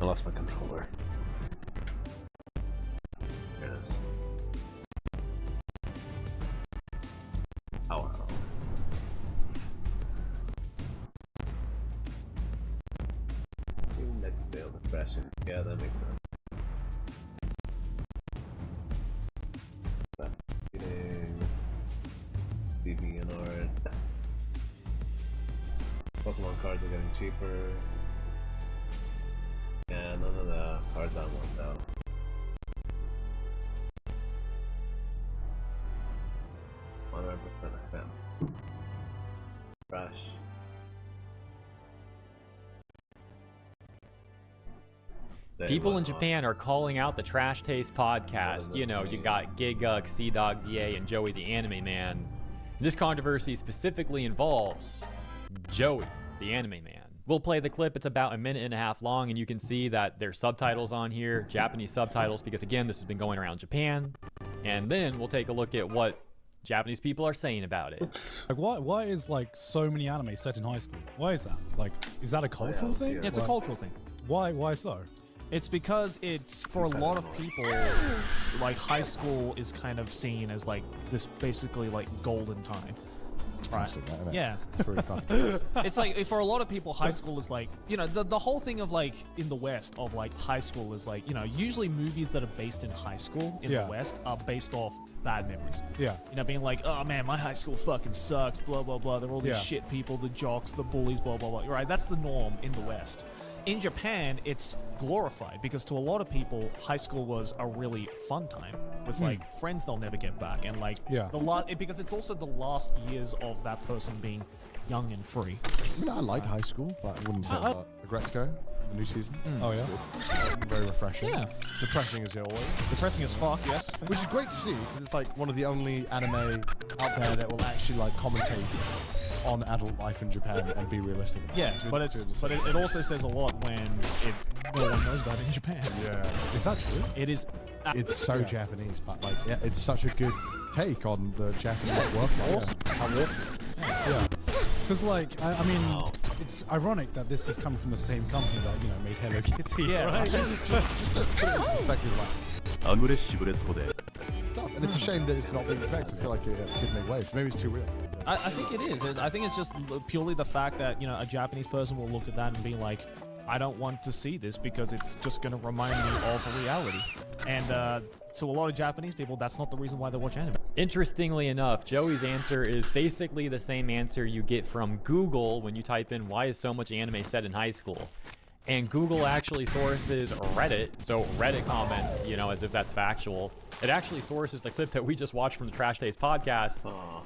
lost my controller. There it is. Oh wow. Even that failed to crash in. Yeah, that makes sense. But getting DeviantArt. Pokemon cards are getting cheaper. Yeah, none of the cards I want though. FM. Crash. People in Japan are calling out the Trash Taste podcast. You know, you got Giguk, Seadog VA, and Joey the Anime Man. This controversy specifically involves Joey the Anime Man. We'll play the clip. It's about a minute and a half long, and you can see that there's subtitles on here, Japanese subtitles, because again, this has been going around Japan. And then we'll take a look at what Japanese people are saying about it. Like, why is like so many anime set in high school? Why is that? Like, is that a cultural thing? Yeah, it's a cultural thing. Why so? It's because it's, for a lot of people, like high school is kind of seen as like this basically like golden time. Classic, isn't it? Yeah. It's really fun. It's like, for a lot of people, high school is like, you know, the whole thing of like, in the West, of like high school is like, you know, usually movies that are based in high school in the West are based off bad memories. Yeah. You know, being like, oh man, my high school fucking sucked, blah, blah, blah. They're all these shit people, the jocks, the bullies, blah, blah, blah. Right? That's the norm in the West. In Japan, it's glorified because to a lot of people, high school was a really fun time with like friends they'll never get back, and like because it's also the last years of that person being young and free. I mean, I like high school, but I wouldn't say that. Agretzko, the new season. Oh yeah, very refreshing. Yeah, depressing as always. Depressing as fuck, yes. Which is great to see because it's like one of the only anime out there that will actually like commentate on adult life in Japan and be realistic about yeah, it. but it also says a lot when no one knows about it in Japan. Yeah, is that true? It is. It's so Japanese, but like, yeah, it's such a good take on the Japanese work. Awesome. Yeah, because like I mean, it's ironic that this is coming from the same company that made Hello Kitty. Yeah, right? And it's a shame that it's not being effective. I feel like it could make waves. Maybe it's too real. I think it is. I think it's just purely the fact that, you know, a Japanese person will look at that and be like, I don't want to see this because it's just going to remind me of reality. And to a lot of Japanese people, that's not the reason why they watch anime. Interestingly enough, Joey's answer is basically the same answer you get from Google when you type in, why is so much anime set in high school? And Google actually sources Reddit, so Reddit comments, you know, as if that's factual. It actually sources the clip that we just watched from the Trash Taste podcast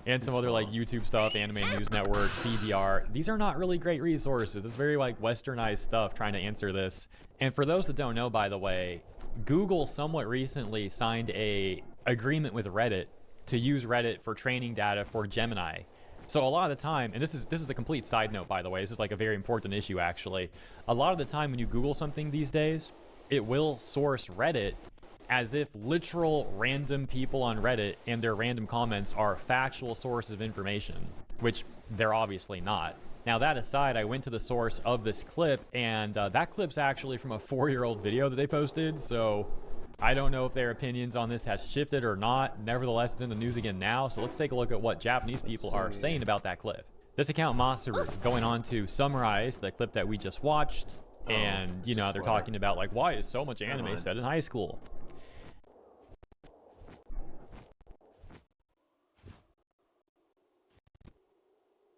and some other like YouTube stuff, Anime News Network, CBR. These are not really great resources. It's very like westernized stuff trying to answer this. And for those that don't know, by the way, Google somewhat recently signed a agreement with Reddit to use Reddit for training data for Gemini. So a lot of the time, and this is a complete side note, by the way, this is like a very important issue actually. A lot of the time when you Google something these days, it will source Reddit as if literal random people on Reddit and their random comments are factual sources of information, which they're obviously not. Now that aside, I went to the source of this clip, and that clip's actually from a 4-year-old video that they posted, so I don't know if their opinions on this has shifted or not. Nevertheless, it's in the news again now, so let's take a look at what Japanese people are saying about that clip. This account, Masaru, going on to summarize the clip that we just watched, and, you know, they're talking about, like, why is so much anime set in high school?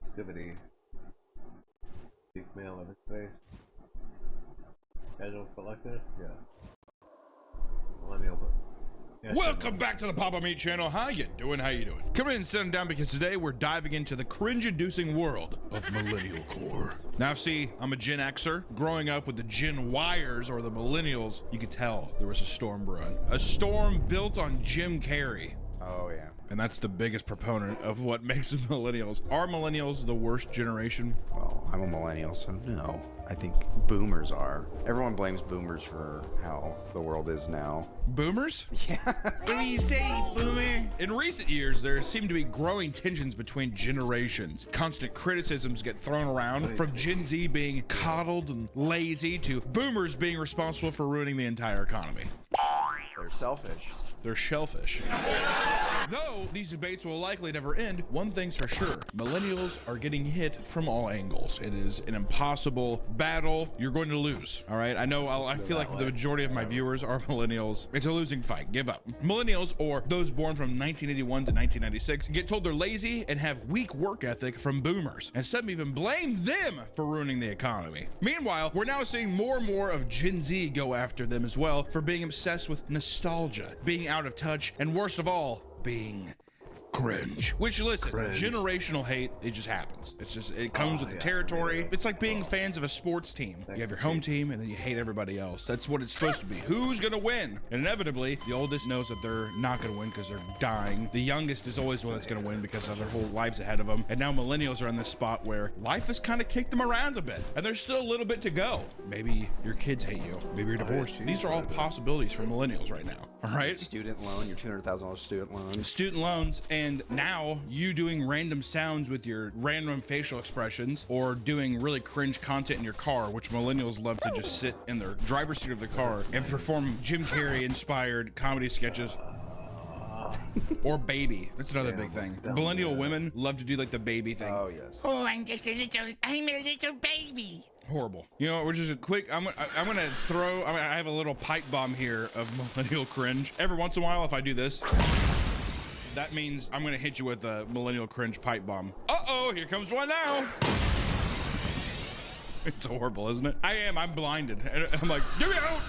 Skibbity. Deep male of his face. Casual collector? Yeah. Millennials. Yeah, welcome back to the Papa Meat channel. How you doing? Come in and sit down because today we're diving into the cringe-inducing world of millennial core. Now see, I'm a Gen Xer. Growing up with the Gen Yers or the millennials, you could tell there was a storm brewing. A storm built on Jim Carrey. Oh yeah. And that's the biggest proponent of what makes millennials. Are millennials the worst generation? Well, I'm a millennial, so no. I think boomers are. Everyone blames boomers for how the world is now. Boomers? Yeah. What do you say, boomer? In recent years, there seem to be growing tensions between generations. Constant criticisms get thrown around, from Gen Z being coddled and lazy to boomers being responsible for ruining the entire economy. They're selfish. They're shellfish. Though these debates will likely never end, one thing's for sure. Millennials are getting hit from all angles. It is an impossible battle. You're going to lose, all right? I feel like the majority of my viewers are millennials. It's a losing fight. Give up. Millennials, or those born from 1981 to 1996, get told they're lazy and have weak work ethic from boomers. And some even blame them for ruining the economy. Meanwhile, we're now seeing more and more of Gen Z go after them as well for being obsessed with nostalgia, being out of touch, and worst of all, being cringe. Which, listen, generational hate, it just happens. It comes with the territory. It's like being fans of a sports team. You have your home team and then you hate everybody else. That's what it's supposed to be. Who's gonna win? And inevitably, the oldest knows that they're not gonna win because they're dying. The youngest is always the one that's gonna win because of their whole lives ahead of them. And now millennials are in this spot where life has kind of kicked them around a bit. And there's still a little bit to go. Maybe your kids hate you. Maybe you're divorced. These are all possibilities for millennials right now. All right? Student loan, your $200,000 student loan. Student loans, and now you doing random sounds with your random facial expressions, or doing really cringe content in your car, which millennials love to just sit in their driver's seat of the car and perform Jim Carrey inspired comedy sketches. Or baby. That's another big thing. Millennial women love to do like the baby thing. Oh, yes. Oh, I'm a little baby. Horrible. You know what, we're just a quick, I have a little pipe bomb here of millennial cringe. Every once in a while, if I do this, that means I'm gonna hit you with a millennial cringe pipe bomb. Uh-oh, here comes one now. It's horrible, isn't it? I'm blinded. I'm like, get me out!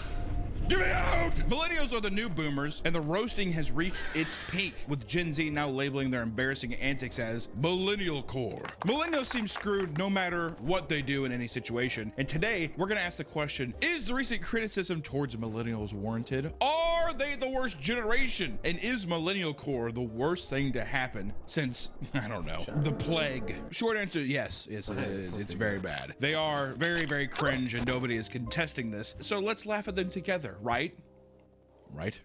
Get me out! Millennials are the new boomers, and the roasting has reached its peak, with Gen Z now labeling their embarrassing antics as millennial core. Millennials seem screwed no matter what they do in any situation, and today we're gonna ask the question, is the recent criticism towards millennials warranted? Are they the worst generation? And is millennial core the worst thing to happen since, I don't know, the plague? Short answer, yes, it is. It's very bad. They are very, very cringe, and nobody is contesting this, so let's laugh at them together. Right? Right?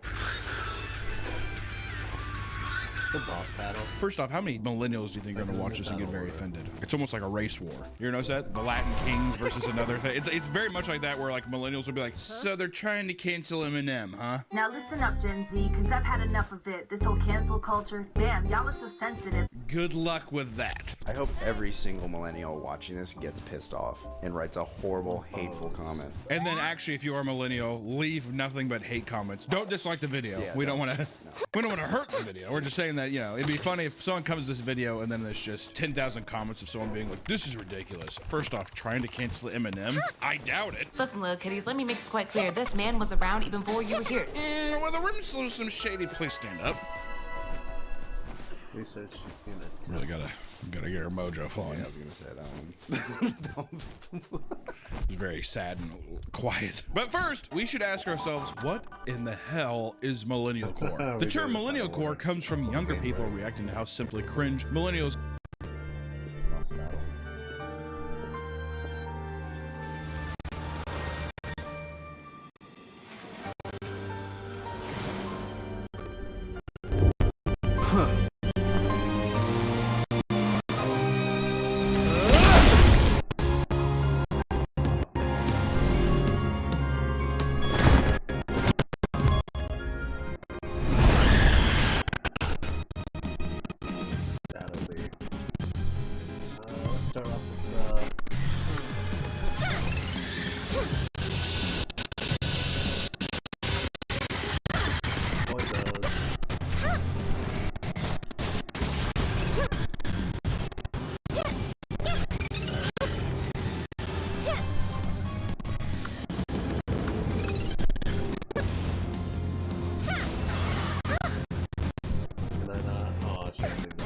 It's a boss battle. First off, how many millennials do you think are gonna watch this and get very offended? It's almost like a race war. You ever notice that? The Latin Kings versus another thing. It's very much like that, where like millennials will be like, so they're trying to cancel Eminem, huh? Now listen up, Gen Z, because I've had enough of it. This whole cancel culture. Damn, y'all are so sensitive. Good luck with that. I hope every single millennial watching this gets pissed off and writes a horrible, hateful comment. And then actually, if you are a millennial, leave nothing but hate comments. Don't dislike the video. Yeah, we don't want to hurt the video. We're just saying that, you know, it'd be funny if someone comes to this video and then there's just 10,000 comments of someone being like, this is ridiculous. First off, trying to cancel Eminem? I doubt it. Listen, little kitties, let me make this quite clear. This man was around even before you were here. Well, the rim's loose, some shady. Please stand up. Research. Really gotta get our mojo flowing. Yeah, I was gonna say that one. It's very sad and quiet. But first, we should ask ourselves, what in the hell is millennial core? The term millennial core comes from younger people reacting to how simply cringe millennials. Boss battle. That'll be. Let's start off with boy those. And then, oh, I should do that.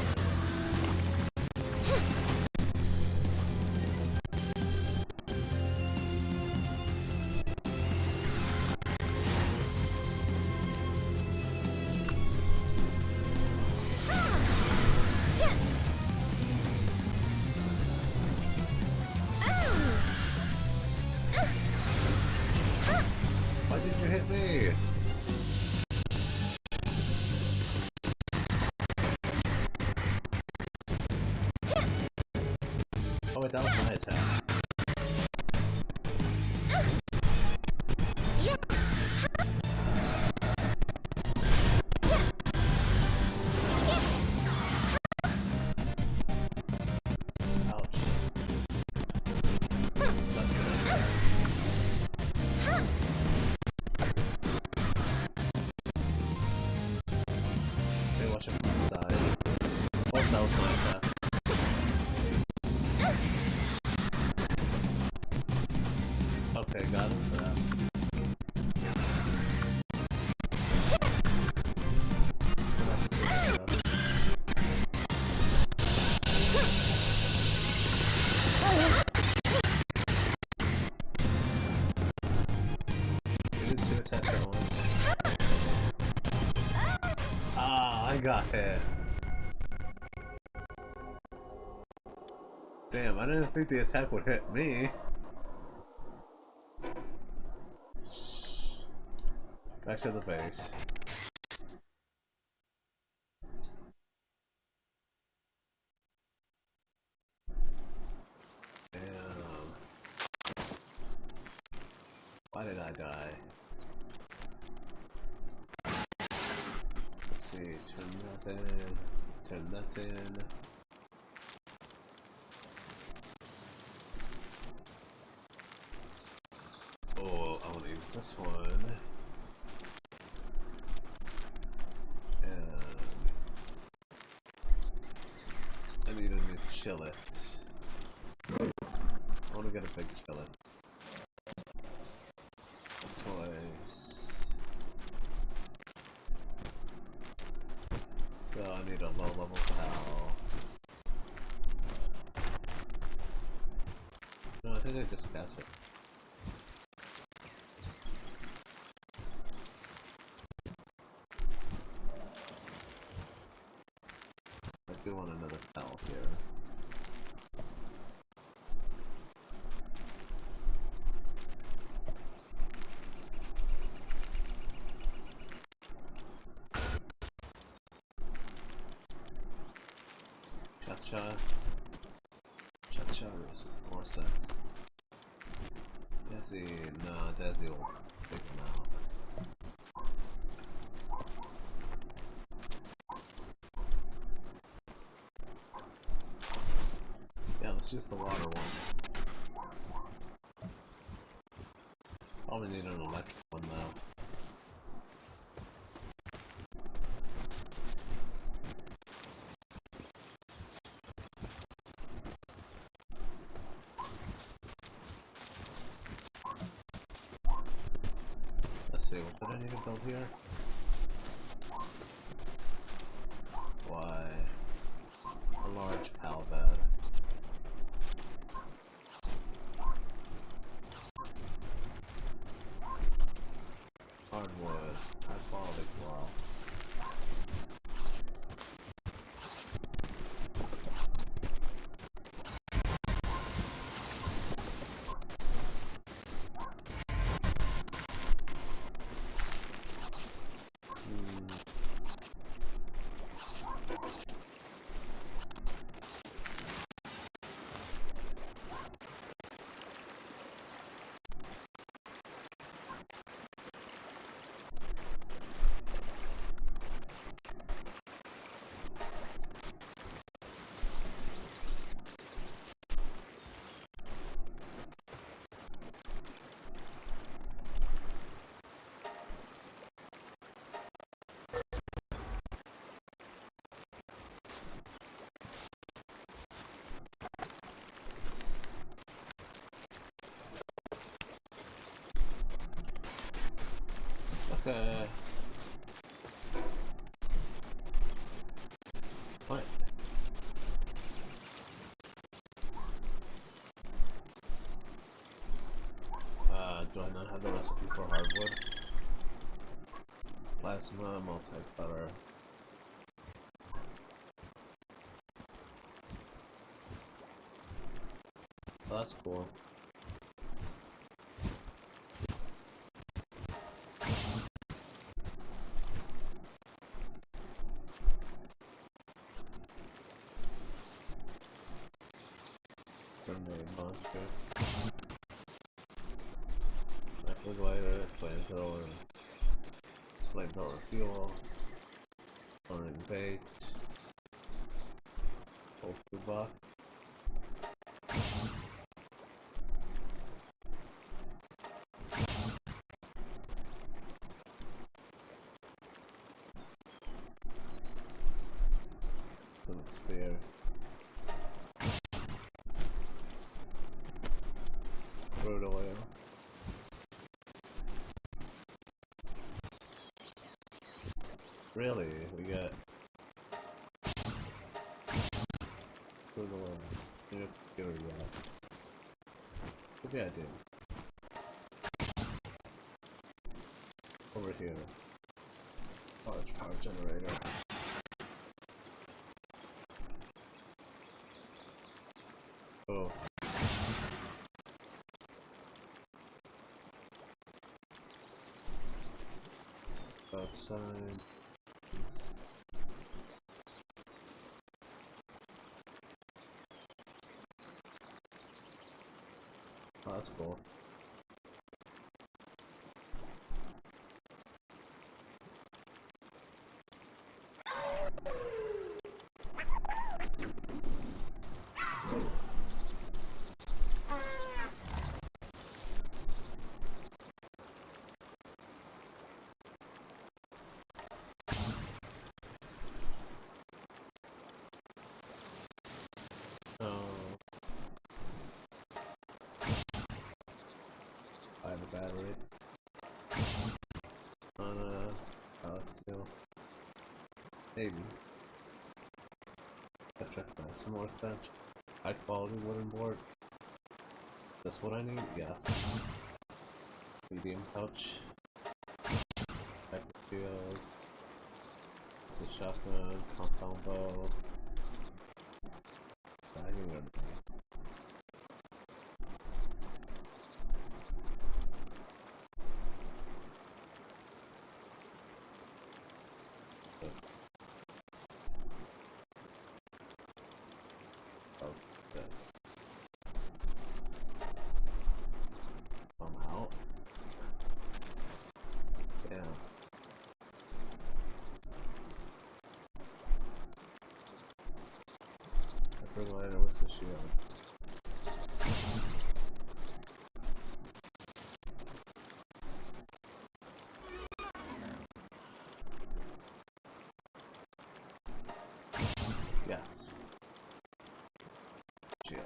wait, that was my attack. Ouch. That's the attack. Hey, watch him from the side. Oh, that was my attack. Okay, got him for that. We did 2 attacks at once. Ah, I got hit. Damn, I didn't think the attack would hit me. Back to the base. Damn. Why did I die? Let's see, turn that in, turn that in. Oh, I want to use this one. I need a new chillet. I want to get a big chillet. Toys. So I need a low level pal. No, I think I just cast it. I do want another pal here. Cha-cha. Cha-cha is more sense. Desi, nah, Desi will take him out. Yeah, let's use the water one. Probably need an electric one though. Let's see, what did I need to build here? Why? A large pal bed. Hardwood, high quality coral. Okay. What? Do I not have the recipe for hardwood? Plasma, multi-color. Oh, that's cool. grenade launcher. Rifle glider, flamethrower. Flamethrower fuel. Burning bait. Whole food box. Some spear. Crude oil. Really? We got crude oil. Yep, here we go. Maybe I did. Over here. Large power generator. Oh. Outside. Oh, that's cool. I have a battery on power steel. Maybe. I checked that. Some more bench. High quality wooden board. That's what I need? Yes. Medium pouch. Field. The shotgun. Compound bow. Diving room. Glider, what's the shield? Yes. Shield.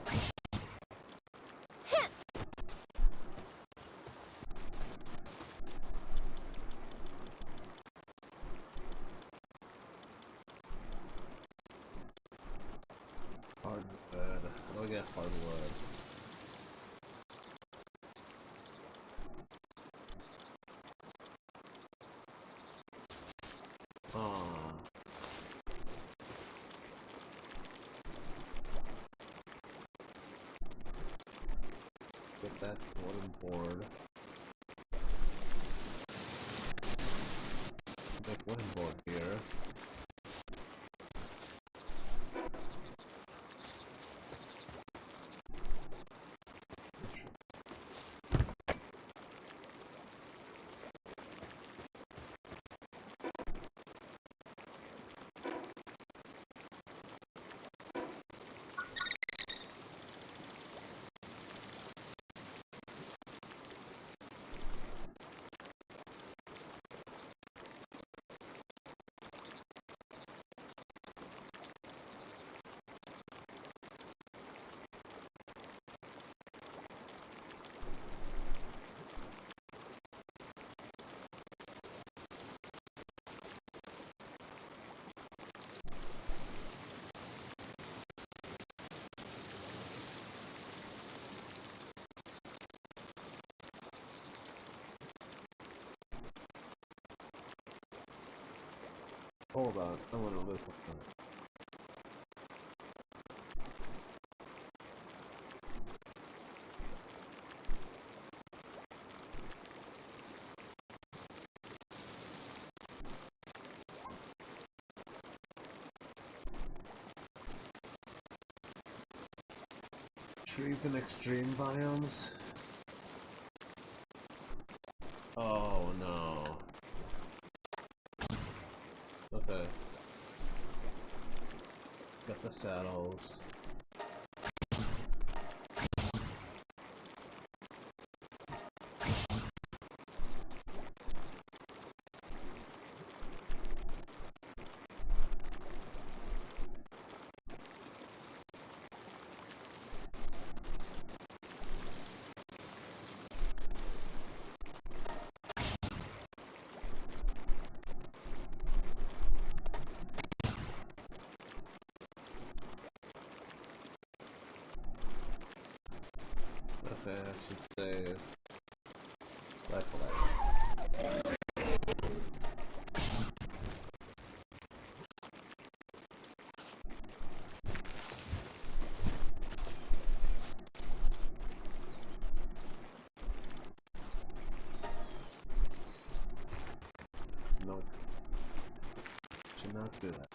Hardwood. How do I get hardwood? Get that wooden board. Make wooden board here. Hold on, I want to look at that. trees in extreme biomes? Oh no. Okay. Got the saddles. Okay, I should say life. Nope. Should not do that.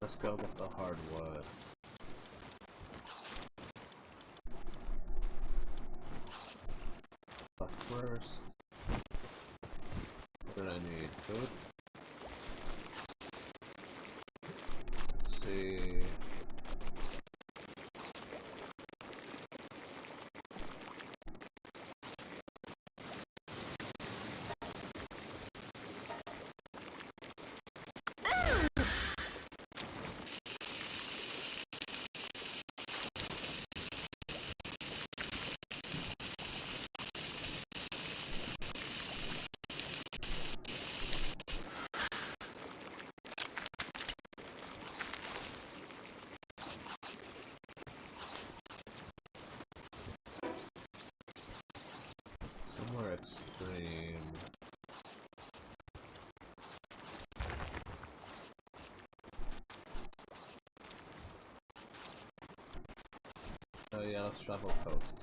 Let's go get the hardwood. But first, what did I need? Food? Let's see. Somewhere extreme. Oh yeah, let's travel coast.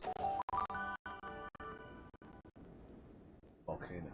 Volcano.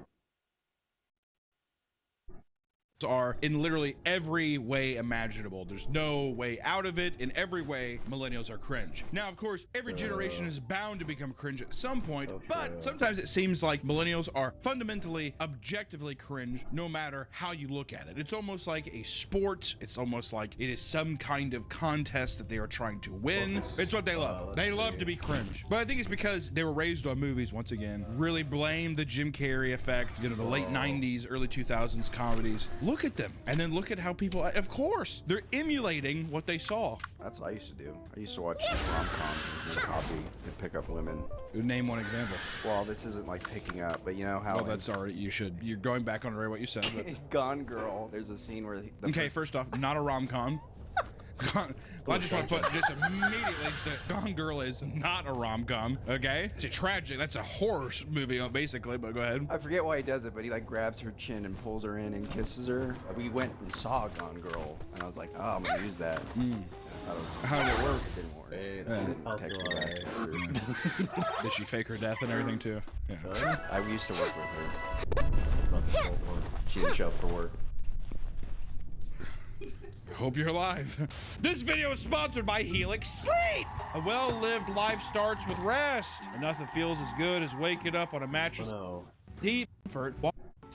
Are in literally every way imaginable. There's no way out of it. In every way, millennials are cringe. Now, of course, every generation is bound to become cringe at some point, but sometimes it seems like millennials are fundamentally, objectively cringe no matter how you look at it. It's almost like a sport. It's almost like it is some kind of contest that they are trying to win. It's what they love. They love to be cringe. But I think it's because they were raised on movies, once again. Really blame the Jim Carrey effect, you know, the late 90s, early 2000s comedies. Look at them, and then look at how people, of course, they're emulating what they saw. That's what I used to do. I used to watch rom-coms and copy and pick up women. Name one example. Well, this isn't like picking up, but you know how. Well, that's already, you're going back on what you said. But Gone Girl, there's a scene where okay, first off, not a rom-com. I just want to put just immediate links to Gone Girl is not a rom-com, okay? It's a tragic, that's a horror movie basically, but go ahead. I forget why he does it, but he like grabs her chin and pulls her in and kisses her. We went and saw Gone Girl, and I was like, oh, I'm gonna use that. I thought it was, How did it work? It didn't work. Text her back. Did she fake her death and everything too? Yeah. I used to work with her. She didn't show up for work. Hope you're alive. This video is sponsored by Helix Sleep. A well-lived life starts with rest, and nothing feels as good as waking up on a mattress. Deep comfort.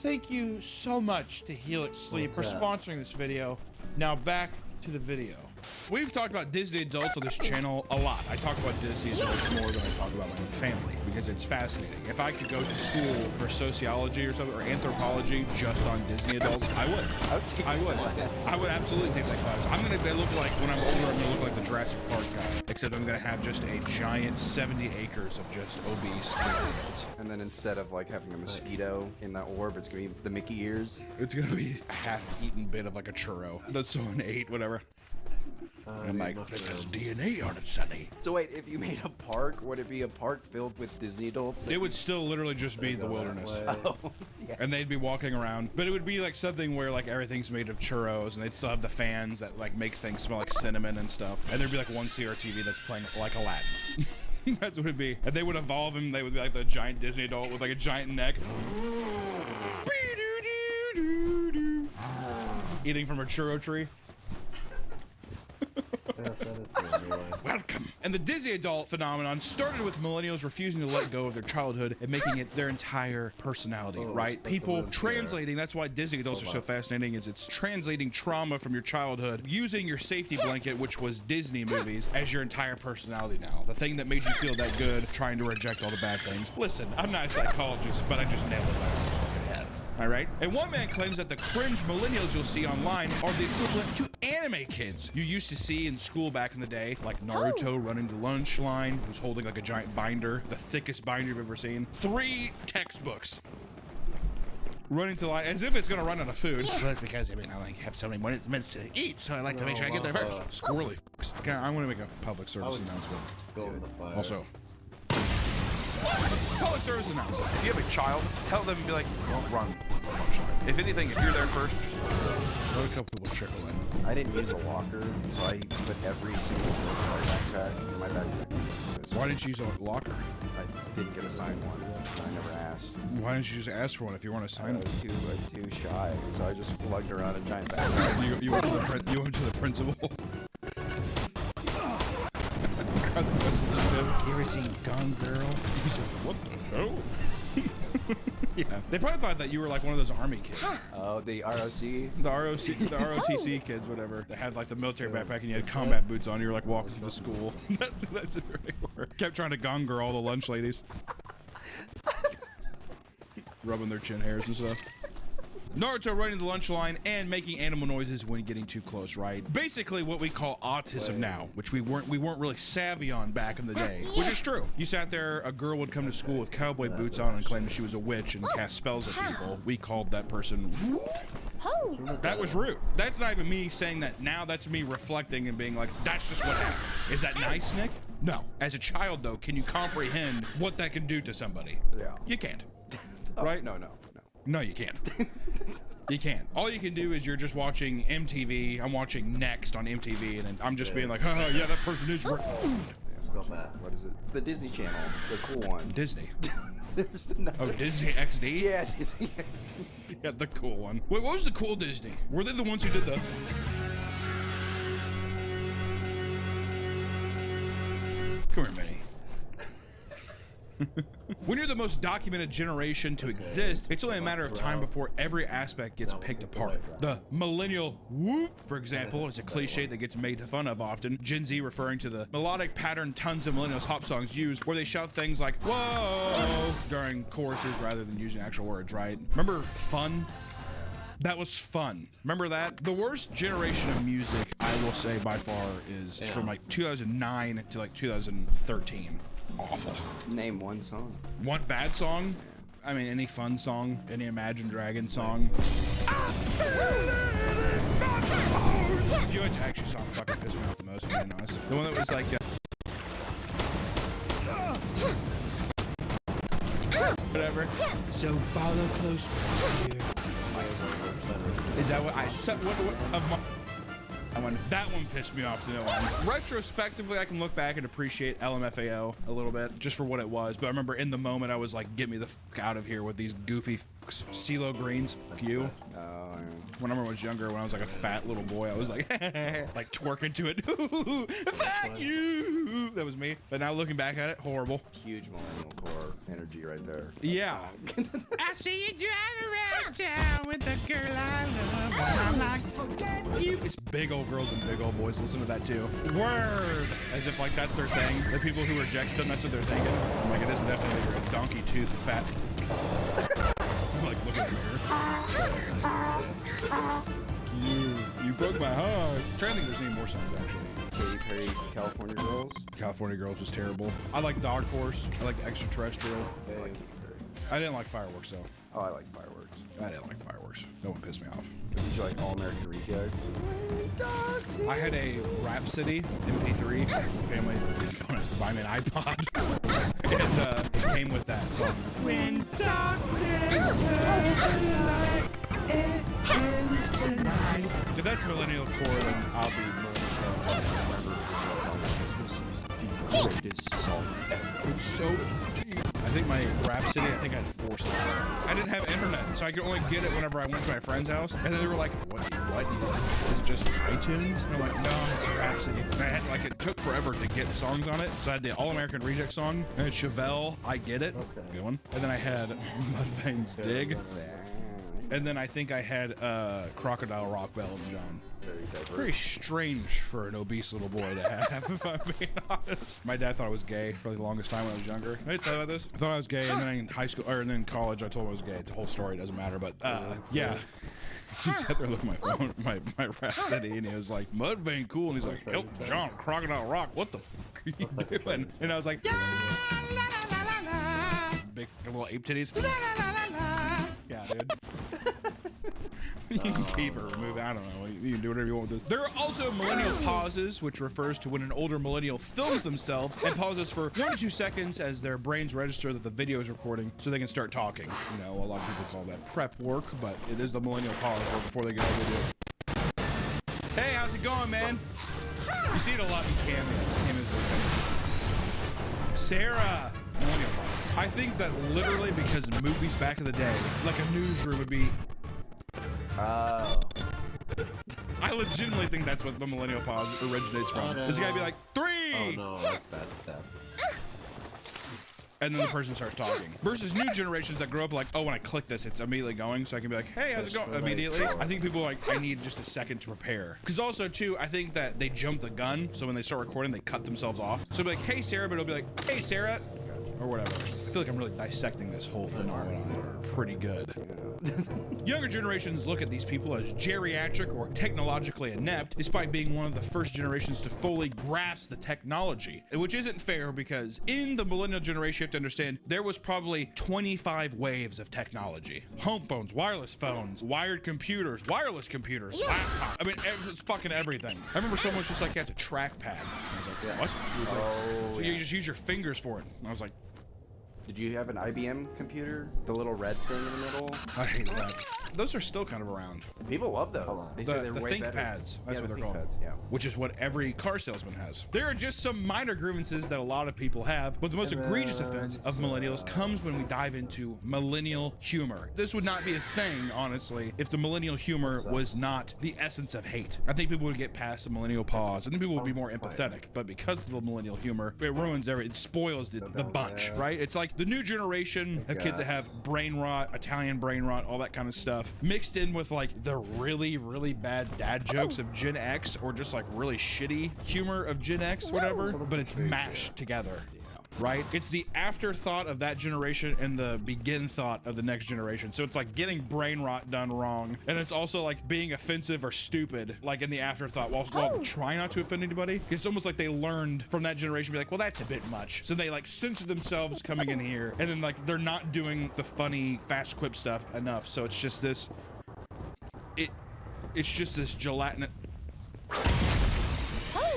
Thank you so much to Helix Sleep for sponsoring this video. Now back to the video. We've talked about Disney adults on this channel a lot. I talk about Disney adults more than I talk about my family because it's fascinating. If I could go to school for sociology or something, or anthropology just on Disney adults, I would. I would absolutely take that class. I'm gonna look like, when I'm older, I'm gonna look like the Jurassic Park guy, except I'm gonna have just a giant 70 acres of just obese Disney adults. And then instead of like having a mosquito in that orb, it's gonna be the Mickey ears. It's gonna be a half-eaten bit of like a churro that someone ate, whatever. I'm like, this has DNA on it, Sonny. So wait, if you made a park, would it be a park filled with Disney adults? It would still literally just be the wilderness. Oh, yeah. And they'd be walking around, but it would be like something where like everything's made of churros, and they'd still have the fans that like make things smell like cinnamon and stuff. And there'd be like one CRTV that's playing like Aladdin. That's what it'd be. And they would evolve him. They would be like the giant Disney adult with like a giant neck. Eating from a churro tree. Welcome. And the Disney adult phenomenon started with millennials refusing to let go of their childhood and making it their entire personality, right? People translating, that's why Disney adults are so fascinating, is it's translating trauma from your childhood, using your safety blanket, which was Disney movies, as your entire personality now. The thing that made you feel that good, trying to reject all the bad things. Listen, I'm not a psychologist, but I just nailed it back in my head. All right? And one man claims that the cringe millennials you'll see online are the equivalent to anime kids you used to see in school back in the day, like Naruto running the lunch line, who's holding like a giant binder, the thickest binder you've ever seen. 3 textbooks. Running to the line as if it's gonna run out of food. Well, that's because I like have so many minutes to eat, so I like to make sure I get there first. Squirrely fucks. Okay, I'm gonna make a public service announcement. Also, public service announcement. If you have a child, tell them and be like, don't run. If anything, if you're there first, just let a couple people trickle in. I didn't use a locker, so I put every single thing in my backpack. Why didn't you use a locker? I didn't get assigned one. I never asked. Why didn't you just ask for one if you weren't assigned one? I was too shy, so I just lugged around a giant backpack. You went to the principal. You ever seen Gone Girl? He's like, what the hell? Yeah, they probably thought that you were like one of those army kids. Oh, the ROC? The ROTC kids, whatever. They had like the military backpack and you had combat boots on. You were like walking through the school. That's where they were. Kept trying to Gone Girl all the lunch ladies. Rubbing their chin hairs and stuff. Naruto running the lunch line and making animal noises when getting too close, right? Basically what we call autism now, which we weren't really savvy on back in the day, which is true. You sat there, a girl would come to school with cowboy boots on and claim she was a witch and cast spells at people. We called that person that was rude. That's not even me saying that now, that's me reflecting and being like, that's just what happened. Is that nice, Nick? No. As a child though, can you comprehend what that can do to somebody? Yeah. You can't. Oh, right? No, you can't. You can't. All you can do is you're just watching MTV. I'm watching Next on MTV, and I'm just being like, oh, yeah, that person is rude. What is it? The Disney Channel, the cool one. Disney. There's another. Oh, Disney XD? Yeah, Disney XD. Yeah, the cool one. Wait, what was the cool Disney? Were they the ones who did the... Come here, Minnie. When you're the most documented generation to exist, it's only a matter of time before every aspect gets picked apart. The millennial whoop, for example, is a cliche that gets made fun of often. Gen Z referring to the melodic pattern tons of millennials pop songs use, where they shout things like, whoa, during choruses rather than using actual words, right? Remember Fun? That was fun. Remember that? The worst generation of music, I will say by far, is from like 2009 to like 2013. Awful. Name one song. One bad song? I mean, any fun song, any Imagine Dragon song. The actually song fucking pissed me off the most, to be honest. The one that was like, whatever. So follow close. Is that what I? That one pissed me off to no end. Retrospectively, I can look back and appreciate LMFAO a little bit just for what it was. But I remember in the moment, I was like, "Get me the fuck out of here with these goofy fucks. CeeLo Greens, fuck you." When I was younger, when I was like a fat little boy, I was like, like twerking to it. Fuck you. That was me. But now looking back at it, horrible. Huge millennial core energy right there. Yeah. I see you driving around town with the girl I love. I'm like, forget you. It's big old girls and big old boys listen to that too. Word. As if like that's their thing. The people who reject them, that's what they're thinking. I'm like, it is definitely you're a donkey tooth fat. I'm like, look at her. You broke my heart. I'm trying to think if there's any more songs actually. Katy Perry's California Girls. California Girls was terrible. I like Dog Horse. I like Extraterrestrial. I like Katy Perry. I didn't like Fireworks though. Oh, I like Fireworks. I didn't like Fireworks. That one pissed me off. Did you like All American Rejects? I had a Rhapsody MP3. Family wanted to buy me an iPod. And it came with that song. When darkness turns to light, it ends tonight. If that's millennial core, then I'll be millennial. Greatest song ever. It's so deep. I think my Rhapsody, I think I had 4 songs. I didn't have internet, so I could only get it whenever I went to my friend's house. And then they were like, what? Is it just iTunes? And I'm like, no, it's Rhapsody. And I had, like, it took forever to get songs on it. So I had the All-American Reject song. I had Chevelle, I Get It. Okay. Good one. And then I had Mudvayne's Dig. And then I think I had Crocodile Rock, Bell and John. Very strange for an obese little boy to have, if I'm being honest. My dad thought I was gay for the longest time when I was younger. Did I tell you about this? I thought I was gay, and then in high school, or then in college, I told him I was gay. It's a whole story, it doesn't matter, but yeah. He sat there looking at my phone, my Rhapsody, and he was like, Mudvayne cool, and he's like, Elton John, Crocodile Rock, what the fuck are you doing? And I was like, yeah, la, la, la, la, la. Big little ape titties. La, la, la, la, la. Yeah, dude. You can keep or remove, I don't know. You can do whatever you want with this. There are also millennial pauses, which refers to when an older millennial films themselves and pauses for 1 to 2 seconds as their brains register that the video is recording so they can start talking. You know, a lot of people call that prep work, but it is the millennial pause before they get on video. Hey, how's it going, man? You see it a lot in cameos. Sarah! Millennial pause. I think that literally because movies back in the day, like a newsroom would be, I legitimately think that's what the millennial pause originates from. This guy be like, 3! Oh no, that's bad stuff. And then the person starts talking. Versus new generations that grow up like, oh, when I click this, it's immediately going. So I can be like, hey, how's it going? Immediately. I think people are like, I need just a second to prepare. Because also, too, I think that they jump the gun. So when they start recording, they cut themselves off. So it'll be like, hey, Sarah, but it'll be like, hey, Sarah. Or whatever. I feel like I'm really dissecting this whole phenomenon pretty good. Younger generations look at these people as geriatric or technologically inept, despite being one of the first generations to fully grasp the technology. Which isn't fair because in the millennial generation, you have to understand, there was probably 25 waves of technology. Home phones, wireless phones, wired computers, wireless computers, laptops. I mean, it's fucking everything. I remember someone was just like, you have to trackpad. I was like, what? He was like, so you just use your fingers for it. And I was like, did you have an IBM computer? The little red thing in the middle? I hate that. Those are still kind of around. People love those. They say they're the way better. ThinkPads, that's what they're called. Yeah. Which is what every car salesman has. There are just some minor grievances that a lot of people have, but the most egregious offense of millennials comes when we dive into millennial humor. This would not be a thing, honestly, if the millennial humor was not the essence of hate. I think people would get past the millennial pause, and then people would be more empathetic. But because of the millennial humor, it ruins it spoils the bunch, right? It's like the new generation of kids that have brain rot, Italian brain rot, all that kind of stuff, mixed in with like the really, really bad dad jokes of Gen X, or just like really shitty humor of Gen X, whatever, but it's mashed together. right? It's the afterthought of that generation and the begin thought of the next generation. So it's like getting brain rot done wrong. And it's also like being offensive or stupid, like in the afterthought while trying not to offend anybody. It's almost like they learned from that generation, be like, well, that's a bit much. So they like censor themselves coming in here, and then like they're not doing the funny fast quip stuff enough. So it's just this, it's just this gelatinous.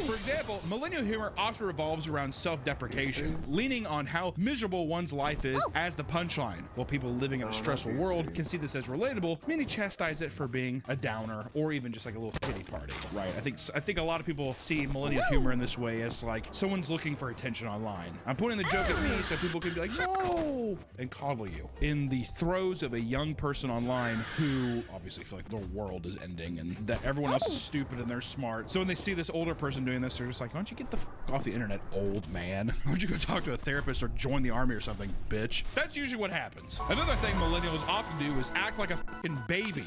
For example, millennial humor often revolves around self-deprecation, leaning on how miserable one's life is as the punchline. While people living in a stressful world can see this as relatable, many chastise it for being a downer or even just like a little pity party, right? I think a lot of people see millennial humor in this way as like someone's looking for attention online. I'm pointing the joke at me so people can be like, no, and coddle you. In the throes of a young person online who obviously feel like the world is ending and that everyone else is stupid and they're smart. So when they see this older person doing this, they're just like, why don't you get the f off the internet, old man? Why don't you go talk to a therapist or join the army or something, bitch? That's usually what happens. Another thing millennials often do is act like a fucking baby.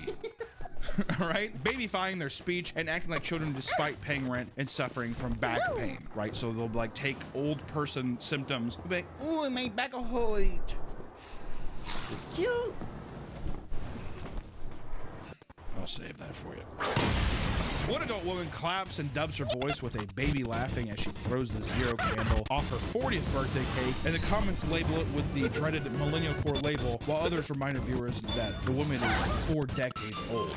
Right? Babyfying their speech and acting like children despite paying rent and suffering from back pain, right? So they'll like take old person symptoms, be like, ooh, my back a hurt. It's cute. I'll save that for you. One adult woman claps and dubs her voice with a baby laughing as she throws the zero candle off her 40th birthday cake, and the comments label it with the dreaded millennial core label, while others remind viewers that the woman is 4 decades old.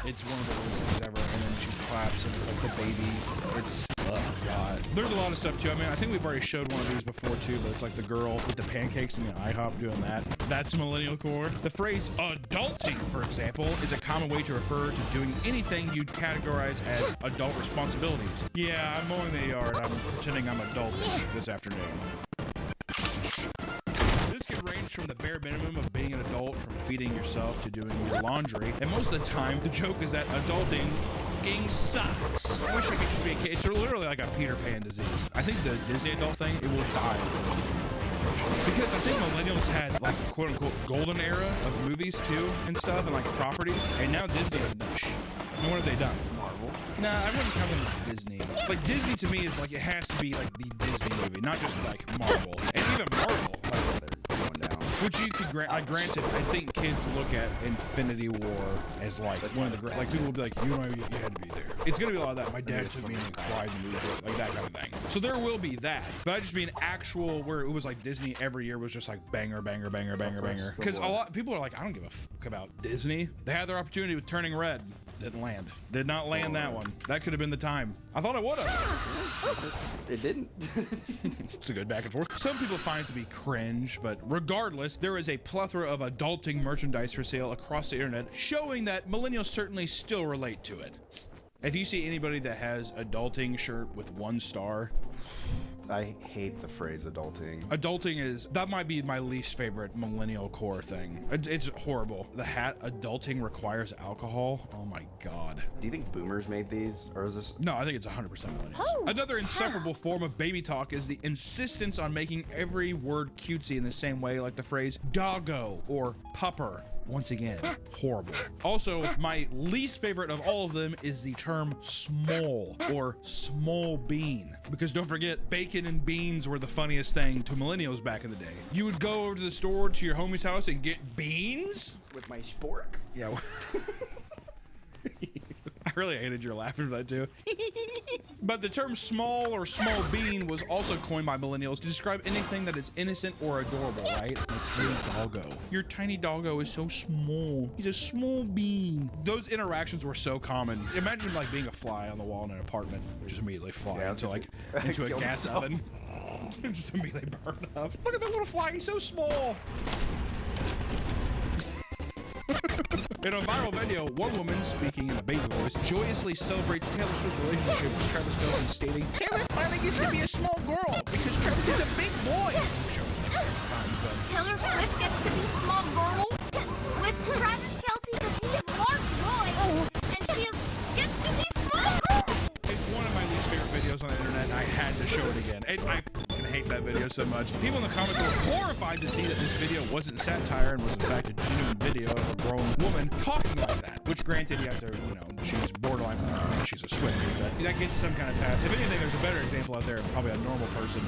It's one of the worst things ever, and then she claps and it's like the baby. It's, oh god. There's a lot of stuff too. I mean, I think we've already showed one of these before too, but it's like the girl with the pancakes and the IHOP doing that. That's millennial core. The phrase adulting, for example, is a common way to refer to doing anything you'd categorize as adult responsibilities. Yeah, I'm mowing the yard. I'm pretending I'm adulting this afternoon. This can range from the bare minimum of being an adult, from feeding yourself to doing your laundry, and most of the time the joke is that adulting fucking sucks. I wish I could be a kid. It's literally like a Peter Pan disease. I think the Disney adult thing, it will die. Because I think millennials had like quote unquote golden era of movies too and stuff and like properties, and now Disney is nush. And what have they done? Marvel? Nah, I wouldn't count them as Disney. Like Disney to me is like, it has to be like the Disney movie, not just like Marvel. And even Marvel, which you could grant. Granted, I think kids look at Infinity War as like one of the like people will be like, you know, you had to be there. It's gonna be a lot of that. My dad took me and cried in the movie, like that kind of thing. So there will be that, but I just mean actual where it was like Disney every year was just like banger, banger, banger, banger, banger. Because a lot of people are like, I don't give a fuck about Disney. They had their opportunity with Turning Red. Didn't land. Did not land that one. That could have been the time. I thought it would have. It didn't. It's a good back and forth. Some people find it to be cringe, but regardless, there is a plethora of adulting merchandise for sale across the internet, showing that millennials certainly still relate to it. If you see anybody that has adulting shirt with 1 star, I hate the phrase adulting. Adulting is, that might be my least favorite millennial core thing. It's horrible. The hat, adulting requires alcohol. Oh my God. Do you think boomers made these, or is this? No, I think it's 100% millennials. Another insufferable form of baby talk is the insistence on making every word cutesy in the same way, like the phrase doggo or pupper. Once again, horrible. Also, my least favorite of all of them is the term small or small bean. Because don't forget, bacon and beans were the funniest thing to millennials back in the day. You would go over to the store to your homie's house and get beans? With my spork? Yeah. I really hated your laughing for that too. But the term small or small bean was also coined by millennials to describe anything that is innocent or adorable, right? Like tiny doggo. Your tiny doggo is so small. He's a small bean. Those interactions were so common. Imagine like being a fly on the wall in an apartment, just immediately fly into like into a gas oven. Just immediately burn up. Look at that little fly, he's so small. In a viral video, one woman, speaking in a baby voice, joyously celebrates Taylor Swift's relationship with Travis Kelce, stating, "Taylor finally gets to be a small girl because Travis is a big boy." Taylor Swift gets to be small girl with Travis Kelce because he is large boy, and she gets to be small girl. It's one of my least favorite videos on the internet, and I had to show it again. I fucking hate that video so much. People in the comments were horrified to see that this video wasn't satire and was in fact a genuine video of a grown woman talking like that. Which granted, you have to, you know, she's borderline, she's a Swiftie, but that gets some kind of pass. If anything, there's a better example out there, probably a normal person,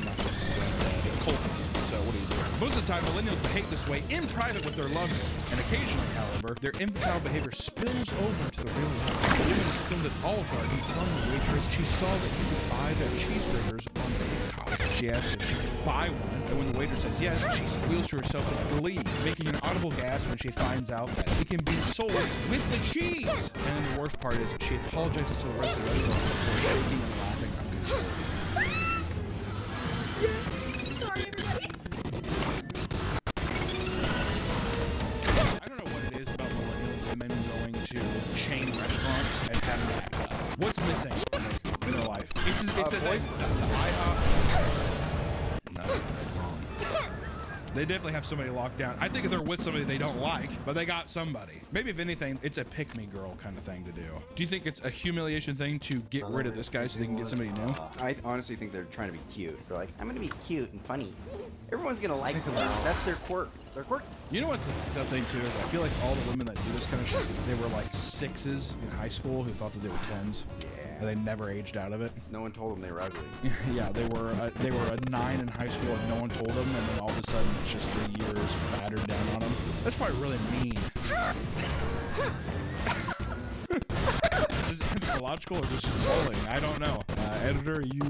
not just a cultist. So what do you do? Most of the time, millennials behave this way in private with their loved ones, and occasionally, however, their infantile behavior spills over to the real life. A woman is filmed at Olive Garden telling the waitress she saw that he could buy their cheeseburgers on TikTok. She asks if she could buy one, and when the waiter says yes, she squeals to herself with glee, making an audible gasp when she finds out that it can be sold with the cheese. And then the worst part is she apologizes to the rest of the restaurant before shaking and laughing uncontrollably. I don't know what it is about millennial women going to chain restaurants and having that. What's missing in their life? It's the IHOP. No, that's wrong. They definitely have somebody locked down. I think they're with somebody they don't like, but they got somebody. Maybe if anything, it's a pick-me girl kind of thing to do. Do you think it's a humiliation thing to get rid of this guy so they can get somebody new? I honestly think they're trying to be cute. They're like, I'm gonna be cute and funny. Everyone's gonna like them. That's their quirk. Their quirk. You know what's the thing too? Is I feel like all the women that do this kind of shit, they were like 6s in high school who thought that they were 10s. And they never aged out of it. No one told them they were ugly. Yeah, they were a 9 in high school and no one told them, and then all of a sudden it's just 3 years battered down on them. That's probably really mean. Is this anthropological or just bullying? I don't know. Editor, you...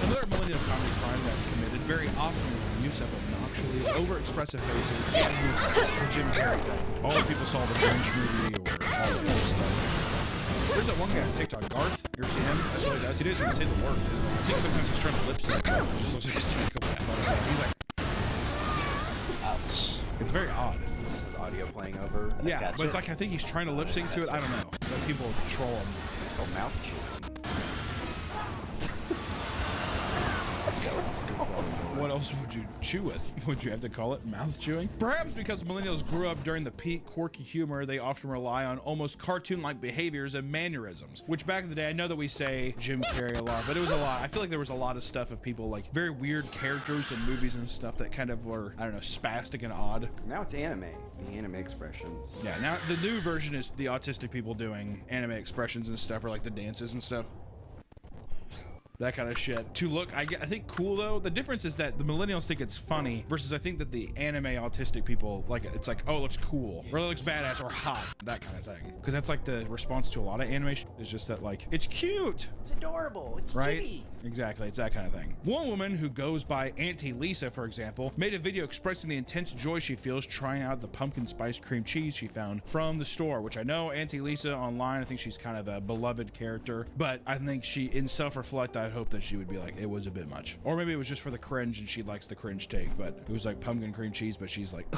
Another millennial comedy crime that's committed very often is the use of obnoxiously overexpressive faces and movements. The Jim Carrey thing. All the people saw the Grinch movie or all the old stuff. There's that one guy on TikTok, Garth. You ever see him? That's what he does. He doesn't even say the word. I think sometimes he's trying to lip sync. It just looks like he's trying to go back. He's like, ouch. It's very odd. This is audio playing over. Yeah, but it's like I think he's trying to lip sync to it. I don't know. But people troll him. Oh, mouth chewing. What else would you chew with? Would you have to call it mouth chewing? Perhaps because millennials grew up during the peak quirky humor, they often rely on almost cartoon-like behaviors and mannerisms, which back in the day, I know that we say Jim Carrey a lot, but it was a lot. I feel like there was a lot of stuff of people like very weird characters in movies and stuff that kind of were, I don't know, spastic and odd. Now it's anime. The anime expressions. Yeah, now the new version is the autistic people doing anime expressions and stuff, or like the dances and stuff. That kind of shit. To look, I think cool though. The difference is that the millennials think it's funny versus I think that the anime autistic people, like, it's like, oh, it looks cool, or it looks badass, or hot, that kind of thing. Because that's like the response to a lot of animation is just that, like, it's cute. It's adorable. It's right? kitty. Exactly, it's that kind of thing. One woman who goes by Auntie Lisa, for example, made a video expressing the intense joy she feels trying out the pumpkin spice cream cheese she found from the store, which I know Auntie Lisa online, I think she's kind of a beloved character, but I think she, in self-reflect, I hope that she would be like, it was a bit much. Or maybe it was just for the cringe and she likes the cringe take, but it was like pumpkin cream cheese, but she's like,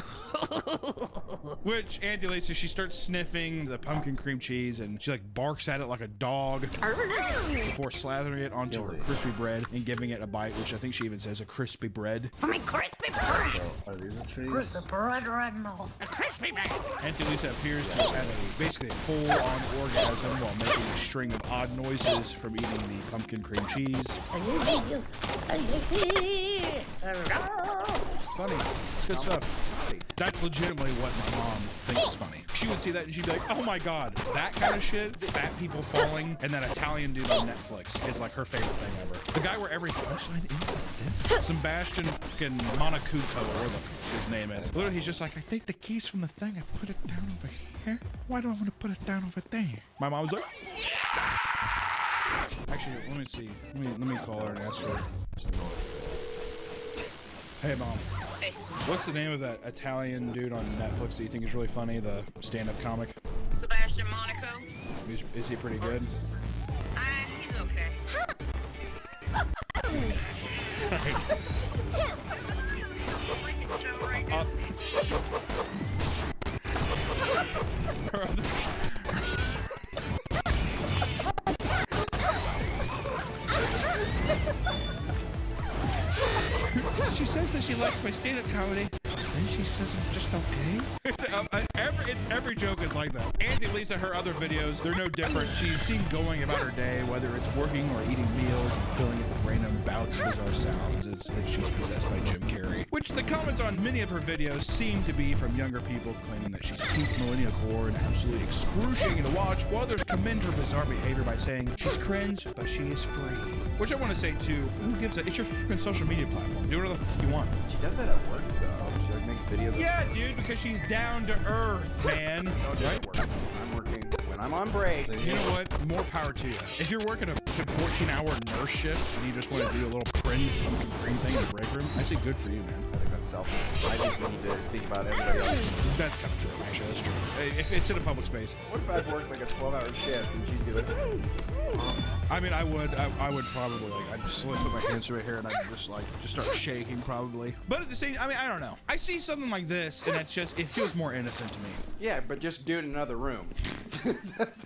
which Auntie Lisa, she starts sniffing the pumpkin cream cheese and she like barks at it like a dog before slathering it onto her crispy bread and giving it a bite, which I think she even says a crispy bread. For my crispy bread! So, are these a trees? Crispy bread right now. A crispy bread! Auntie Lisa appears to have basically a full-on orgasm while making a string of odd noises from eating the pumpkin cream cheese. Funny. It's good stuff. That's legitimately what my mom thinks is funny. She would see that and she'd be like, oh my god, that kind of shit, fat people falling, and that Italian dude on Netflix is like her favorite thing ever. The guy where every punchline is like this. Sebastian fucking Monacuto, or whatever his name is. Literally, he's just like, I take the keys from the thing, I put it down over here. Why do I want to put it down over there? My mom was like, actually, let me see. Let me call her and ask her. Hey, Mom. Hey. What's the name of that Italian dude on Netflix that you think is really funny, the stand-up comic? Sebastian Monaco. Is he pretty good? He's okay. She says that she likes my stand-up comedy, and she says I'm just okay. it's every joke is like that. Auntie Lisa, her other videos, they're no different. She's seen going about her day, whether it's working or eating meals and filling it with random bouts of bizarre sounds as if she's possessed by Jim Carrey. Which the comments on many of her videos seem to be from younger people claiming that she's peak millennial core and absolutely excruciating to watch, while others commend her bizarre behavior by saying she's cringe, but she is free. Which I want to say too, who gives a, it's your fucking social media platform. Do whatever the fuck you want. She does that at work though. She like makes videos. Yeah, dude, because she's down to earth, man. Don't do it at work. I'm working when I'm on break. You know what? More power to you. If you're working a 14-hour nurse shift and you just want to do a little cringe pumpkin cream thing in the break room, I say good for you, man. I think that's selfish. I think we need to think about everybody else. That's kind of true, actually. That's true. If it's in a public space. What if I've worked like a 12-hour shift and she's doing I mean, I would probably, like, I'd just put my hands right here and I'd just start shaking probably. But at the same, I mean, I don't know. I see something like this and it's just, it feels more innocent to me. Yeah, but just do it in another room. That's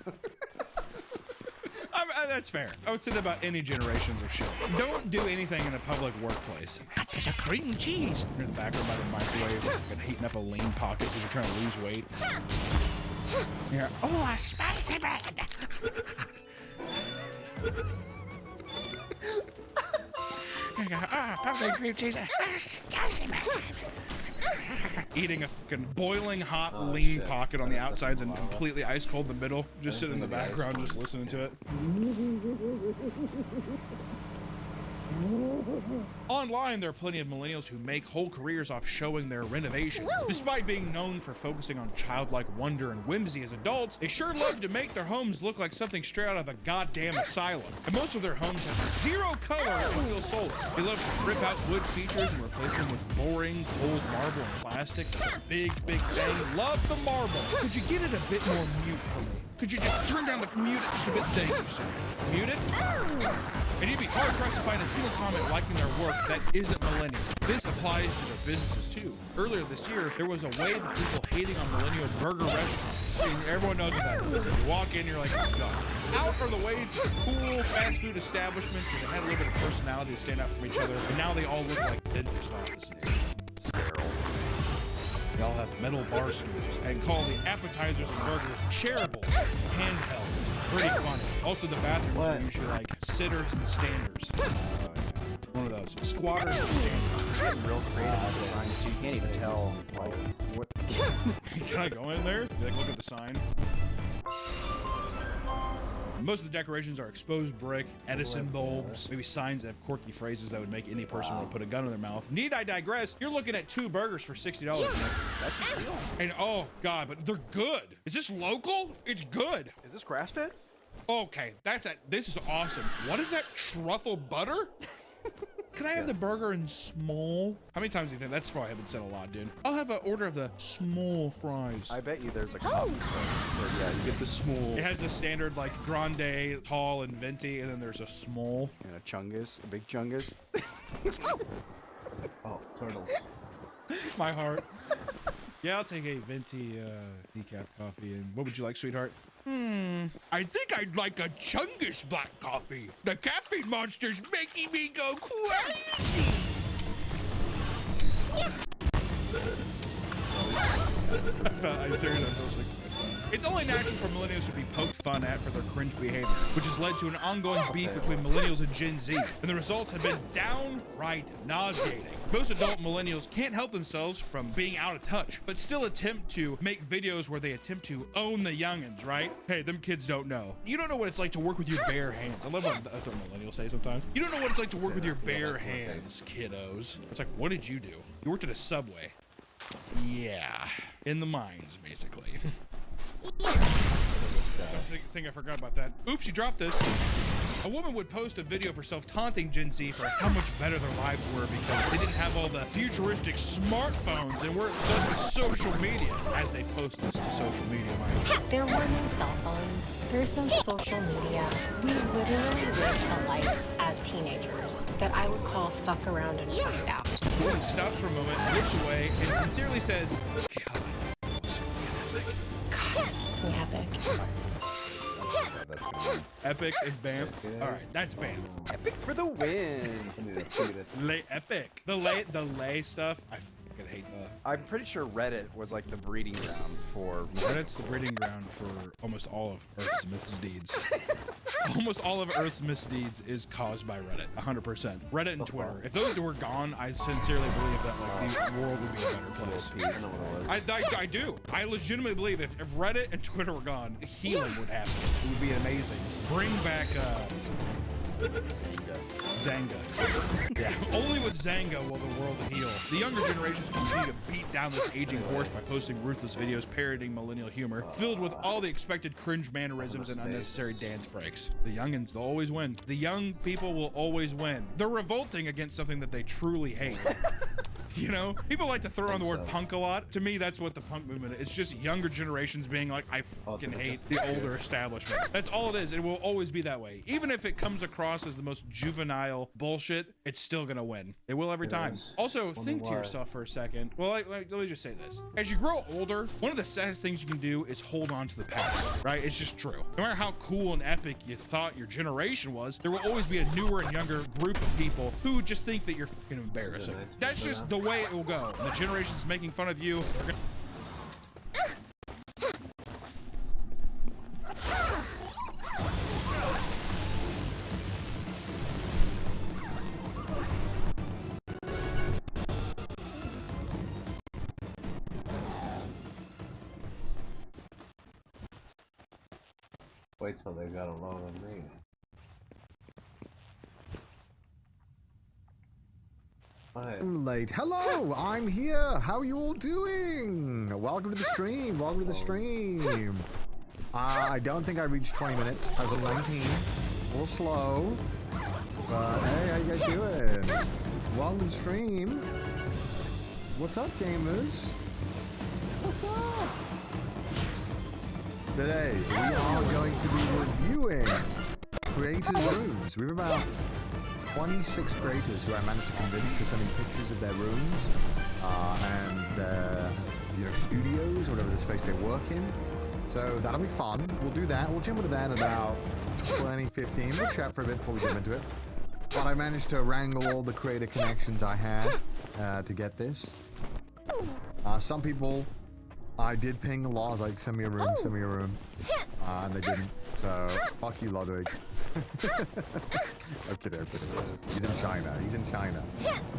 fair. I would say that about any generations of shit. Don't do anything in a public workplace. There's a cream cheese. You're in the back room by the microwave, and heating up a lean pocket because you're trying to lose weight. Yeah. Oh, a spicy bread. Pumpkin cream cheese. Spicy bread. Eating a fucking boiling hot lean pocket on the outsides and completely ice cold in the middle. Just sit in the background, just listening to it. Online, there are plenty of millennials who make whole careers off showing their renovations. Despite being known for focusing on childlike wonder and whimsy as adults, they sure love to make their homes look like something straight out of a goddamn asylum. And most of their homes have zero color and feel soulless. They love to rip out wood features and replace them with boring, cold marble and plastic. That's a big, big thing. Love the marble. Could you get it a bit more mute for me? Could you just turn down the mute it just a bit? Thank you, sir. Mute it? And you'd be hard-pressed to find a single comment liking their work that isn't millennial. This applies to their businesses too. Earlier this year, there was a wave of people hating on millennial burger restaurants. I mean, everyone knows what that is. Listen, you walk in, you're like, oh god. Out are the waves of cool fast food establishments where they had a little bit of personality to stand out from each other, and now they all look like dentist offices. They all have metal bar stools and call the appetizers and burgers shareable, handheld. Pretty funny. Also, the bathrooms are usually like sitters and standers. One of those. Squatters and standers. getting real creative with designs too. You can't even tell like what. Can I go in there? Like, look at the sign. Most of the decorations are exposed brick, Edison bulbs, maybe signs that have quirky phrases that would make any person want to put a gun in their mouth. Need I digress? You're looking at 2 burgers for $60. Yeah. That's the deal. And oh god, but they're good. Is this local? It's good. Is this grass-fed? Okay, this is awesome. What is that, truffle butter? Can I have the burger in small? How many times do you think? That's probably been said a lot, dude. I'll have an order of the small fries. I bet you there's a common where, yeah, you get the small. It has a standard like grande, tall, and venti, and then there's a small. And a chungus, a big chungus. Oh, turtles. My heart. Yeah, I'll take a venti decaf coffee. And what would you like, sweetheart? I think I'd like a Chungus black coffee. The caffeine monster's making me go crazy. I seriously It's only natural for millennials to be poked fun at for their cringe behavior, which has led to an ongoing beef between millennials and Gen Z, and the results have been downright nauseating. Most adult millennials can't help themselves from being out of touch, but still attempt to make videos where they attempt to own the youngins, right? Hey, them kids don't know. You don't know what it's like to work with your bare hands. I love what that's what millennials say sometimes. You don't know what it's like to work with your bare hands, kiddos. It's like, what did you do? You worked at a Subway. Yeah, in the mines, basically. I think I forgot about that. Oops, you dropped this. A woman would post a video of herself taunting Gen Z for how much better their lives were because they didn't have all the futuristic smartphones and were obsessed with social media as they post this to social media. There were no cell phones. There's no social media. We literally lived a life as teenagers that I would call fuck around and find out. The woman stops for a moment, looks away, and sincerely says, God, that was epic. God, it's fucking epic. That's good. Epic and Banff. All right, that's Banff. Epic for the win. Lay epic. The lay stuff. fucking hate the. I'm pretty sure Reddit was like the breeding ground for. Reddit's the breeding ground for almost all of Earth's misdeeds. Almost all of Earth's misdeeds is caused by Reddit, 100%. Reddit and Twitter. If those were gone, I sincerely believe that like the world would be a better place. I do. I legitimately believe if Reddit and Twitter were gone, healing would happen. It would be amazing. Bring back Zanga. Yeah. Only with Zanga will the world heal. The younger generations continue to beat down this aging horse by posting ruthless videos parodying millennial humor, filled with all the expected cringe mannerisms and unnecessary dance breaks. The youngins, they'll always win. The young people will always win. They're revolting against something that they truly hate. You know, people like to throw on the word punk a lot. To me, that's what the punk movement is. It's just younger generations being like, I fucking hate the older establishment. That's all it is. It will always be that way. Even if it comes across as the most juvenile bullshit, it's still gonna win. It will every time. Also, think to yourself for a second. Well, let me just say this. As you grow older, one of the saddest things you can do is hold on to the past, right? It's just true. No matter how cool and epic you thought your generation was, there will always be a newer and younger group of people who just think that you're fucking embarrassing. That's just the way it will go. And the generations making fun of you are gonna wait till they got along on me. I'm late. Hello, I'm here. How are you all doing? Welcome to the stream. Welcome to the stream. I don't think I reached 20 minutes. I was at 19. A little slow. But hey, how you guys doing? Welcome to the stream. What's up, gamers? What's up? Today, we are going to be reviewing creators' rooms. We have about 26 creators who I managed to convince to send me pictures of their rooms and their studios, whatever the space they work in. So that'll be fun. We'll do that. We'll jump into that in about 2015. We'll chat for a bit before we jump into it. But I managed to wrangle all the creator connections I had to get this. Some people I did ping a lot. I was like, send me a room, send me a room. And they didn't. So fuck you, Ludwig. I'm kidding. He's in China. He's in China.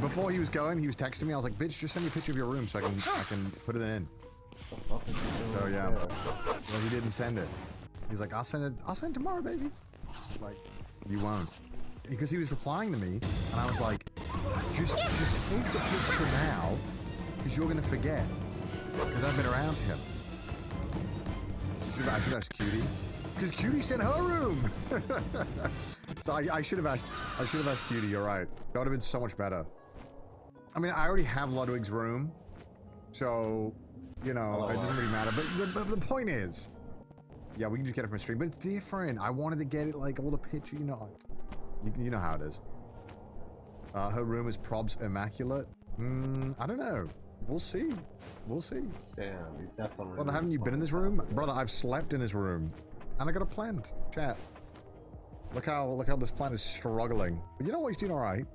Before he was going, he was texting me. I was like, bitch, just send me a picture of your room so I can put it in. So yeah. Well, he didn't send it. He's like, I'll send it tomorrow, baby. I was like, you won't. Because he was replying to me, and I was like, just take the picture now, because you're gonna forget. Because I've been around him. I should ask Cutie. Because Cutie sent her room. So I should have asked Cutie. You're right. That would have been so much better. I mean, I already have Ludwig's room, so it doesn't really matter. But the point is, yeah, we can just get it from a stream. But it's different. I wanted to get it like all the picture. You know how it is. Her room is probs immaculate. I don't know. We'll see. We'll see. Damn, you definitely. Brother, haven't you been in this room? Brother, I've slept in his room. And I got a plant. Chat. Look how this plant is struggling. But you know what? He's doing alright.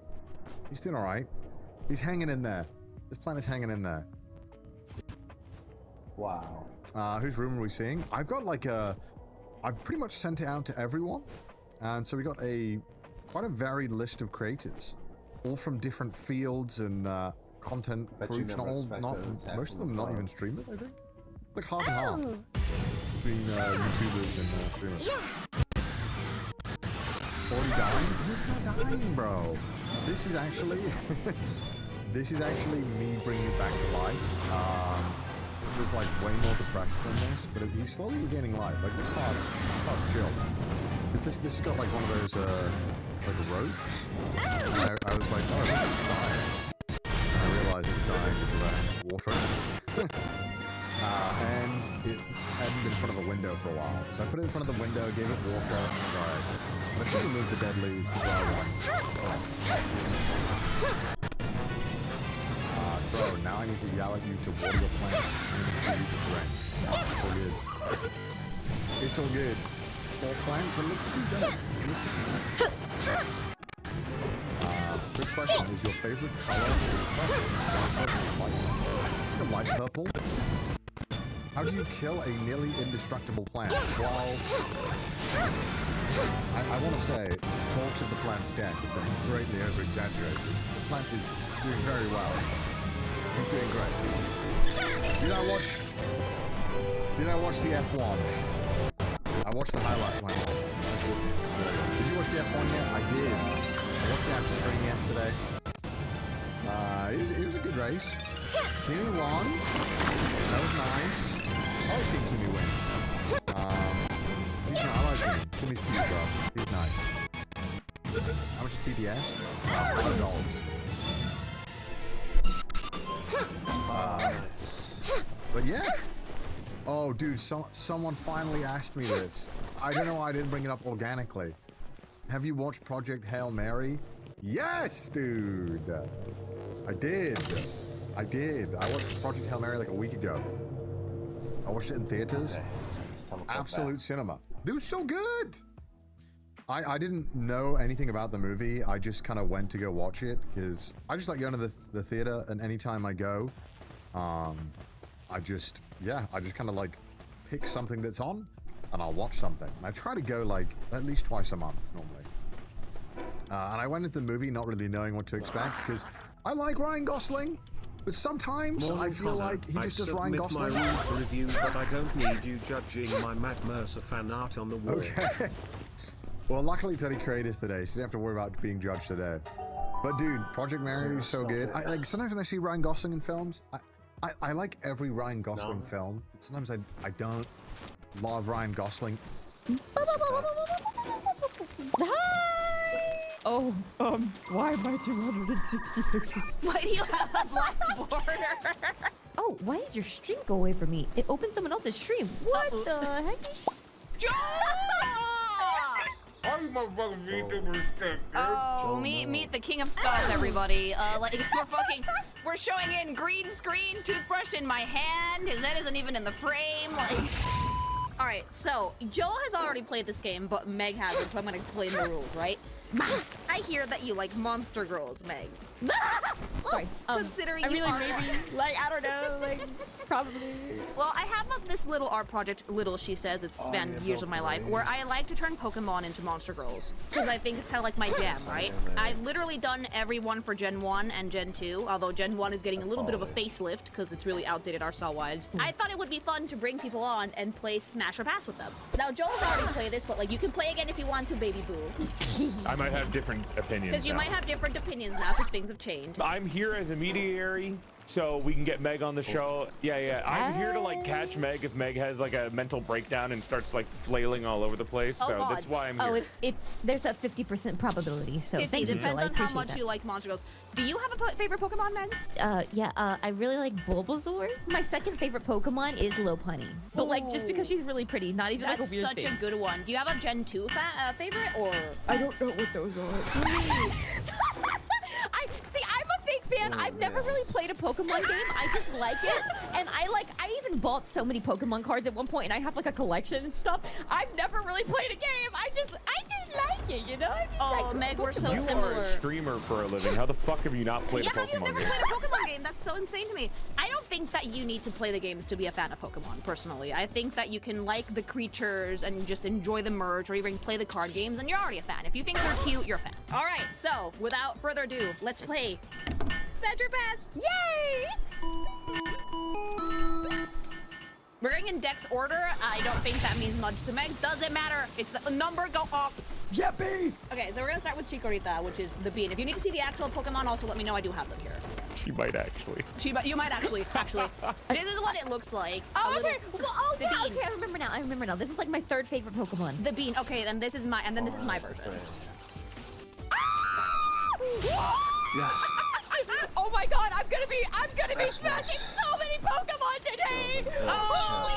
He's doing alright. He's hanging in there. This plant is hanging in there. Wow. Whose room are we seeing? I've got like I've pretty much sent it out to everyone. And so we got quite a varied list of creators. All from different fields and content groups. Most of them not even streamers, I think. Like half and half. Between YouTubers and streamers. Already dying? He's not dying, bro. This is actually me bringing it back to life. There's like way more depression than this, but he's slowly regaining life. Like this part's chill. This has got like one of those like ropes. I was like, oh, this is dying. And I realized it was dying because I had water. And it hadn't been in front of a window for a while. So I put it in front of the window, gave it water, right. And I should have moved the dead leaves to dry one. Bro, now I need to yell at you to water your plant and to feed the drain. It's all good. It's all good. For plants, it looks too bad. Quick first question is your favorite color. Light purple. How do you kill a nearly indestructible plant? Well, I want to say, talks of the plant's death have been greatly over-exaggerated. The plant is doing very well. He's doing great. Did I watch the F1? I watched the highlight one. Did you watch the F1 yet? I did. I watched the after stream yesterday. It was a good race. Kimi won. That was nice. I like seeing Kimi win. I like him. Kimi's cute, bro. He's nice. How much is TDS? $5. But yeah. Oh, dude, someone finally asked me this. I don't know why I didn't bring it up organically. Have you watched Project Hail Mary? Yes, dude. I did. I watched Project Hail Mary like a week ago. I watched it in theaters. Absolute cinema. It was so good. I didn't know anything about the movie. I just kind of went to go watch it because I just like going to the theater, and anytime I go, I just kind of like pick something that's on and I'll watch something. And I try to go like at least twice a month normally. And I went into the movie not really knowing what to expect because I like Ryan Gosling, but sometimes I feel like he just does Ryan Gosling. I submit my review, but I don't need you judging my Matt Mercer fan art on the wall. Okay. Well, luckily it's Eddie Creators today, so you don't have to worry about being judged today. But dude, Project Mary is so good. Like sometimes when I see Ryan Gosling in films, I like every Ryan Gosling film. Sometimes I don't love Ryan Gosling. Hi! Oh, why am I 260 pictures? Why do you have a black border? Oh, why did your stream go away from me? It opened someone else's stream. What the heck? Oh, meet the king of skulls, everybody. We're showing in green screen, toothbrush in my hand. His head isn't even in the frame. All right, so Joel has already played this game, but Meg hasn't, so I'm gonna explain the rules, right? I hear that you like monster girls, Meg. Sorry. Considering I you mean, are maybe, like, I don't know, like, probably. Well, I have this little art project, she says, it's spanned years of my life, where I like to turn Pokemon into monster girls. Because I think it's kind of like my jam, right? I've literally done every one for Gen 1 and Gen 2, although Gen 1 is getting a little bit of a facelift because it's really outdated art style-wise. I thought it would be fun to bring people on and play Smash or Pass with them. Now, Joel's already played this, but like you can play again if you want to, baby boo. I might have different opinions. Because you might have different opinions now because things have changed. I'm here as a mediary, so we can get Meg on the show. Yeah. I'm here to like catch Meg if Meg has like a mental breakdown and starts like flailing all over the place. So that's why I'm here. There's a 50% probability. So 50 thank you, depends Phil. on how much you like monster girls. Do you have a favorite Pokemon, Meg? I really like Bulbasaur. My second favorite Pokemon is Lopunny. But like just because she's really pretty, not even like a weird That's such a good one. Do you have a Gen 2 favorite or? I don't know what those are. I'm a fake fan. I've never really played a Pokemon game. I just like it. And I even bought so many Pokemon cards at one point, and I have like a collection and stuff. I've never really played a game. I just like it, you know? Meg, we're so you similar. You are a streamer for a living. How the fuck have you not played a Pokemon you've never game? played a Pokemon game. That's so insane to me. I don't think that you need to play the games to be a fan of Pokemon, personally. I think that you can like the creatures and just enjoy the merge or even play the card games, and you're already a fan. If you think they're cute, you're a fan. All right, so without further ado, let's play Smash or Pass. Yay! We're going in Dex order. I don't think that means much to Meg. Doesn't matter. It's the number go up. Yippee! Okay, so we're gonna start with Chikorita, which is the bean. If you need to see the actual Pokemon, also let me know. I do have them here. She might actually. You might actually. This is what it looks like. Oh, okay. Okay, I remember now. This is like my third favorite Pokemon. The bean. Okay, then this is my version. Yes. Oh my god, I'm gonna be smashing so many Pokemon today!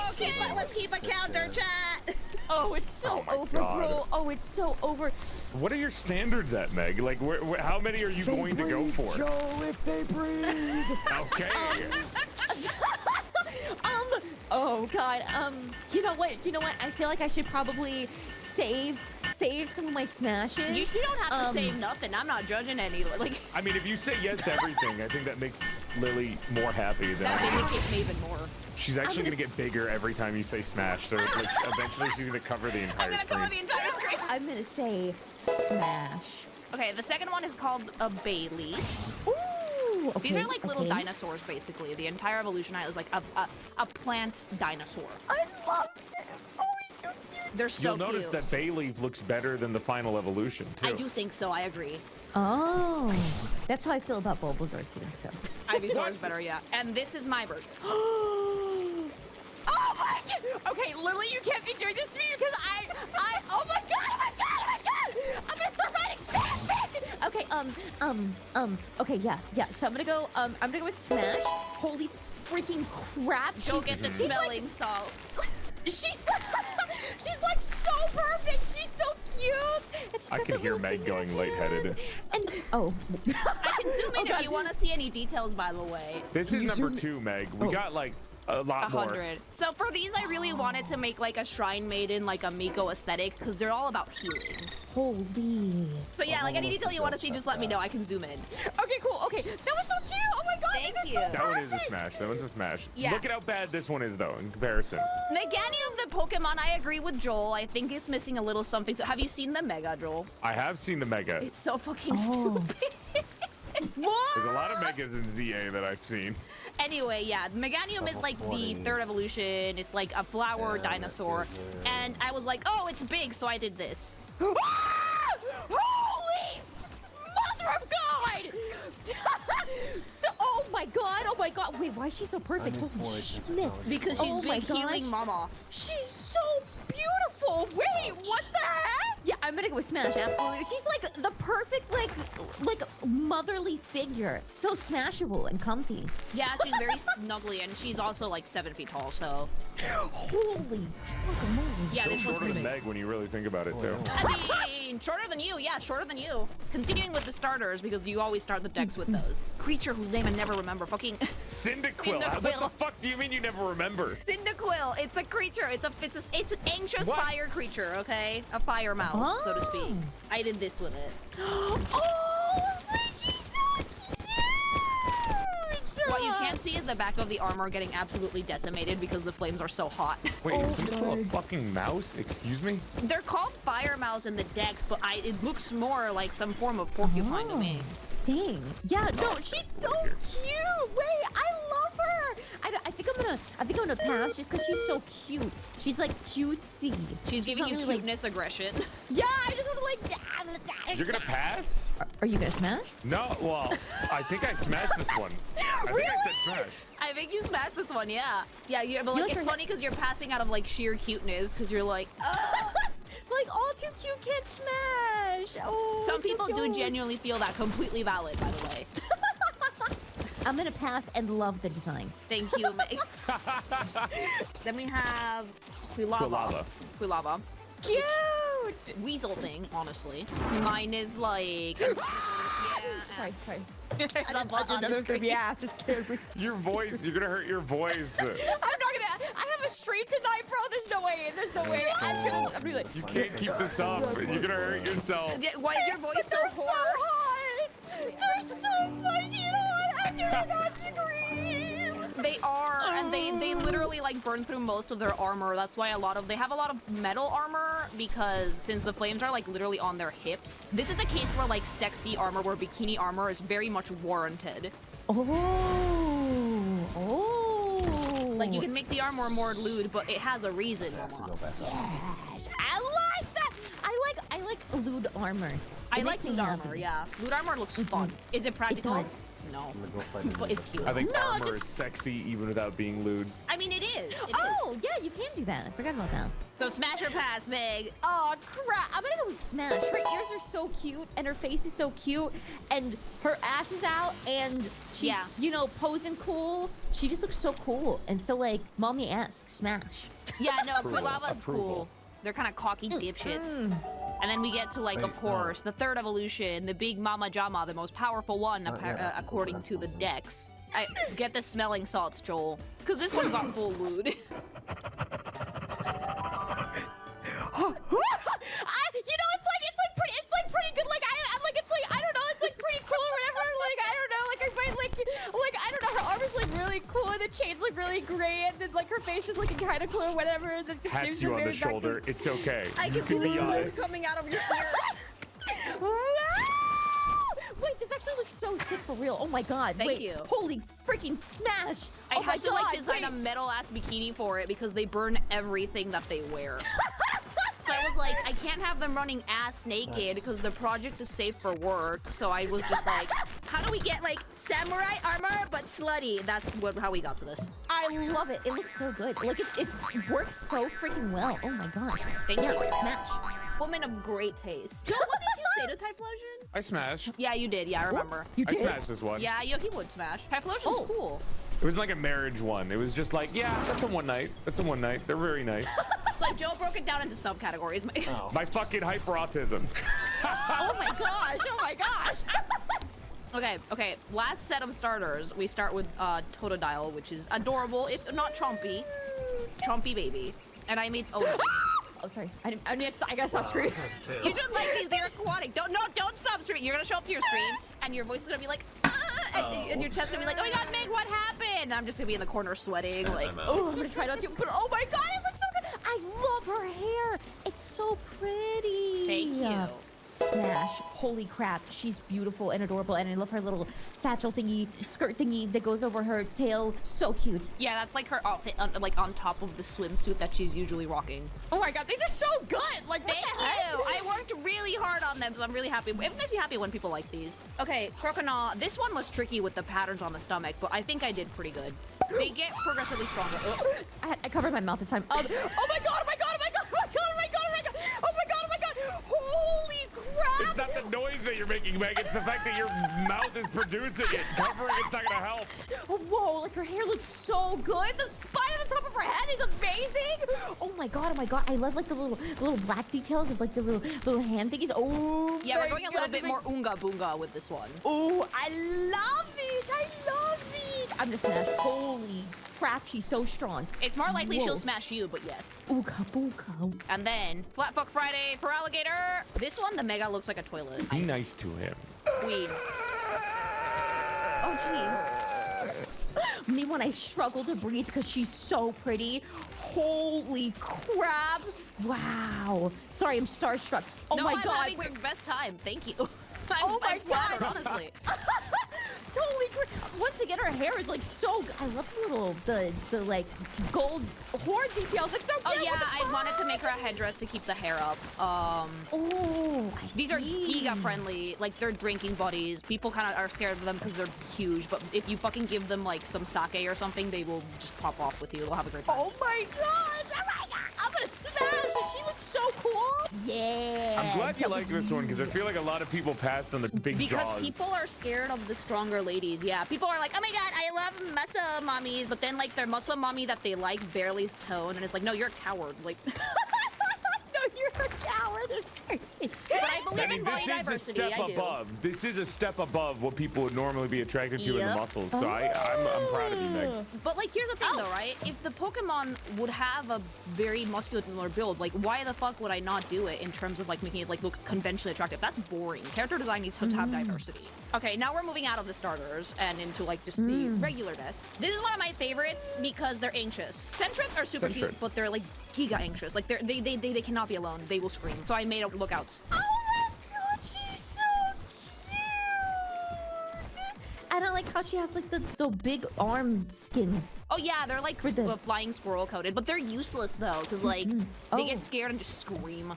Okay, let's keep a counter, chat. Oh, it's so over, bro. Oh, it's so over. What are your standards at, Meg? Like, how many are you going to go for? Joe, if they breathe. Okay. Oh god. You know what? I feel like I should probably save save some of my smashes. You don't have to save nothing. I'm not judging any. Like, I mean, if you say yes to everything, I think that makes Lily more happy than that vindicates me even more. She's actually gonna get bigger every time you say smash. So like, eventually she's gonna cover the entire screen. Cover the entire screen. I'm gonna say smash. Okay, the second one is called a bay leaf. Ooh, okay, These are like little dinosaurs, basically. The entire evolution is like a plant dinosaur. I love them. Oh, he's so cute. They're so You'll notice cute. that Bayleaf looks better than the final evolution too. I do think so. I agree. Oh, that's how I feel about Bulbasaur too. So Ivysaur is better, yeah. And this is my version. Oh my god! Okay, Lily, you can't be doing this to me because oh my god! I'm gonna start writing fanfic! Okay, okay, yeah. So I'm gonna go with Smash. Holy freaking crap! Go get the smelling salts. She's like so perfect. She's so cute. I can hear Meg going lightheaded. And oh, I can zoom in if you want to see any details, by the way. This is number 2, Meg. We got like a lot more. 100. So for these, I really wanted to make like a shrine maiden, like a Miko aesthetic, because they're all about healing. Holy. So yeah, like any detail you want to see, just let me know. I can zoom in. Okay, cool. Okay, that was so cute. Oh my god, Thank these are so That one is a smash. That one's a smash. Yeah. Look at how bad this one is, though, in comparison. Meganium, the Pokemon, I agree with Joel. I think it's missing a little something. So have you seen the Mega, Joel? I have seen the Mega. It's so fucking stupid. What? There's a lot of Megas in ZA that I've seen. Anyway, yeah, Meganium is like the third evolution. It's like a flower dinosaur. And I was like, oh, it's big, so I did this. Holy mother of God! Oh my god. Wait, why is she so perfect? Holy shit. Because she's big healing mama. She's so beautiful. Wait, what the heck? Yeah, I'm gonna go with Smash, absolutely. She's like the perfect, like motherly figure. So smashable and comfy. Yeah, she's very snuggly, and she's also like 7 feet tall, so. Holy fucking moly. Yeah, Still this shorter one's than big. Meg when you really think about it, too. I mean, shorter than you. Yeah, shorter than you. Continuing with the starters, because you always start the decks with those. Creature whose name I never remember. Fucking Cyndaquil. What the fuck do you mean you never remember? Cyndaquil. It's a creature. It's an anxious fire creature. Okay, a fire mouse, so to speak. I did this with it. Oh, she's so cute! What you can't see is the back of the armor getting absolutely decimated because the flames are so hot. Wait, is Cyndaquil a fucking mouse? Excuse me? They're called fire mouse in the decks, but it looks more like some form of porcupine to me. Dang. Yeah, no, she's so cute. Wait, I love her. I think I'm gonna pass just because she's so cute. She's like cutesy. She's giving you really, cuteness aggression. Yeah, I just want to like. You're gonna pass? Are you gonna smash? No, well, I think I smashed this one. I think I said smash. I think you smashed this one, yeah. Yeah, but like it's funny because you're passing out of like sheer cuteness because you're like, like all too cute can't smash. Oh, some people do genuinely feel that. Completely valid, by the way. I'm gonna pass and love the design. Thank you, Meg. Then we have Quilava. Cute! Weasel thing, honestly. Mine is like... Sorry. Another creepy ass just scared me. Your voice, you're gonna hurt your voice. I'm not gonna. I have a stream tonight, bro. There's no way. I'm really. You can't keep this up. You're gonna hurt yourself. Why is your voice so hoarse? They're so fucking hot. How can I not scream? They are, and they literally like burn through most of their armor. That's why they have a lot of metal armor, because since the flames are like literally on their hips. This is a case where like sexy armor, where bikini armor is very much warranted. Like you can make the armor more lewd, but it has a reason, mama. Yes, I like that. I like lewd armor. I like lewd armor, yeah. Lewd armor looks fun. Is it practical? It does. No, but it's cute. I think armor is sexy even without being lewd. I mean, it is. Yeah, you can do that. I forgot about that. So smash or pass, Meg? Oh crap! I'm gonna go with smash. Her ears are so cute, and her face is so cute, and her ass is out, and she's posing cool. She just looks so cool, and so like mommy-esque. Smash. Yeah, no, Quilava's cool. They're kind of cocky dipshits. And then we get to, like, of course, the third evolution, the big Mama Jama, the most powerful one, according to the decks. I get the smelling salts, Joel, because this one got full lewd. You know, it's chains look really great, and then like her face is looking kind of cool or whatever. And then Pats you on the shoulder. It's okay. I You can see the be smoke honest. coming out of your ears. Wait, this actually looks so sick for real. Oh my god. Thank Wait, you. Holy freaking smash. I oh my had to god, like design a wait. metal ass bikini for it because they burn everything that they wear. So I was like, I can't have them running ass naked because the project is safe for work. So I was just like, how do we get like samurai armor but slutty? That's how we got to this. I love it. It looks so good. Like it works so freaking well. Oh my god. Thank you. Smash. Woman of great taste. Joe, what did you say to Typhlosion? I smash. Yeah, you did. Yeah, I remember. You I smashed this one. Yeah, he would smash. Typhlosion's cool. It was like a marriage one. It was just like, yeah, that's a one night. That's a one night. They're very nice. Like Joe broke it down into subcategories. My fucking hyperautism. Oh my gosh. Oh my gosh. Okay. Last set of starters. We start with Totodile, which is adorable. It's not chompy. Chompy baby. And I made Oh, sorry. I gotta stop streaming. You should like these. They're aquatic. Don't stop streaming. You're gonna show up to your stream, and your voice is gonna be like, and your chest is gonna be like, oh my god, Meg, what happened? And I'm just gonna be in the corner sweating, like, oh, I'm gonna try not to. But oh my god, it looks so good. I love her hair. It's so pretty. Thank you. Smash. Holy crap. She's beautiful and adorable. And I love her little satchel thingy, skirt thingy that goes over her tail. So cute. Yeah, that's like her outfit, like on top of the swimsuit that she's usually rocking. Oh my god, these are so good. Like, thank you. I worked really hard on them, so I'm really happy. It makes me happy when people like these. Okay, Crocodile. This one was tricky with the patterns on the stomach, but I think I did pretty good. They get progressively stronger. I covered my mouth this time. Oh my god, oh my god, oh my god, oh my god, oh my god, oh my god, oh my god, oh my god, oh my god. Holy crap. It's not the noise that you're making, Meg. It's the fact that your mouth is producing it. Covering it's not gonna help. Whoa, like her hair looks so good. The spine on the top of her head is amazing. Oh my god, oh my god. I love like the little black details of like the little hand thingies. Oh yeah, we're going a little bit more oonga boonga with this one. Oh, I love it. I love it. I'm gonna smash. Holy crap, she's so strong. It's more likely she'll smash you, but yes. Ooga booga. And then Flat Fuck Friday for Alligator. This one, the Mega looks like a toilet. Be nice to him. Queen. Oh jeez. Me when I struggle to breathe because she's so pretty. Holy crap. Wow. Sorry, I'm starstruck. Oh no, my I'm god. having the best time. Thank you. Oh my god. god. Honestly. Totally great. Once again, her hair is like so good. I love the like gold horn details. It's so cute. Oh yeah, I wanted to make her a headdress to keep the hair up. Oh, I see. These are Giga friendly. Like they're drinking buddies. People kind of are scared of them because they're huge. But if you fucking give them like some sake or something, they will just pop off with you. They'll have a great time. Oh my gosh! Oh my god! I'm gonna smash! She looks so cool. Yeah. I'm glad you like this one because I feel like a lot of people passed on the big because jaws. People are scared of the stronger ladies. Yeah, people are like, oh my god, I love muscle mommies, but then like their muscle mommy that they like barely tone, and it's like, no, you're a coward. Like, no, you're a coward. It's crazy. But I believe in body this diversity. is a step above. This is a step above what people would normally be attracted to in the muscles. So I'm proud of you, Meg. But like, here's the thing though, right? If the Pokemon would have a very muscular build, like why the fuck would I not do it in terms of like making it like look conventionally attractive? That's boring. Character design needs to have diversity. Okay, now we're moving out of the starters and into like just the regularness. This is one of my favorites because they're anxious. Sentrets are super cute, but they're like giga anxious. Like they cannot be alone. They will scream. So I made lookouts. Oh my god, she's so cute. And I like how she has like the big arm skins. Oh yeah, they're like flying squirrel coated, but they're useless though because like they get scared and just scream.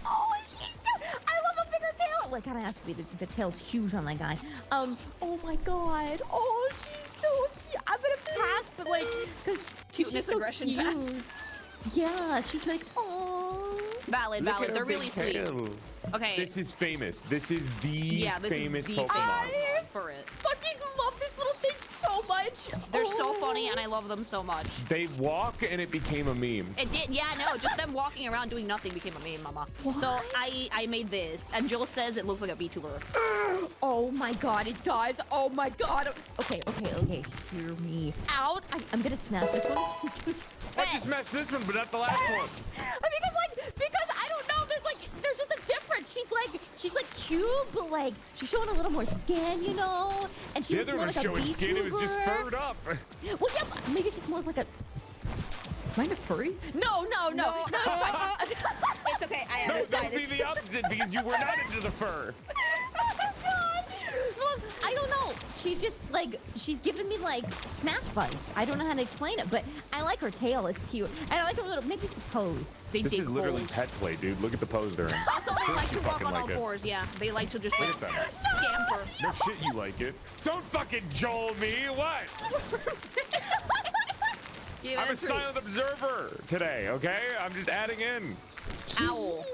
Oh, she's so... I love a bigger tail. Well, it kind of has to be. The tail's huge on that guy. Oh my god. Oh, she's so cute. I'm gonna pass, but like, because she's so aggression cute. pass. Yeah, she's like, oh. Valid. They're really sweet. Okay. This is famous. This is the famous Pokemon. I for it. fucking love this little thing so much. They're so funny, and I love them so much. They walk, and it became a meme. It did, yeah, no, just them walking around doing nothing became a meme, mama. What? So I made this, and Joel says it looks like a VTuber. Oh my god, it does. Oh my god. Okay. Hear me out. I'm gonna smash this one. I just smashed this one, but not the last one. Because I don't know. There's just a difference. she's like cute, but like she's showing a little more skin, you know. And she's The other more was like showing a skin. It was just VTuber. furred up. Well, yeah, but maybe she's more of like a. Am I a furry? No, it's fine. It's okay. I am. No, It's that fine. would be the opposite because you were not into the fur. Well, I don't know. She's just like, she's giving me like smash vibes. I don't know how to explain it, but I like her tail. It's cute. And I like her little, maybe it's a pose. This is literally pet play, dude. Look at the pose they're in. Also, they like to walk on all it. fours. Yeah, they like to just Look like, at them. scamper. No shit, you like it. Don't fucking Joel me. What? Yeah, I'm a silent observer today, okay? I'm just adding in. Owl.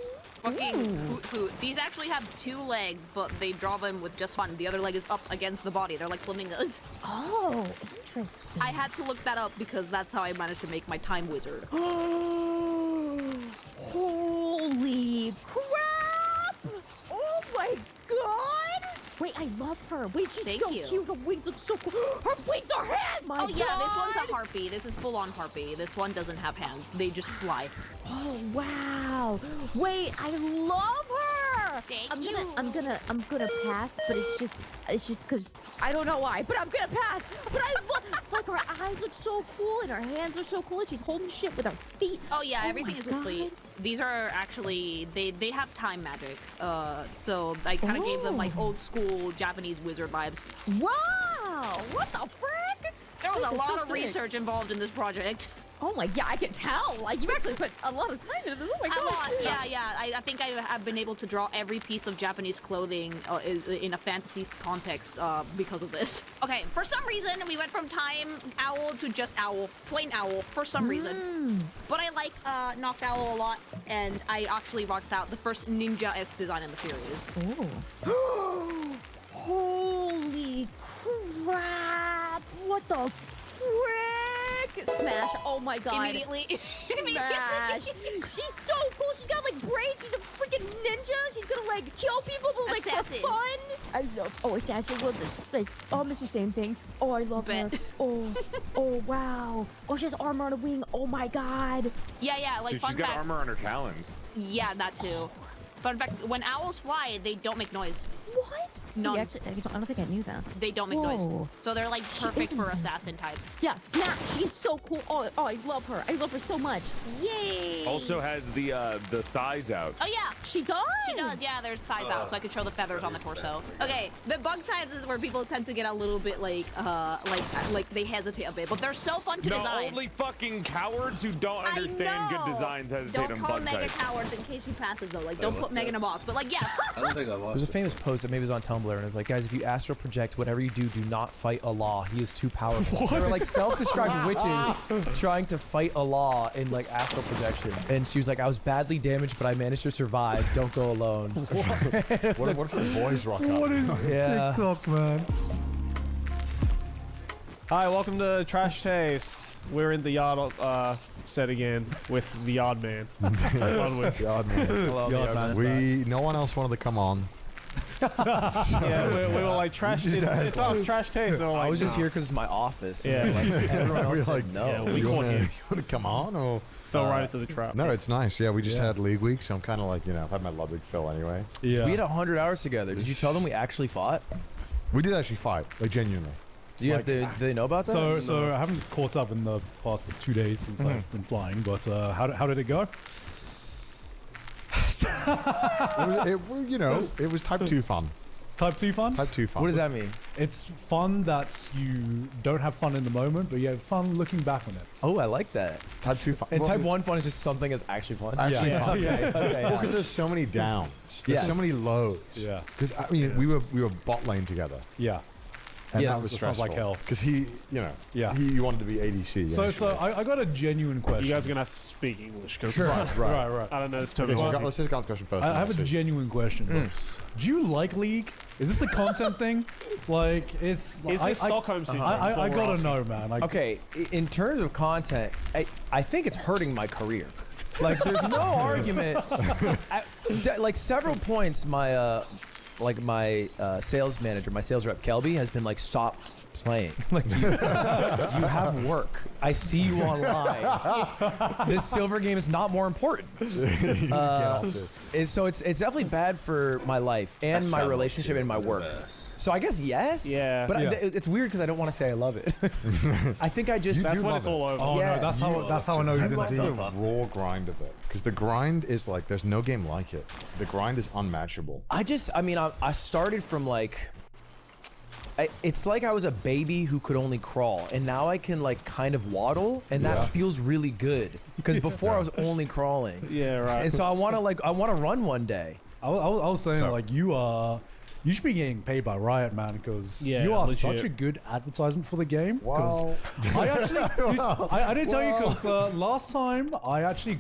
Fucking hoot. These actually have 2 legs, but they draw them with just one. The other leg is up against the body. They're like flamingos. Oh, interesting. I had to look that up because that's how I managed to make my time wizard. Holy crap! Oh my god! Wait, I love her. Wait, she's Thank so you. cute. Her wings look so cool. Her wings are hands! My Oh yeah, god! this one's a harpy. This is full-on harpy. This one doesn't have hands. They just fly. Oh wow! Wait, I love her. I'm gonna pass, but it's just because I don't know why, but I'm gonna pass. But I love, like her eyes look so cool and her hands are so cool and she's holding shit with her feet. Oh yeah, everything my is complete. These are actually they have time magic. So I kind of gave them like old school Japanese wizard vibes. Wow! What the frick? There was a That's lot so of sick. research involved in this project. Oh my, yeah, I can tell. Like, you actually put a lot of time into this. Oh my god. A lot, yeah. I think I've been able to draw every piece of Japanese clothing in a fantasy context because of this. Okay, for some reason, we went from time owl to just owl. Plain owl, for some reason. But I like Knocked Owl a lot, and I actually rocked out the first ninja-esque design in the series. Oh. Holy crap. What the frick? Smash. Oh my god. Immediately. Smash. She's so cool. She's got like braids. She's a freaking ninja. She's gonna like kill people, but like for Assassin. fun. I love. Oh, assassin. Well, it's like almost the same thing. Oh, I love her. Oh, oh wow. Oh, she has armor on a wing. Oh my god. Yeah, like Dude, fun she's got fact. armor on her talons. Yeah, that too. Fun fact, when owls fly, they don't make noise. What? None. Yeah, actually, I don't think I knew that. They don't make noise. Whoa. So they're like She perfect is for an assassin types. Yeah, Smash. She is so cool. Oh, I love her. I love her so much. Yay. Also has the thighs out. Oh yeah, she does. She does. Yeah, there's thighs out, so I could show the feathers on the torso. Okay, the bug types is where people tend to get a little bit like they hesitate a bit, but they're so fun to No, design. only fucking cowards who don't understand good designs hesitate Don't on call bug Mega types. cowards in case she passes though. Like, don't put Mega in a box. But like, yeah. I don't think I watched There's a famous post that maybe was on Tumblr, and it's like, guys, if you astral project, whatever you do, do not fight Allah. He is too powerful. They were like self-described witches trying to fight Allah in like astral projection. And she was like, I was badly damaged, but I managed to survive. Don't go alone. What if the boys rock up? What is TikTok, man? Hi, welcome to Trash Taste. We're in the yard set again with the yard man. Yard man. Hello, Yard man. No one else wanted to come on. Yeah, we were like trash. It's us, Trash Taste. They were like, I was just no. here because it's my office. Yeah. And like, everyone else We're said like, no. Yeah, we you caught want you. to come on or Fell right into the trap. No, it's nice. Yeah, we just Yeah. had League Week, so I'm kind of like, I've had my Ludwig fill anyway. Yeah. We had 100 hours together. Did you tell them we actually fought? We did actually fight, like genuinely. Do you guys, do they know about that? So I haven't caught up in the past 2 days since I've been flying, but how did it go? It was type 2 fun. Type 2 fun? Type 2 fun. What does that mean? It's fun that you don't have fun in the moment, but you have fun looking back on it. Oh, I like that. Type 2 fun. And Well, type 1 fun is just something that's actually fun. Actually fun. Okay. Okay. Well, because there's so many downs. There's so many lows. Yeah. Because we were bot lane together. Yeah. And Yeah, that was that sounds stressful. like hell. Because he wanted to be ADC. So I got a genuine question. You guys are gonna have to speak English because Right. I don't know this Okay, terminology. let's just answer the question first. I have a genuine question. Do you like League? Is this a content thing? Like, is this Stockholm syndrome? I gotta know, man. Okay, in terms of content, I think it's hurting my career. Like, there's no argument. Like, several points, my like my sales manager, my sales rep Kelby has been like, stop playing. Like you have work. I see you online. This silver game is not more important. Get off this. So it's definitely bad for my life and my relationship and my work. So I guess yes. Yeah. But Yeah. it's weird because I don't want to say I love it. I think I just. That's when it's all over. Oh Yes. no, that's how I know he's in That's deep. the raw grind of it. Because the grind is like, there's no game like it. The grind is unmatchable. I started from like. It's like I was a baby who could only crawl, and now I can like kind of waddle, and that feels really good. Because before I was only crawling. Yeah, right. And so I want to run one day. I was saying like you should be getting paid by Riot, man, because you are legit. such a good advertisement for the game. Wow. I actually, I didn't tell you because last time I actually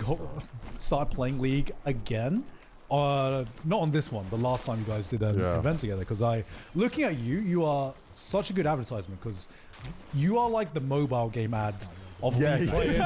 started playing League again. Not on this one, but last time you guys did an event together. Because looking at you are such a good advertisement because you are like the mobile game ad of League players.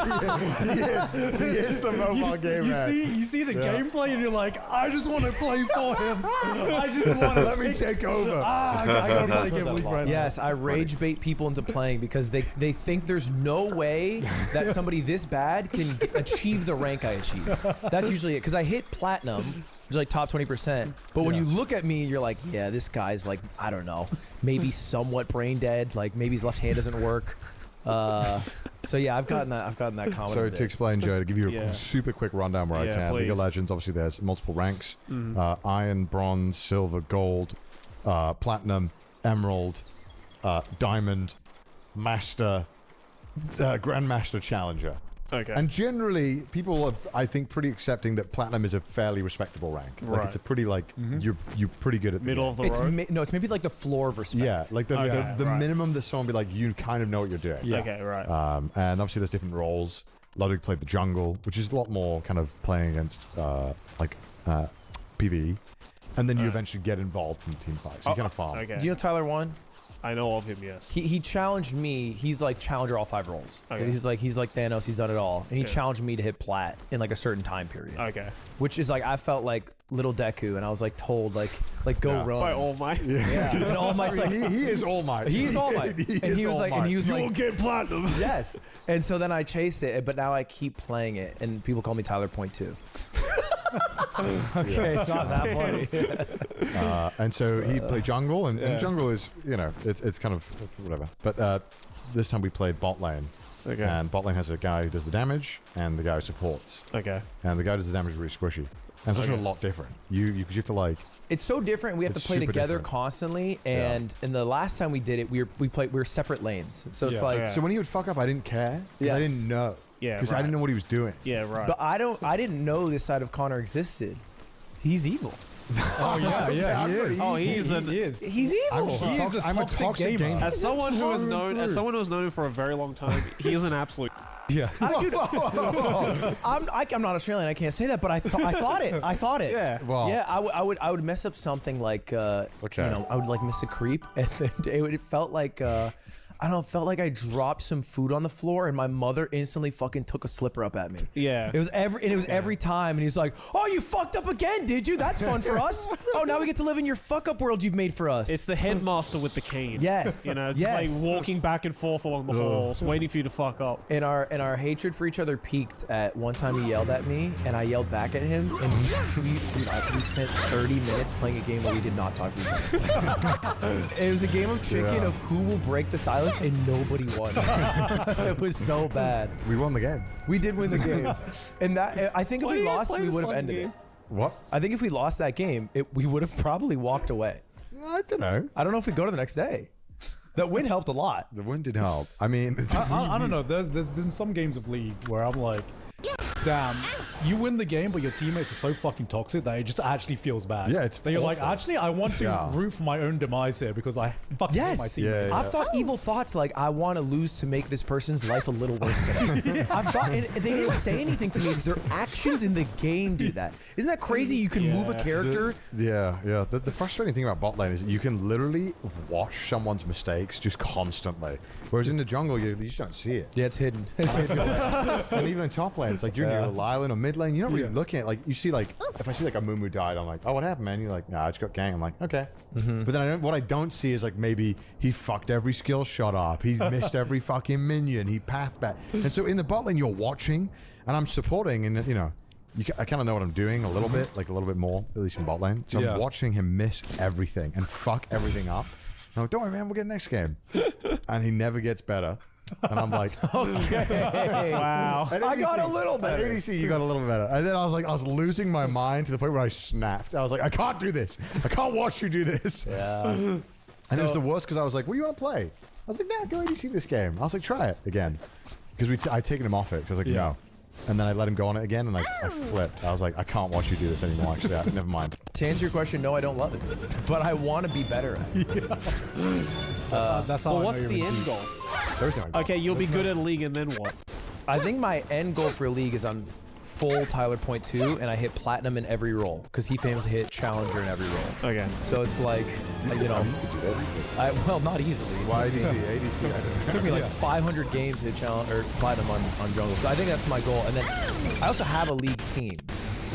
He is the mobile game ad. You see the gameplay and you're like, I just want to play for him. I just want to let me take over. I gotta play Game League right now. Yes, I rage bait people into playing because they think there's no way that somebody this bad can achieve the rank I achieved. That's usually it because I hit platinum, which is like top 20%. But when you look at me, you're like, yeah, this guy's like, I don't know, maybe somewhat brain dead. Like maybe his left hand doesn't work. So yeah, I've gotten that comment. So to explain, Joe, to give you a super quick rundown where I can. please. League of Legends, obviously there's multiple ranks. Iron, bronze, silver, gold, platinum, emerald, diamond, master, grandmaster, challenger. Okay. And generally, people are, I think, pretty accepting that platinum is a fairly respectable rank. Like Right. it's a pretty you're pretty good at the Middle game. of the It's road. no, it's maybe like the floor of respect. Yeah, like the right. minimum that someone be like, you kind of know what you're doing. Yeah. Okay, right. And obviously there's different roles. A lot of people play the jungle, which is a lot more kind of playing against PvE. And then you eventually get involved in team fights. So you kind of farm. Okay. Do you know Tyler won? I know of him, yes. He challenged me. He's like challenger all 5 roles. Okay. He's like Thanos. He's done it all, and he Yeah. challenged me to hit plat in like a certain time period. Okay. Which is like I felt like little Deku, and I was like told like go run. By All Might. Yeah. And All Might's like he is All Might. He's All Might. And he was like, You'll get platinum. yes. And so then I chased it, but now I keep playing it, and people call me Tyler Point 2. Okay, it's not that funny. And so he played jungle, and jungle is, it's kind of whatever. But this time we played bot lane. Okay. And bot lane has a guy who does the damage and the guy who supports. Okay. And the guy who does the damage is really squishy. And it's also a lot different. You have to like. It's so different. We have to It's play super together different. constantly, and in the last time we did it, we were separate lanes. So it's like So when he would fuck up, I didn't care because I Yes. didn't know. Yeah, Because I didn't know what he was doing. Yeah, right. But I didn't know this side of Connor existed. He's evil. Oh yeah, he is. Oh, he is. He's evil. I'm a toxic gamer. As someone who has known him for a very long time, he is an absolute. Yeah. I'm not Australian. I can't say that, but I thought it. I thought it. Yeah. Well, Yeah, I would mess up something like I would like miss a creep, and then it felt like I don't know, it felt like I dropped some food on the floor, and my mother instantly fucking took a slipper up at me. Yeah. It was every time, and he's like, "Oh, you fucked up again, did you? That's fun for us. Oh, now we get to live in your fuck up world you've made for us." It's the headmaster with the cane. Yes. Just Yes. like walking back and forth along the halls, waiting for you to fuck up. And our hatred for each other peaked at one time he yelled at me, and I yelled back at him, and we spent 30 minutes playing a game where we did not talk to each other. It was a game of chicken of who will break the silence, and nobody won. It was so bad. We won the game. We did win the game, and that I think if we lost, we would have ended it. What? I think if we lost that game, we would have probably walked away. I don't know. I don't know if we go to the next day. That win helped a lot. The win did help. I mean, I don't know. There's been some games of League where I'm like, damn, you win the game, but your teammates are so fucking toxic that it just actually feels bad. Yeah, it's that you're like, awful. actually, I want to root for my own demise here because I fucking hate my teammates. I've thought evil thoughts like I want to lose to make this person's life a little worse today. I've thought, and they didn't say anything to me. It's their actions in the game do that. Isn't that crazy? You can move a character. The frustrating thing about bot lane is that you can literally watch someone's mistakes just constantly. Whereas in the jungle, you just don't see it. Yeah, it's hidden. It's hidden. And even in top lane, it's like you're in your little island or mid lane. You're not really looking at, like, you see, like, if I see, like, a Mumu died, I'm like, oh, what happened, man? You're like, nah, I just got ganked. I'm like, okay. But then what I don't see is, like, maybe he fucked every skill shot up. He missed every fucking minion. He pathed back. And so in the bot lane, you're watching, and I'm supporting, and, you know, I kind of know what I'm doing a little bit, like a little bit more, at least in bot lane. So I'm watching him miss everything and fuck everything up. I'm like, don't worry, man, we'll get next game. And he never gets better. And I'm like, okay. Wow. ADC, I got a little better. At ADC, you got a little bit better. And then I was losing my mind to the point where I snapped. I was like, I can't do this. I can't watch you do this. Yeah. And it was the worst because I was like, what do you want to play? I was like, nah, go ADC this game. I was like, try it again. Because I'd taken him off it. Because I was like, no. And then I let him go on it again, and I flipped. I was like, I can't watch you do this anymore, actually. Never mind. To answer your question, no, I don't love it. But I want to be better at it. That's how what's the end goal? There's no end goal. Okay, you'll be good at League, and then what? I think my end goal for League is I'm full Tyler point 2, and I hit platinum in every role, because he famously hit challenger in every role. Okay. So it's like, you know, well, not easily. Why ADC? ADC. It took me like 500 games to hit challenge or platinum on jungle. So I think that's my goal. And then I also have a League team,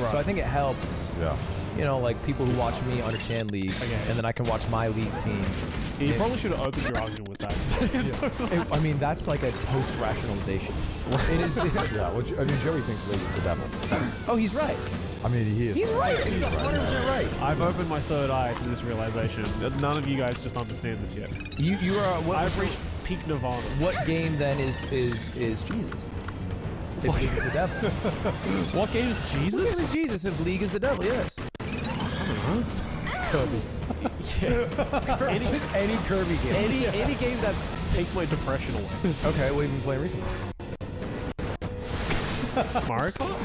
so I think it helps. Yeah. You know, like people who watch me understand League, and then I can watch my League team. Yeah, you probably should have opened your argument with that. I mean, that's like a post-rationalization. It is. Yeah. Well, I mean, Joey thinks League is the devil. Oh, he's right. I mean, he is. He's right. He's 100% right. I've opened my third eye to this realization. None of you guys just understand this yet. You are. I've reached peak nirvana. What game then is Jesus? If League is the devil. What game is Jesus? What game is Jesus if League is the devil? Yes. Kirby. Any Kirby game. Any game that takes my depression away. Okay, what have you been playing recently? Mario Kart?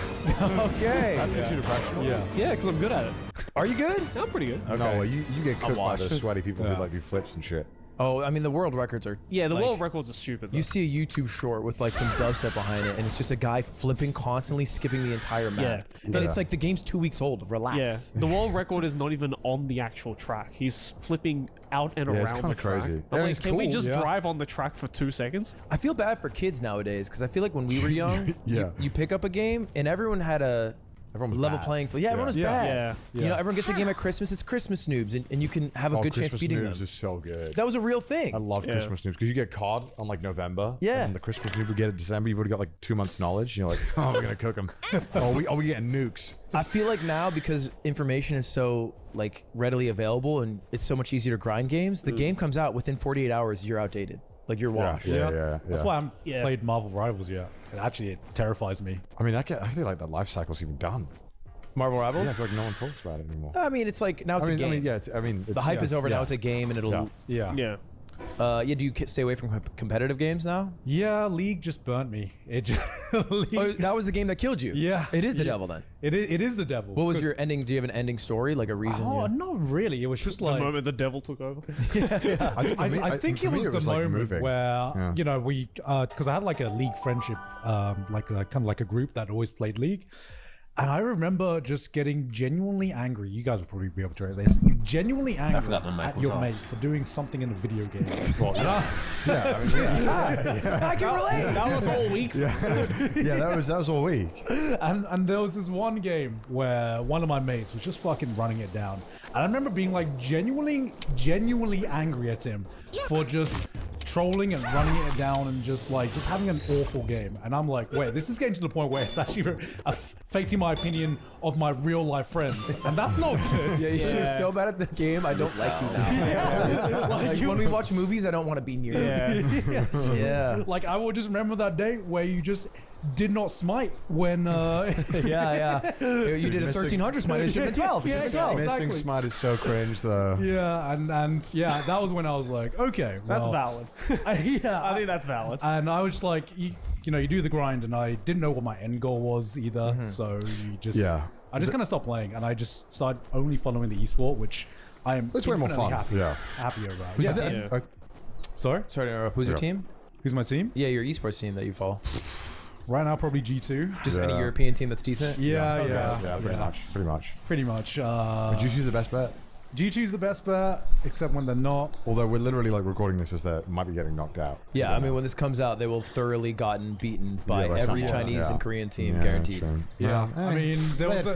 Okay. That takes you depression. Yeah, because I'm good at it. Are you good? I'm pretty good. Okay. No, you get cooked by those sweaty people who like do flips and shit. Oh, I mean, the world records are... Yeah, the like, world records are stupid, though. You see a YouTube short with, like, some dubstep behind it, and it's just a guy flipping constantly, skipping the entire map. Yeah. And it's like, the game's 2 weeks old. Relax. Yeah. The world record is not even on the actual track. He's flipping out and around the track. Crazy. I'm like, can we just drive on the track for 2 seconds? I feel bad for kids nowadays, because I feel like when we were young, you pick up a game, and everyone had a... Everyone was level bad. playing field. Yeah, everyone was bad. Yeah. You know, everyone gets a game at Christmas. It's Christmas noobs, and you can have a good chance beating them. Christmas noobs is so good. That was a real thing. I love Christmas noobs because you get COD on like November. Yeah. And the Christmas noob would get it December. You've already got like 2 months knowledge. You're like, oh, we're gonna cook them. Oh, we getting nukes. I feel like now because information is so like readily available and it's so much easier to grind games, the game comes out within 48 hours. You're outdated. Like you're washed. Yeah. That's why I haven't played Marvel Rivals yet. It terrifies me. I mean, I feel like that life cycle's even done. Marvel Rivals? Yeah, it's like no one talks about it anymore. I mean, it's like now it's a game. The hype is over now. It's a game, and it'll. Yeah. Do you stay away from competitive games now? Yeah, League just burnt me. It just that was the game that killed you. Yeah, it is the devil then. It is the devil. What was your ending? Do you have an ending story, like a reason? Oh, not really. It was just like the moment the devil took over. I think it was the moment where you know we because I had like a League friendship, like kind of like a group that always played League. And I remember just getting genuinely angry. You guys will probably be able to rate this. Genuinely angry at your mate for doing something in a video game. I can relate. That was all week. Yeah, that was all week. And there was this one game where one of my mates was just fucking running it down. And I remember being like genuinely angry at him for just trolling and running it down and just having an awful game. And I'm like, wait, this is getting to the point where it's actually affecting my opinion of my real life friends, and that's not good. You're so bad at the game, I don't like you now. Like when we watch movies, I don't want to be near you. Yeah. Like I will just remember that day where you just did not smite when you did a 1300 smite. It should have been 12. Missing smite is so cringe though. Yeah, and that was when I was like, okay, that's valid. I think that's valid. And I was just like, you know, you do the grind, and I didn't know what my end goal was either. So you just I just kind of stopped playing, and I just started only following the esport, which I am way more fun. happier about. Sorry to interrupt. Who's your team? Who's my team? Yeah, your esports team that you follow. Right now, probably G2. Just any European team that's decent? Yeah, pretty much. Pretty much. Would you choose the best bet? G2's the best bet, except when they're not. Although we're literally like recording this as they might be getting knocked out. Yeah, I mean, when this comes out, they will have thoroughly gotten beaten by every someone. Chinese and Korean team, guaranteed. Yeah, I mean, there was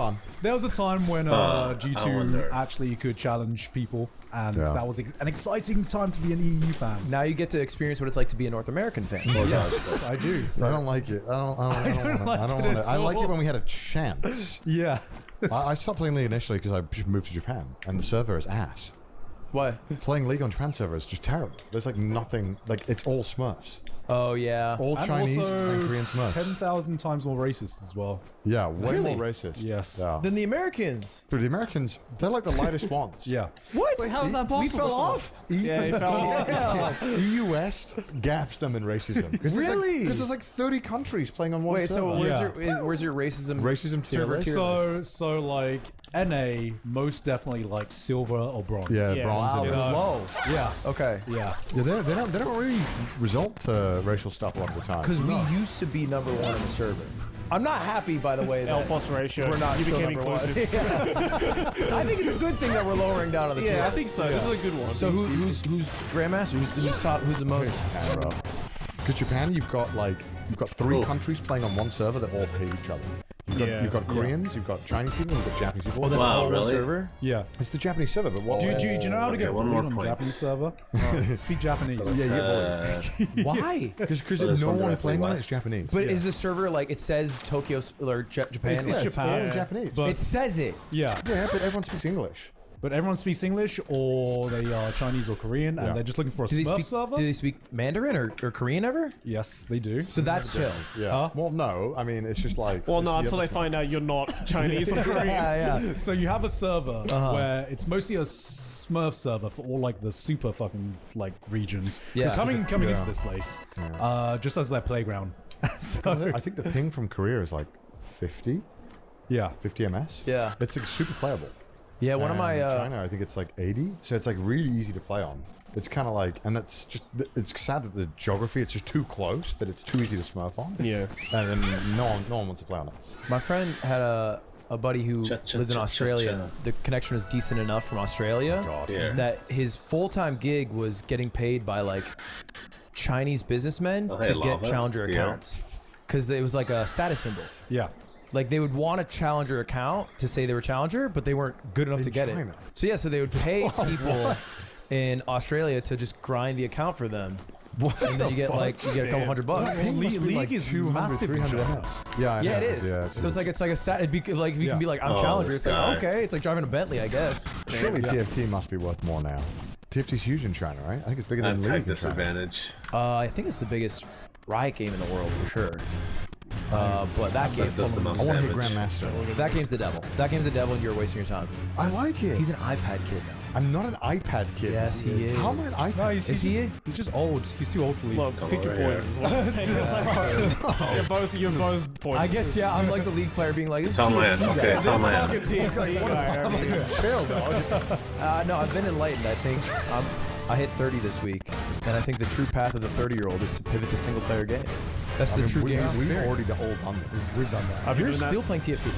a time when G2 actually could challenge people, and that was an exciting time to be an EU fan. Now you get to experience what it's like to be a North American fan. Yes, I do. I don't like it. I don't want it. I like it when we had a chance. Yeah. I stopped playing League initially because I just moved to Japan, and the server is ass. Why? Playing League on Japan server is just terrible. There's like nothing, like it's all Smurfs. Oh yeah. It's all Chinese and Korean Smurfs. 10,000 times more racist as well. Yeah, way Really? more racist. Yes. Yeah. Than the Americans. But the Americans, they're like the lightest ones. Yeah. What? Wait, how is that possible? We fell off? Yeah, he fell off. EU West gaps them in racism. Really? Because there's like 30 countries playing on one Wait, server. so where's your racism? Racism tier list? So like NA most definitely like silver or bronze. Yeah, bronze. Wow, and low. Yeah. Okay. Yeah. Yeah, they don't really result to racial stuff a lot of the time. Because we used to be #1 in the server. I'm not happy, by the way, that L plus ratio. we're not You still became #1. inclusive. I think it's a good thing that we're lowering down on the tier Yeah, I list. think so. This is a good one. So who's Grandmaster? Who's top? Who's the most? Because Japan, you've got 3 countries playing on one server that all hate each other. You've got Koreans, you've got Chinese people, you've got Japanese people. Oh, that's all one server? Yeah. It's the Japanese server, but what? Do you know how to get one bullied more on point. Japanese server? Speak Japanese. Why? Because no one playing on it is Japanese. But is the server like it says Tokyo or Japan? It's Japan. all in Japanese. But It says it. yeah. Yeah, but everyone speaks English. But everyone speaks English, or they are Chinese or Korean, and Yeah. they're just looking for a Do they Smurf speak? server. Do they speak Mandarin or Korean ever? Yes, they do. So that's chill. Yeah. Huh? Well, no. I mean, it's just like. Well, no, it's the until other they find out you're not Chinese or Korean. Yeah. So you have a server where it's mostly a Smurf server for all like the super fucking like regions. Yeah. Coming into this place, just as their playground. So I think the ping from Korea is like 50 yeah, 50 ms. Yeah. It's like super playable. Yeah, one of And my China, I think it's like 80, so it's like really easy to play on. It's kind of like, and that's just, it's sad that the geography, it's just too close, that it's too easy to smurf on. Yeah. And then no one wants to play on it. my friend had a buddy who lived in Australia. The connection was decent enough from Australia that his full-time gig was getting paid by like Chinese businessmen to get challenger accounts because it was like a status symbol. yeah. Like they would want a challenger account to say they were challenger, but they weren't good enough to get it. China? So yeah, so they would pay people in Australia to just grind the account for them. And then you get like a couple $100. League is 200, massive. 300 ms. Yeah, I know. Yeah, it is. Yeah, so it's like a stat. It'd be like if you can be like I'm challenger. It's like okay, it's like driving a Bentley, I guess. Surely TFT must be worth more now. TFT's huge in China, right? I think it's bigger than League. Disadvantage. I think it's the biggest Riot game in the world for sure. But that game, does the most I want to hit damage. Grandmaster. that game's the devil. That game's the devil, and you're wasting your time. I like it. He's an iPad kid now. I'm not an iPad kid. Yes, he is. How am I an iPad? No, he's just old. He's too old for League. Look, pick your poison. is what I'm saying. You're both poison. I guess yeah. I'm like the League player being like, It's on land. Okay, it's on land. Chill, dog. No, I've been enlightened. I think I hit 30 this week, and I think the true path of the 30-year-old is to pivot to single-player games. That's the true games We've experience. already done this. We've done that. You're still playing TFT.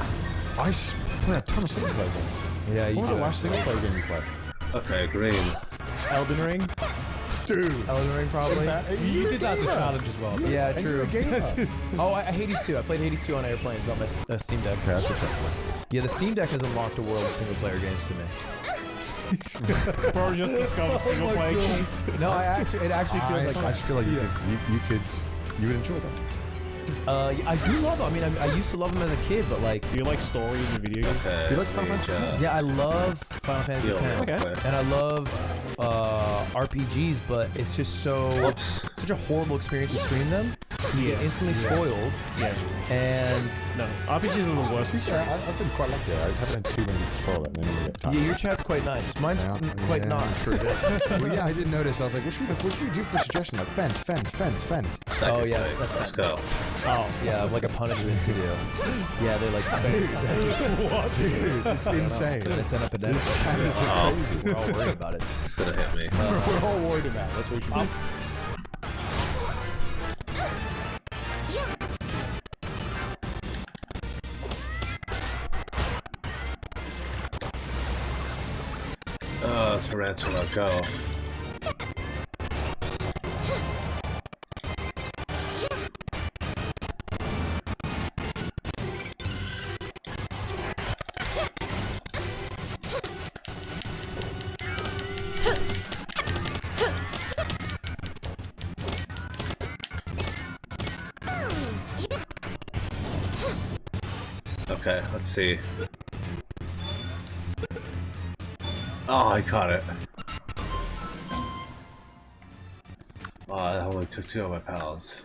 I play a ton of single player games. Yeah, you What was do. the last single player game you played? Okay, green. Elden Ring. Dude. Elden Ring probably. You did that as a challenge as well. Yeah, And you're true. a gamer. Oh, I Hades 2. I played Hades 2 on airplanes on my Steam Deck. Okay, that's acceptable. Yeah, the Steam Deck has unlocked a world of single-player games to me. Bro just discovered single player games. No, it actually feels like I just feel like you would enjoy them. I do love them. I mean, I used to love them as a kid, but like, Do you like story in the video game? Okay. You like Final Fantasy X? yeah, I love Final Fantasy X, Okay. and I love RPGs, but it's just such a horrible experience to stream them. You get instantly spoiled, Yeah. and No, RPGs are the worst. I've been quite lucky. I haven't had too many people spoil it, and then you get time. yeah, your chat's quite nice. Mine's quite not. Well, yeah, I didn't notice. I was like, what should we do for a suggestion? Like, fence. Oh yeah, Let's go. Oh, yeah, like a punishment to do. Yeah, they're like What? Dude, it's insane. it's an epidemic. Wow. We're all worried about it. It's gonna hit me. We're all worried about it. That's what we should do. answer let go. Okay, let's see. Oh, I caught it. Oh, I only took 2 of my pals.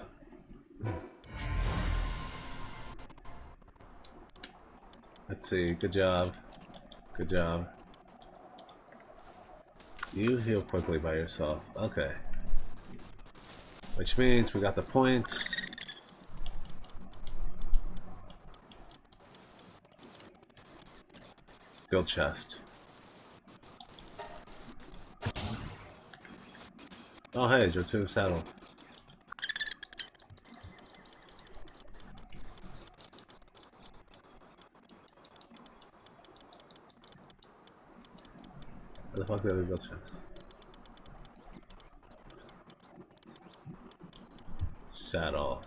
Let's see. Good job. Good job. You heal quickly by yourself. Okay. Which means we got the points. Guild chest. Oh hey, Joe took a saddle. Where the fuck did the guild chest? Saddle.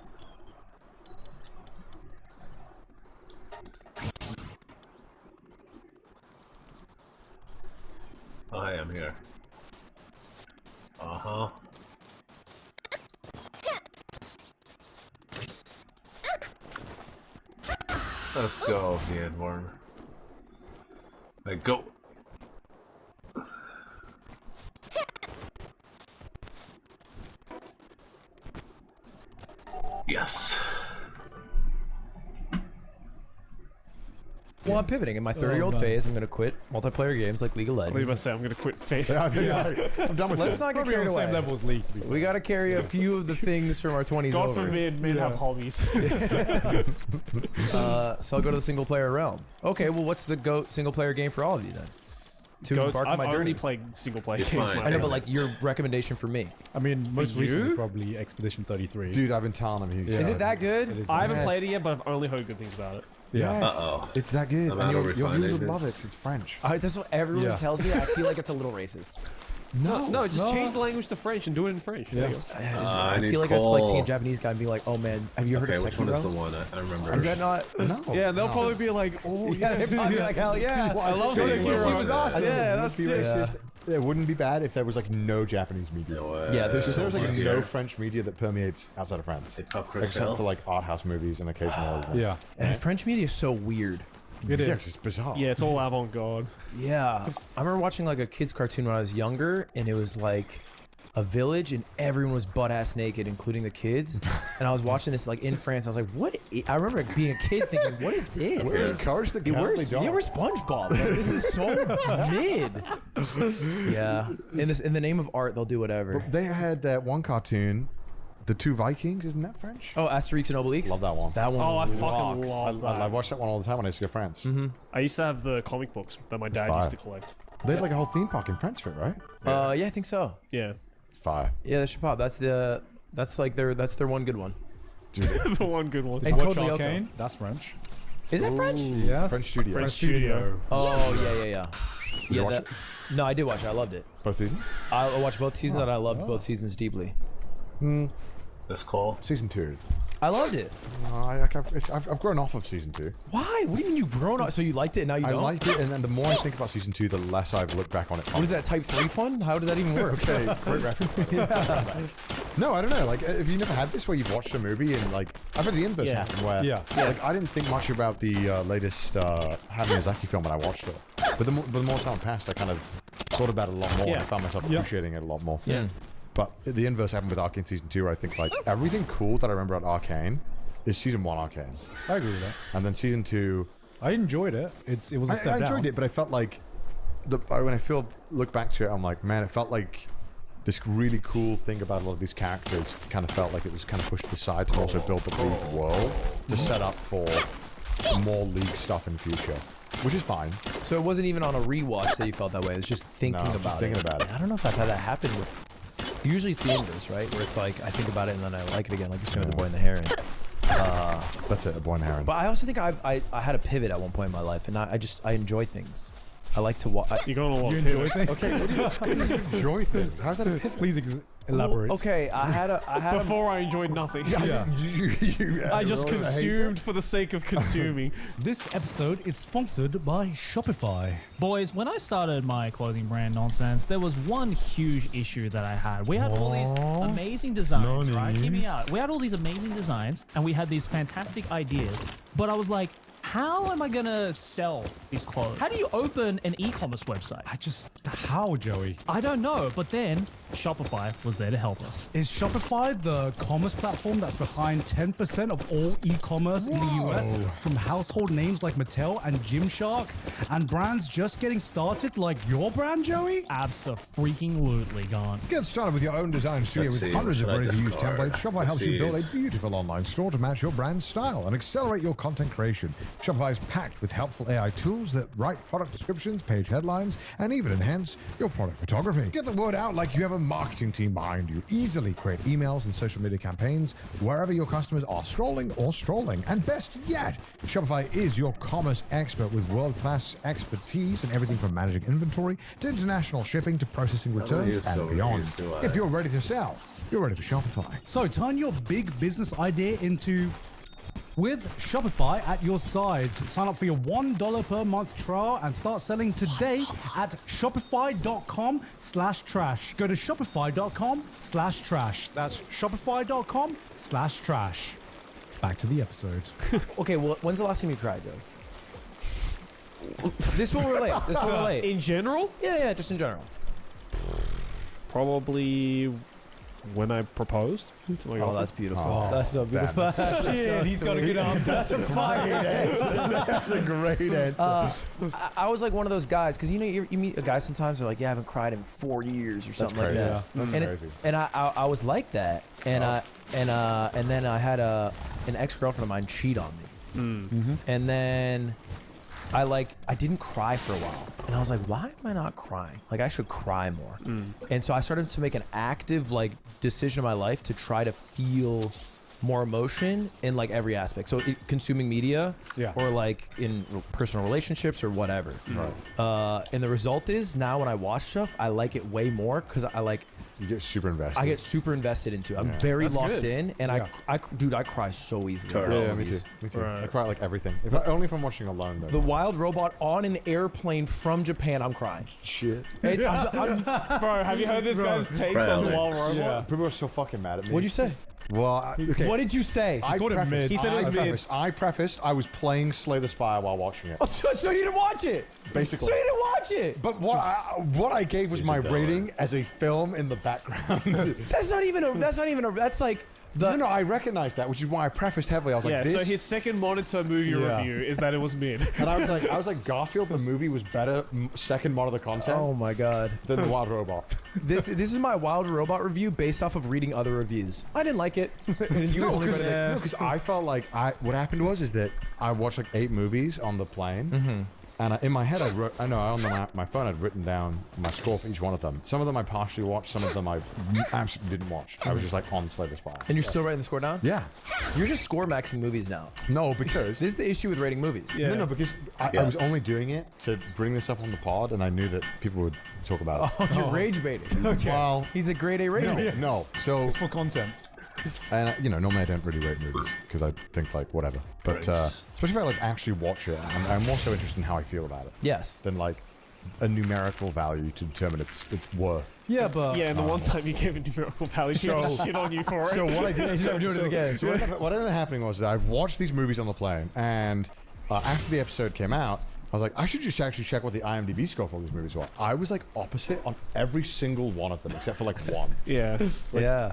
Oh, hey, I'm here. Uh-huh. Let's go, the Edworm. Hey, go! Yes! Well, I'm pivoting. In my 30-year-old phase, I'm going to quit multiplayer games like League of Legends. What are you about to say? I'm going to quit face. I'm done with Let's not get carried away. Same level as League, to be fair. We got to carry a few of the things from our 20s God over. forbid men have hobbies. So I'll go to the single-player realm. Okay, well, what's the GOAT single-player game for all of you then? To Goats, embark on I've my only journey. played single-player It's games. fine. I know, but like your recommendation for me. I mean, most you? recently probably Expedition 33. Dude, I've been telling him. Is it that good? It is I haven't Yes. played it yet, but I've only heard good things about it. Yeah. Yes. Uh-oh. It's that good. I'm And out your of viewers would refined love it agents. 'cause it's French. That's what everyone Yeah. tells me. I feel like it's a little racist. No, just change the language to French and do it in French. There you go. I need feel like that's like seeing a coal. Japanese guy and being like, "Oh man, have you heard Okay, of which one is the Sekiro?" one? I remember. Is that not? No. Yeah, they'll no. probably be like, "Oh, Yeah, yes. they'd probably be like, "Hell yeah!" I love Sekiro. Sekiro. She was awesome. Yeah, It that's would be sick. racist. It wouldn't be bad if there was like no Japanese media. Yeah, there's If so there was like much. no French media that permeates outside of France, except for like art house movies and occasional. Yeah. And French media is so weird. It is. Yes, it's bizarre. Yeah, it's all avant-garde. Yeah, I remember watching like a kids cartoon when I was younger, and it was like a village, and everyone was butt-ass naked, including the kids. And I was watching this like in France. I was like, "What?" I remember like, being a kid thinking, "What is this?" Where's Courage the Yeah, Cowardly where's, Dog? yeah, where's SpongeBob? Like, this is so mid. Yeah, in the name of art, they'll do whatever. They had that one cartoon, The Two Vikings. Isn't that French? Oh, Asterix and Obelix. Love that one. That one. Oh, I fucking rocks. love I that. watched that one all the time when I used to go to France. I used to have the comic books that my dad fire. used to collect. They had like a whole theme park in France for it, right? Yeah, I think so. Yeah. It's fire. Yeah, that should pop. That's their one good one. The one good one. And Watch Code Lyoko. Arcane. That's French. Is that French? Yes. French studio. French studio. Oh yeah. you watch No, I did watch it. I loved it. Both seasons? I watched both seasons, and I loved both seasons deeply. That's cool. Season 2. I loved it. I've grown off of season 2. Why? What do you mean you've grown up? So you liked it, and now you I don't? liked it, and then the more I think about season 2, the less I've looked back on it. What is that, Type 3 fun? How does that even work? Okay, great reference. No, I don't know. Like, have you never had this where you've watched a movie and like I've had the inverse happen where like I didn't think much about the latest Hayao Miyazaki film when I watched it, but the more time passed, I kind of thought about it a lot more, and I found myself appreciating it a lot more. Yeah. But the inverse happened with Arcane season 2, where I think like everything cool that I remember about Arcane is season 1 Arcane. I agree with that. And then season 2, I enjoyed it. It was a step I down. enjoyed it, but I felt like when I look back to it, I'm like, man, it felt like this really cool thing about a lot of these characters kind of felt like it was kind of pushed to the side to also build the League world to set up for more League stuff in the future, which is fine. So it wasn't even on a rewatch that you felt that way. It was just thinking No, about just thinking about it. I don't know if I've had that happen with. Usually it's the inverse, right? Where it's like I think about it and then I like it again, like you're saying with The Boy and the Heron. That's it, The Boy and the Heron. But I also think I had a pivot at one point in my life, and I enjoy things. I like to watch. You're going to You enjoy things? Okay, what do you enjoy things? How's that a pithy? Please elaborate. Okay, I had Before I enjoyed nothing. Yeah. I just consumed for the sake of consuming. This episode is sponsored by Shopify. Boys, when I started my clothing brand nonsense, there was one huge issue that I had. We had all these amazing designs, right? Hear me out. We had all these amazing designs and we had these fantastic ideas, but I was like, how am I gonna sell these clothes? How do you open an e-commerce website? How, Joey? I don't know, but then Shopify was there to help us. Is Shopify the commerce platform that's behind 10% of all e-commerce in the US, from household names like Mattel and Gymshark, and brands just getting started like your brand, Joey? Abso-freaking-lutely gone. Get started with your own design studio with hundreds of ready-to-use templates. Shopify helps you build a beautiful online store to match your brand's style and accelerate your content creation. Shopify is packed with helpful AI tools that write product descriptions, page headlines, and even enhance your product photography. Get the word out like you have a marketing team behind you. Easily create emails and social media campaigns wherever your customers are scrolling or strolling. And best yet, Shopify is your commerce expert with world-class expertise in everything from managing inventory to international shipping to processing returns and beyond. If you're ready to sell, you're ready for Shopify. So turn your big business idea into... with Shopify at your side. Sign up for your $1 per month trial and start selling today at shopify.com/trash. Go to shopify.com/trash. That's shopify.com/trash. Back to the episode. Okay, well, when's the last time you cried, Joe? This will relate. This will relate. In general? Yeah, just in general. Probably when I proposed. Oh, that's beautiful. That's so beautiful. Shit, he's got a good answer. That's a fire answer. That's a great answer. I was like one of those guys, because you know you meet a guy sometimes, they're like, yeah, I haven't cried in 4 years or something like that. That's crazy. And I was like that, and and then I had an ex-girlfriend of mine cheat on me, and then I didn't cry for a while, and I was like, why am I not crying? Like, I should cry more. And so I started to make an active decision in my life to try to feel more emotion in every aspect. So consuming media, or in personal relationships or whatever. And the result is now when I watch stuff, I like it way more because you get super invested. I get super invested into it. I'm very locked in, and I cry so easily. Yeah, me too. I cry everything. Only if I'm watching alone, though. The wild robot on an airplane from Japan, I'm crying. Shit. Bro, have you heard this guy's takes on the wild robot? Yeah. People are so fucking mad at me. What'd you say? Well, okay. What did you say? He said it was mid. I prefaced I was playing Slay the Spire while watching it. Oh, so you didn't watch it? Basically. So you didn't watch it? But what I gave was my rating as a film in the background. That's like... No, I recognize that, which is why I prefaced heavily. I was like, this... so his second monitor movie review is that it was mid. And I was like, Garfield, the movie was better second monitor content. Oh my god. Than the Wild Robot. This is my Wild Robot review based off of reading other reviews. I didn't like it. No, because I felt like what happened was that I watched 8 movies on the plane. And in my head, on my phone, I'd written down my score for each one of them. Some of them I partially watched, some of them I absolutely didn't watch. I was just on Slay the Spire. And you're still writing the score down? Yeah. You're just score maxing movies now. No, because... This is the issue with rating movies. Yeah. No, because I was only doing it to bring this up on the pod, and I knew that people would talk about it. Oh, you're rage baiting. Okay. Well, he's a grade A rage baiter. No, so... It's for content. And normally I don't really rate movies because I think whatever. But especially if I actually watch it, I'm more so interested in how I feel about it. Yes. Than a numerical value to determine its worth. Yeah, but and the one time you gave a numerical value, people shit on you for it. So what I did, he's never doing it again. So what ended up happening was that I watched these movies on the plane, and after the episode came out, I was like, I should just actually check what the IMDb score for all these movies were. I was opposite on every single one of them except for one. Yeah.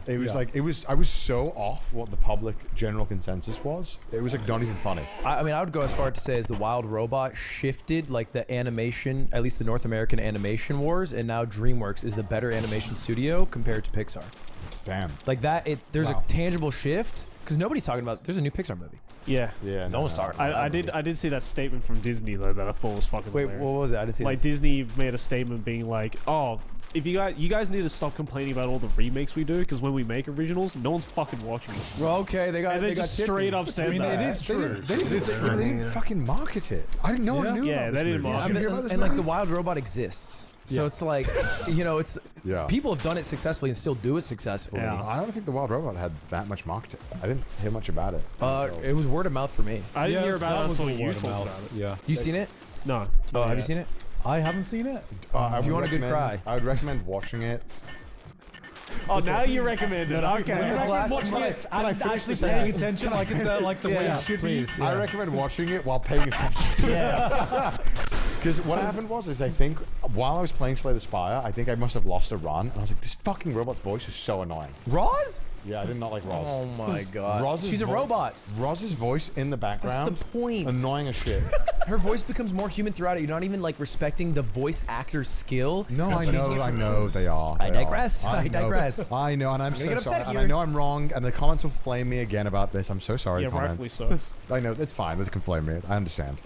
It was I was so off what the public general consensus was. It was not even funny. I mean, I would go as far to say as the Wild Robot shifted the animation, at least the North American animation wars, and now DreamWorks is the better animation studio compared to Pixar. Damn. There's a tangible shift because nobody's talking about. There's a new Pixar movie. Yeah. No one's talking about that. I did see that statement from Disney though that I thought was fucking hilarious. What was it? I didn't see Disney made a statement being like, oh, if you guys need to stop complaining about all the remakes we do, because when we make originals, no one's fucking watching it. Well, okay, they got just straight up said that. It is true. They didn't fucking market it. I didn't know one knew. Yeah, about they this didn't movie. market it. And like the wild robot exists. So it's like, it's people have done it successfully and still do it successfully. Yeah. I don't think the Wild Robot had that much marketing. I didn't hear much about it. It was word of mouth for me. I didn't hear about it until was you word of talked mouth. about it. Yeah. You seen it? No. Oh, have you seen it? I haven't seen it. If you want a good cry. I would recommend watching it. Oh, now you recommend it. Okay. You recommend watching it and actually paying attention like the way it should be. I recommend watching it while paying attention to it. Because what happened was, I think, while I was playing Slay the Spire, I think I must have lost a run. And I was like, this fucking robot's voice is so annoying. Roz? Yeah, I did not like Roz. Oh my god. Roz's She's a robot. Roz's voice in the background. That's the point. Annoying as shit. Her voice becomes more human throughout it. You're not even like respecting the voice actor's skill. No, I know they are. I digress. I digress. I know, and I'm so get upset sorry. And here. I know I'm wrong, and the comments will flame me again about this. I'm so sorry. Yeah, comments. rightfully so. I know, it's fine. This can flame me. I understand.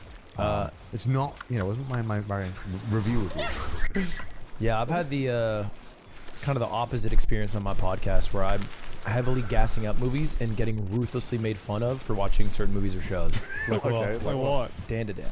It's not, it wasn't my review of you. Yeah, I've had the kind of the opposite experience on my podcast where I'm heavily gassing up movies and getting ruthlessly made fun of for watching certain movies or shows. Like what? Dan to Dan.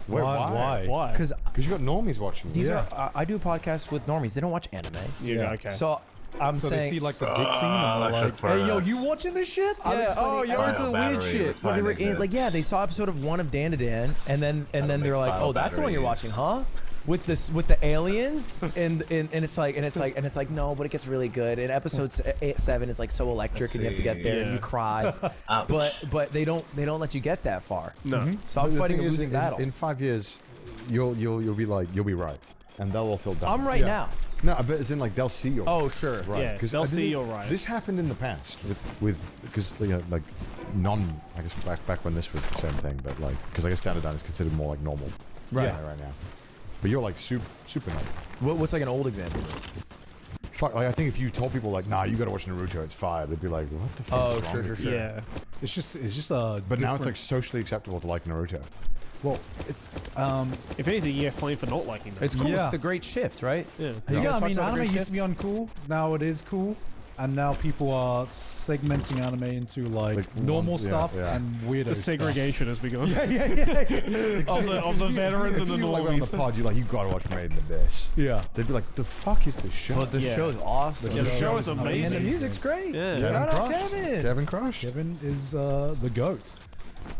Wait, Why? Because you got normies watching. These are I do a podcast with normies. They don't watch anime. Yeah, okay. So I'm So saying they see like the dick scene and they're like, hey, yo, you watching this shit? Yeah. Oh, yours is the weird shit. Well, they were in, like, they saw episode of 1 of Dan to Dan, and then they're like, oh, that's the one you're watching, huh? With the aliens, and it's like no, but it gets really good. And episode 7 is like so electric, and you have to get there and you cry. But they don't let you get that far. No. So I'm fighting a losing battle. In 5 years, you'll be right, and they'll all feel dumb. I'm right now. No, I bet it's in like they'll see you're Oh, sure. right. Yeah, 'Cause they'll I see think you're right. This happened in the past with because like I guess back when this was the same thing, but like because I guess Down to Down is considered more like normal right now. But you're like super normal. What's like an old example of this? Fuck, like I think if you told people like, nah, you gotta watch Naruto, it's fire, they'd be like, what the fuck? Oh, is wrong with you? Yeah. It's just a. But now it's like socially acceptable to like Naruto. Well, if anything, yeah, fine for not liking that. It's cool. Yeah. It's the great shift, right? Yeah. yeah, I mean, anime used to be uncool. Now it is cool. And now people are segmenting anime into like normal ones- stuff yeah. and weirdo The stuff. segregation has begun. Yeah. of the veterans and the If you like on the normies. pod, you're like, you gotta watch Made in Abyss. Yeah. They'd be like, the fuck is this show? But the show's awesome. Yeah, the show is And amazing. the music's great. Yeah. Shout out Kevin. Kevin Crush. Kevin is the goat.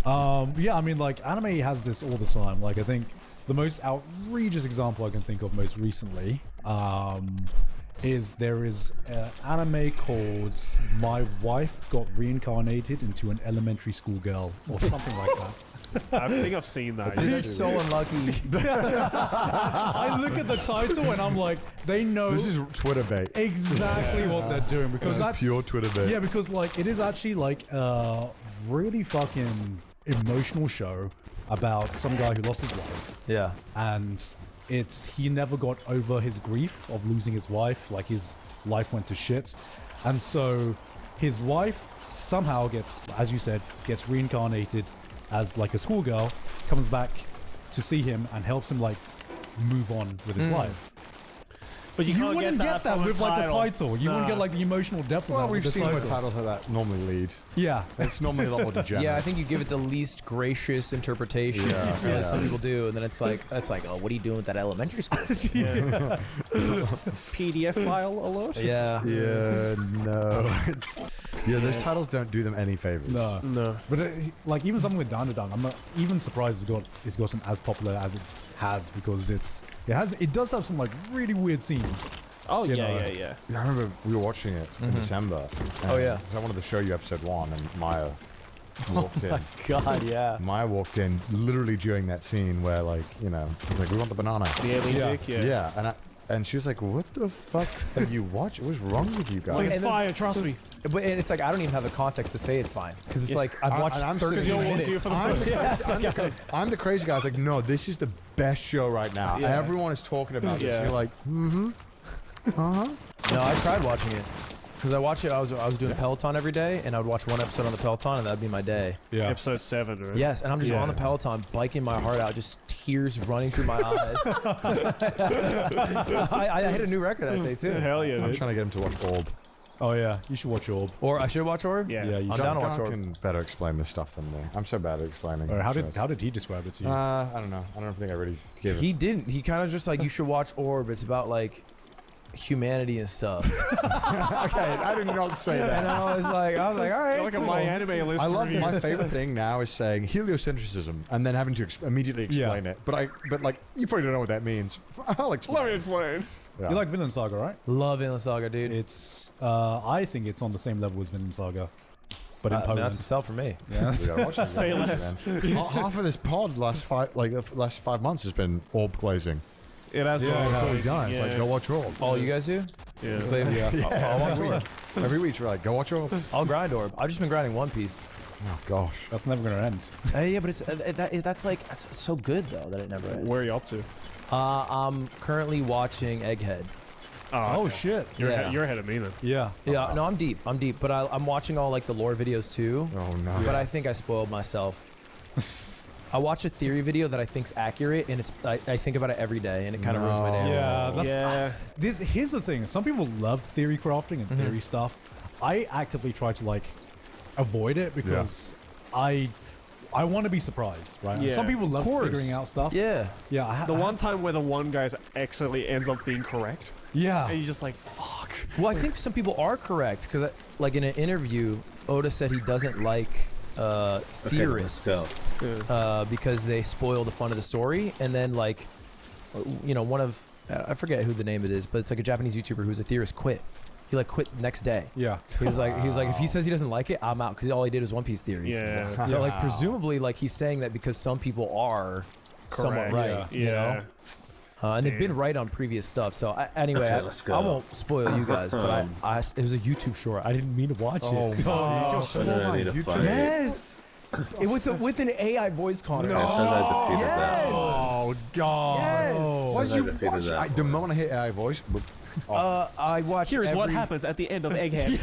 Yeah, I mean, like, anime has this all the time. Like, I think the most outrageous example I can think of most recently is there is an anime called My Wife Got Reincarnated into an Elementary School Girl or something like that. I think I've seen that. He's so unlucky. I look at the title and I'm like, they know This is Twitter bait. exactly what they're doing because This is pure Twitter bait. yeah, because like it is actually like a really fucking emotional show about some guy who lost his wife. Yeah. And he never got over his grief of losing his wife. Like his life went to shit. And so his wife somehow gets, as you said, gets reincarnated as like a schoolgirl, comes back to see him and helps him like move on with his life. But you can't wouldn't get that from a with like the title. You wouldn't Nah. get like the emotional depth of Well, that we've with the seen where title. titles like that normally lead. Yeah. It's normally a lot more degenerate. Yeah, I think you give it the least gracious interpretation. Yeah. Some people do, and then it's like, oh, what are you doing with that elementary school? PDF file alert. Yeah. Yeah, no. Those titles don't do them any favors. No. But like even something with Down to Down, I'm not even surprised it's gotten as popular as it has because it does have some like really weird scenes. Oh You yeah, know. yeah. I remember we were watching it in December. Oh, yeah. I wanted to show you episode 1, and Maya walked in. God, yeah. Maya walked in literally during that scene where, like, he's like, we want the banana. The alien dick, Yeah, and she was like, what the fuck have you watched? What's wrong with you guys? Like it's fire, trust me. But it's like I don't even have the context to say it's fine because it's like I've watched I'm 13 sitting there. minutes. I'm the crazy guy. I was like, no, this is the best show right now. Yeah. Everyone is talking about this. Yeah. You're like, No, I tried watching it. Because I watch it, I was doing Peloton every day, and I would watch one episode on the Peloton, and that'd be my day. Yeah. Episode 7, right? Yes, and I'm just on the Peloton, biking my heart out, just tears running through my eyes. I hit a new record that day too. Hell yeah! I'm trying to get him to watch Orb. Oh yeah, you should watch Orb. Or I should watch Orb. Yeah, you I'm should. down to watch John Orb. can better explain this stuff than me. I'm so bad at explaining. Or how did he describe it to you? I don't know. I don't think I really gave it. He didn't. He kind of just like, you should watch Orb. It's about like humanity and stuff. Okay, I did not say that. And I was like, all right. You're like a My Anime list. I love review. my favorite thing now is saying heliocentrism and then having to immediately explain it. But like you probably don't know what that means. I'll explain. Let me explain. Yeah. You like Vinland Saga, right? Love Vinland Saga, dude. It's I think it's on the same level as Vinland Saga, but in Poland. That's a sell for me. Yeah. Say less. Half of this pod last 5 months has been Orb glazing. It has to. That's what we've done. It's like, go watch Orb. All you guys do? Yeah. I'll watch Orb. Every week we're like, go watch Orb. I'll grind Orb. I've just been grinding One Piece. Oh gosh, that's never gonna end. Yeah, but it's that's so good though that it never ends. Where are you up to? I'm currently watching Egghead. Oh shit! You're ahead of me then. Yeah. Yeah. No, I'm deep, but I'm watching all like the lore videos too. Oh no. But I think I spoiled myself. I watch a theory video that I think's accurate, and I think about it every day, and it kind of ruins my day. Yeah, here's the thing. Some people love theory crafting and theory stuff. I actively try to like avoid it because I want to be surprised, right? Yeah. Some people love figuring out stuff. Yeah. Yeah. The one time where the one guy accidentally ends up being correct. Yeah. And you're just like, fuck. Well, I think some people are correct because, like in an interview, Oda said he doesn't like theorists because they spoil the fun of the story, and then like, one of I forget who the name it is, but it's like a Japanese YouTuber who's a theorist quit. He like quit the next day. Yeah. He was like, if he says he doesn't like it, I'm out, because all he did was One Piece theories. Yeah. So like presumably like he's saying that because some people are somewhat right. Yeah. You know? And they've been right on previous stuff. So anyway, let's I go. won't spoil you guys, but it was a YouTube short. I didn't mean to watch it. You just spoiled my YouTube. Yes. with an AI voice content. No. Yes. Oh god. Yes. Why did you watch it? The moment I hit AI voice. I watched. Here's what happens at the end of Egghead.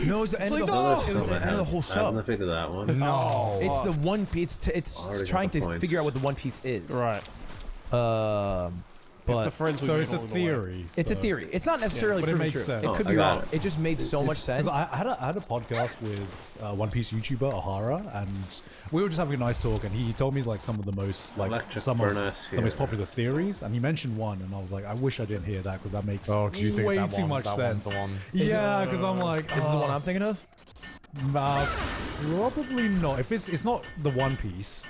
No, it was the end of the whole show. I haven't figured that one. No. It's the One Piece. It's trying to figure out what the One Piece is. Right. But it's the friends. So it's a theory. It's a theory. It's not necessarily but it proven makes true. sense. It could be wrong. It just made so much sense. I had a podcast with One Piece YouTuber Ohara, and we were just having a nice talk, and he told me like some of the most most popular theories, and he mentioned one, and I was like, I wish I didn't hear that because that makes way too much sense. Yeah, because I'm like, is it the one I'm thinking of? Probably not. If it's not the One Piece,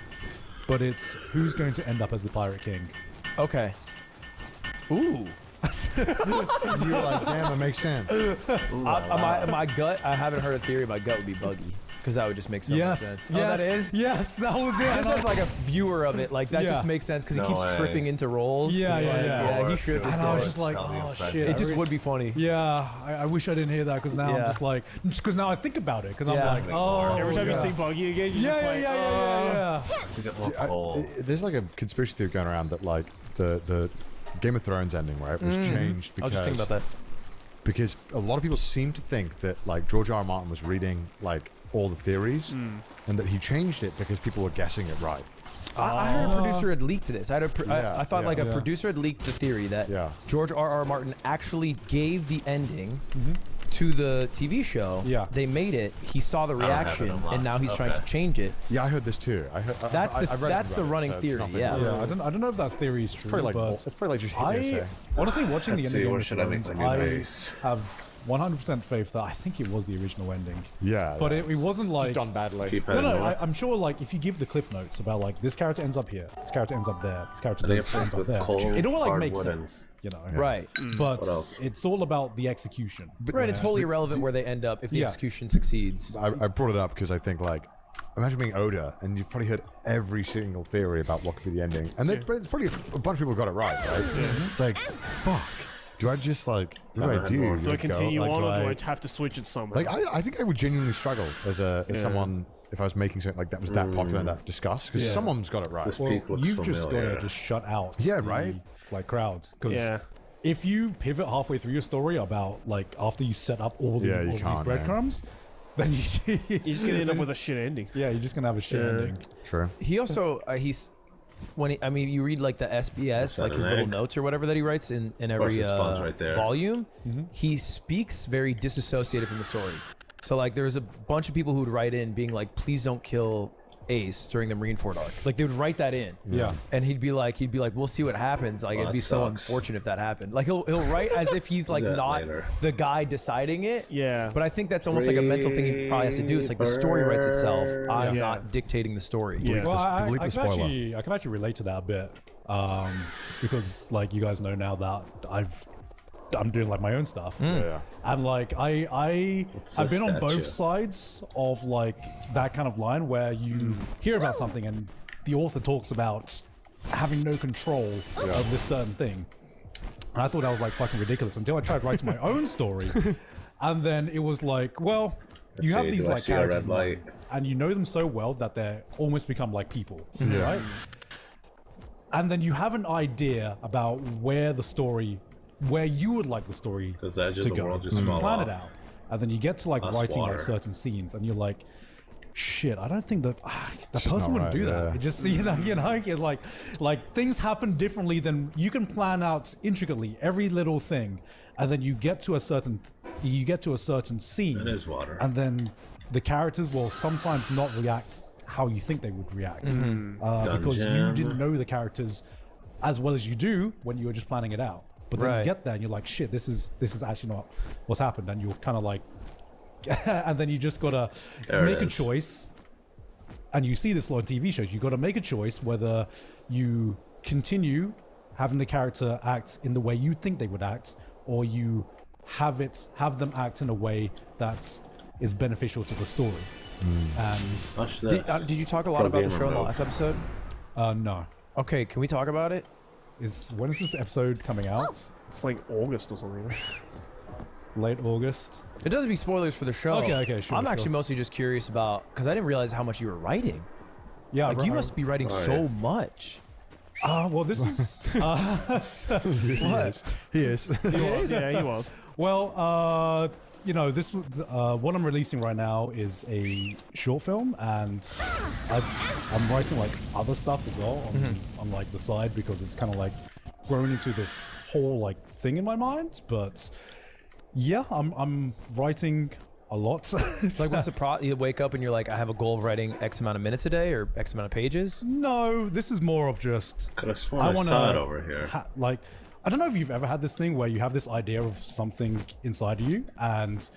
but it's who's going to end up as the Pirate King. Okay. Ooh. You're like, damn, it makes sense. My gut, I haven't heard a theory. My gut would be Buggy, because that would just make so much sense. Yes, that is? Yes, that was it. Just as like a viewer of it, like that just makes sense because he keeps tripping into roles. Yeah, he should. And I was just like, oh shit. It just would be funny. Yeah, I wish I didn't hear that because now I'm just like, because now I think about it because I'm like, oh. Every time you see Buggy again, you're just like, yeah. To get more coal. There's like a conspiracy theory going around that like the Game of Thrones ending, right, was changed because I was just thinking about that. Because a lot of people seem to think that like George R. R. Martin was reading like all the theories and that he changed it because people were guessing it right. I heard a producer had leaked this. I thought a producer had leaked the theory that George R. R. Martin actually gave the ending to the TV show. Yeah. They made it. He saw the reaction, and now he's trying to change it. Yeah, I heard this too. That's the running theory. Yeah. I don't know if that theory is true. It's probably like just hearsay. Honestly, watching the ending of should I make Thrones, my new I base? have 100% faith that I think it was the original ending. Yeah. But it wasn't like just done badly. I'm sure like if you give the cliff notes about like this character ends up here, this character ends up there, this character ends up there, it all like makes sense, you know. Right. But it's all about the execution. Right. It's wholly irrelevant where they end up if the execution succeeds. I brought it up because I think like, imagine being Oda and you've probably heard every single theory about what could be the ending, and it's probably a bunch of people got it right. It's like, fuck. Do I just like? What do I do? Do I continue on, or do I have to switch it somewhere? Like, I think I would genuinely struggle as someone if I was making something like that was that popular and that discussed, because someone's got it right. This Well, peak looks you've just got familiar. to just shut out. Yeah, right. Like crowds, because if you pivot halfway through your story about like after you set up all, all these breadcrumbs, then you're just gonna end up with a shit ending. Yeah, you're just gonna have a shit ending. True. He also I mean, you read like the SBS, like his little notes or whatever that he writes in every volume. He speaks very disassociated from the story. So like, there's a bunch of people who would write in being like, "Please don't kill Ace during the Marineford arc." Like they would write that in. Yeah. And he'd be like, "We'll see what happens." Like it'd be so unfortunate if that happened. Like he'll write as if he's like not the guy deciding it. Yeah. But I think that's almost like a mental thing he probably has to do. It's like the story writes itself. I'm not dictating the story. Yeah. Well, I can actually relate to that a bit, because like you guys know now that I'm doing like my own stuff. And like I've been on both sides of like that kind of line where you hear about something and the author talks about having no control of this certain thing. And I thought that was like fucking ridiculous until I tried writing my own story. And then it was like, well, you have these like characters and you know them so well that they almost become like people, right? And then you have an idea about where you would like the story to go. You plan it out, and then you get to like writing like certain scenes, and you're like, "Shit, I don't think that person would do that." It just it's like things happen differently than you can plan out intricately every little thing, and then you get to a certain scene. It is water, and then the characters will sometimes not react how you think they would react because you didn't know the characters as well as you do when you were just planning it out. But then you get there and you're like, shit, this is actually not what's happened. And you're kind of like, and then you just gotta make a choice. And you see this a lot of TV shows. You gotta make a choice whether you continue having the character act in the way you think they would act, or you have them act in a way that is beneficial to the story. And did you talk a lot about the show in the last episode? No. Okay, can we talk about it? When is this episode coming out? It's like August or something. Late August. It doesn't be spoilers for the show. Okay, sure. I'm actually mostly just curious about, because I didn't realize how much you were writing. Yeah, like you must be writing so much. Well, this is He is. Yeah, he was. Well, this what I'm releasing right now is a short film, and I'm writing like other stuff as well on like the side, because it's kind of like grown into this whole like thing in my mind. But yeah, I'm writing a lot. Like what's the you wake up and you're like, I have a goal of writing X amount of minutes a day or X amount of pages? No, this is more of just could have sworn I saw it over here. Like, I don't know if you've ever had this thing where you have this idea of something inside of you and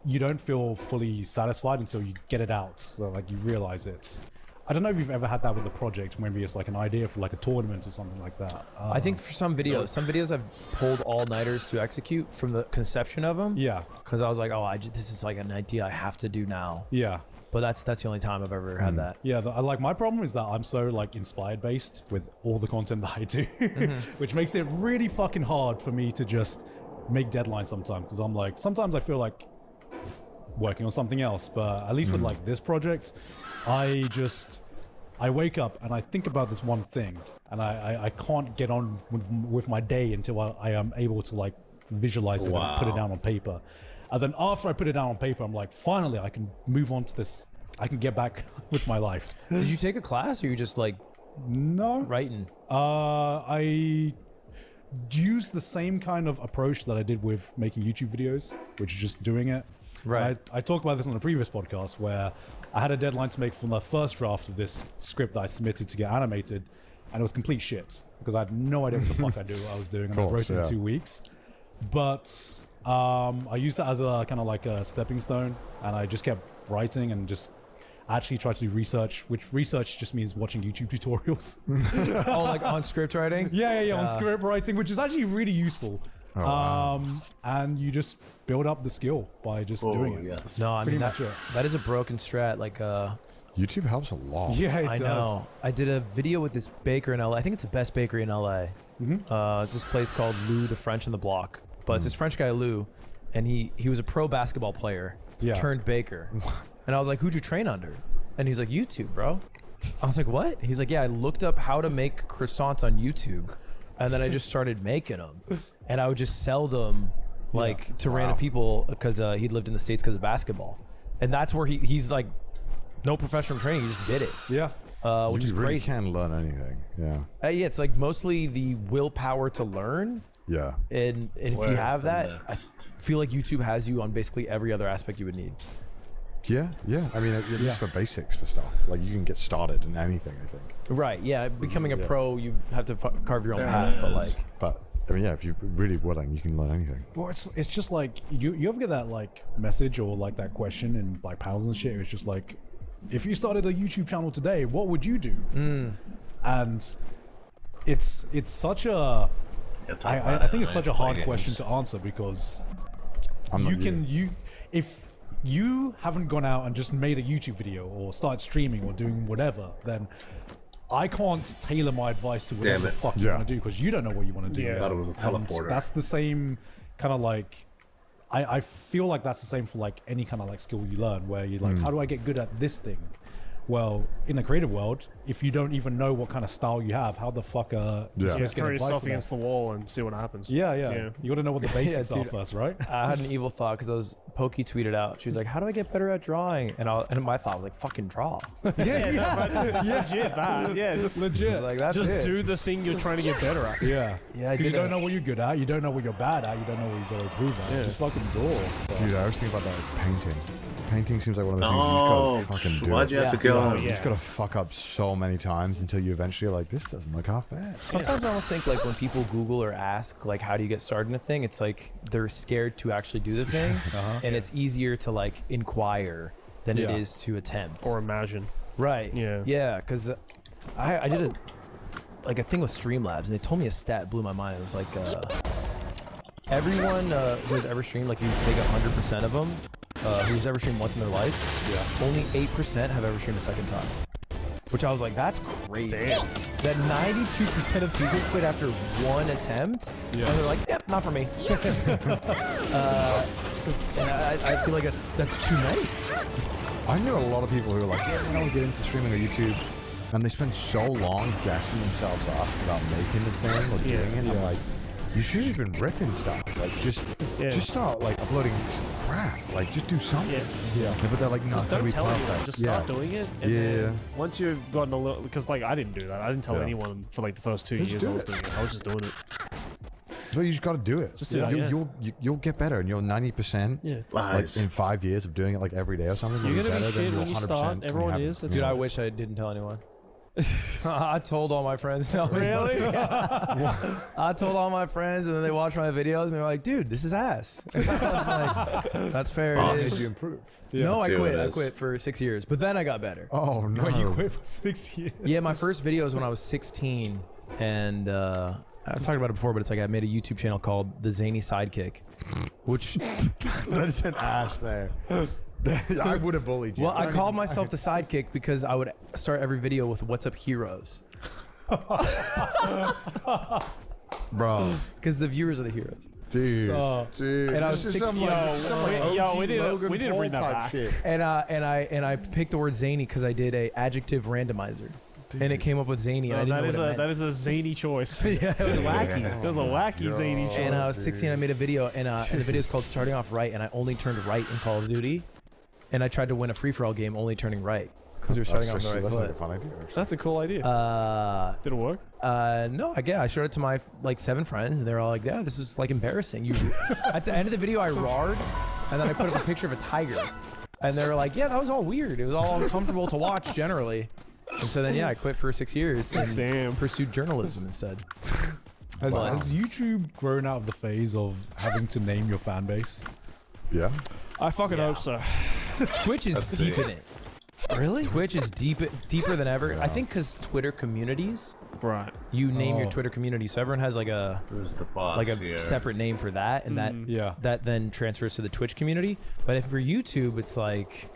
you don't feel fully satisfied until you get it out. So like you realize it. I don't know if you've ever had that with a project, maybe it's like an idea for like a tournament or something like that. I think for some videos I've pulled all-nighters to execute from the conception of them. Yeah. Because I was like, this is like an idea I have to do now. Yeah. But that's the only time I've ever had that. Yeah, like my problem is that I'm so like inspired based with all the content that I do, which makes it really fucking hard for me to just make deadlines sometimes. Because I'm like, sometimes I feel like working on something else, but at least with like this project, I wake up and I think about this one thing, and I can't get on with my day until I am able to like visualize it and put it down on paper. And then after I put it down on paper, I'm like, finally, I can move on to this. I can get back with my life. Did you take a class, or you just like writing? I used the same kind of approach that I did with making YouTube videos, which is just doing it. Right. I talked about this on a previous podcast where I had a deadline to make from the first draft of this script that I submitted to get animated, and it was complete shit because I had no idea what the fuck I was doing, and I wrote it in 2 weeks. But I used that as a kind of like a stepping stone, and I just kept writing and just actually tried to do research, which research just means watching YouTube tutorials. Oh, like on script writing? Yeah, on script writing, which is actually really useful. Oh, wow. And you just build up the skill by just doing it. Yes. No, I mean that is a broken strat. Like YouTube helps a lot. Yeah, it does. I know. I did a video with this baker in LA. I think it's the best bakery in LA. It's this place called Lou the French on the Block. But it's this French guy Lou, and he was a pro basketball player turned baker. And I was like, who'd you train under? And he's like, YouTube, bro. I was like, what? He's like, yeah, I looked up how to make croissants on YouTube, and then I just started making them. and I would just sell them like to random people because he lived in the States because of basketball, and that's where he's like no professional training. He just did it. Yeah. Which is really crazy. Can learn anything. Yeah. Yeah, it's like mostly the willpower to learn. Yeah. And if you have that, I feel like YouTube has you on basically every other aspect you would need. Yeah. I mean, at least for basics for stuff. Like you can get started in anything, I think. Right. Yeah. Becoming a pro, you have to carve your own path, But I mean, yeah, if you're really willing, you can learn anything. Well, it's just like you ever get that like message or like that question in like panels and shit. It's just like, if you started a YouTube channel today, what would you do? And it's such a I think it's such a hard question to answer because if you haven't gone out and just made a YouTube video or started streaming or doing whatever, then I can't tailor my advice to whatever the fuck you want to do because you don't know what you want to do. I thought it was a teleporter. And that's the same kind of like, I feel like that's the same for like any kind of like skill you learn where you're like, how do I get good at this thing? Well, in the creative world, if you don't even know what kind of style you have, how the fuck just throw yourself against the wall and see what happens. Yeah. You got to know what the basics are first, right? I had an evil thought because Pokey tweeted out. She was like, "How do I get better at drawing?" And my thought was like, "Fucking draw." Legit, man. Yeah, just legit. Like that's just do the thing you're trying to get better at. Yeah. Because you don't know what you're good at. You don't know what you're bad at. You don't know what you got to improve at. Just fucking draw. Dude, I was thinking about that with painting. Painting seems like one of those things you just gotta fucking do. Why'd you have to go? You just gotta fuck up so many times until you eventually are like, this doesn't look half bad. Sometimes I almost think like when people Google or ask like, how do you get started in a thing? It's like they're scared to actually do the thing, and it's easier to like inquire than it is to attempt or imagine. Right. Yeah. Because I did a thing with Streamlabs, and they told me a stat blew my mind. It was like everyone who has ever streamed, like you take 100% of them. Who's ever streamed once in their life, only 8% have ever streamed a second time. Which I was like, that's crazy. Damn. That 92% of people quit after one attempt, and they're like, yep, not for me. And I feel like that's too many. I knew a lot of people who were like, yeah, I want to get into streaming or YouTube, and they spend so long gassing themselves off about making the thing or doing it. I'm like, you should have been ripping stuff. Like, just start like uploading some crap. Like, just do something. But they're like, no, just it's gotta don't be tell perfect. anyone. Just start doing it. And then once you've gotten a little, because like I didn't do that. I didn't tell anyone for like the first 2 years I was doing it. I was just doing it. But you just got to do it. Just do it. You'll get better, and you're 90%. Like in 5 years of doing it like every day or something. You're gonna better be shit than when you start. Everyone is. Dude, I wish I didn't tell anyone. I told all my friends. Tell me. Really? I told all my friends, and then they watched my videos, and they're like, "Dude, this is ass." I was like, "That's fair." How It did is. you improve? No, I quit. I quit for 6 years, but then I got better. Oh no! Wait, you quit for 6 years? Yeah, my first video was when I was 16, and I've talked about it before, but it's like I made a YouTube channel called The Zany Sidekick, which that's an ass there. I would have bullied you. Well, I called myself the sidekick because I would start every video with "What's up, heroes?" Bro, because the viewers are the heroes. Dude, and I was 16. We didn't bring that back. Shit. And I picked the word zany because I did a adjective randomizer. Dude. And it came up with zany, and I didn't know what it meant. That is a zany choice. Yeah, it was wacky. It was a wacky zany choice. And I was 16. I made a video, and the video is called "Starting Off Right," and I only turned right in Call of Duty, and I tried to win a free-for-all game only turning right because we were starting off the right That's foot. like a fun idea. That's a cool idea. Did it work? No, I showed it to my like 7 friends, and they're all like, "Yeah, this is like embarrassing." You at the end of the video, I roared, and then I put up a picture of a tiger, and they were like, "Yeah, that was all weird. It was all uncomfortable to watch generally." And so then, I quit for 6 years and pursued journalism instead. Has YouTube grown out of the phase of having to name your fan base? Yeah. I fucking hope so. Twitch is deep in it. Really? Twitch is deeper than ever. Yeah. I think because Twitter communities. Right. You name your Twitter community, so everyone has like a here? separate name for that, and that then transfers to the Twitch community. But if for YouTube, it's like.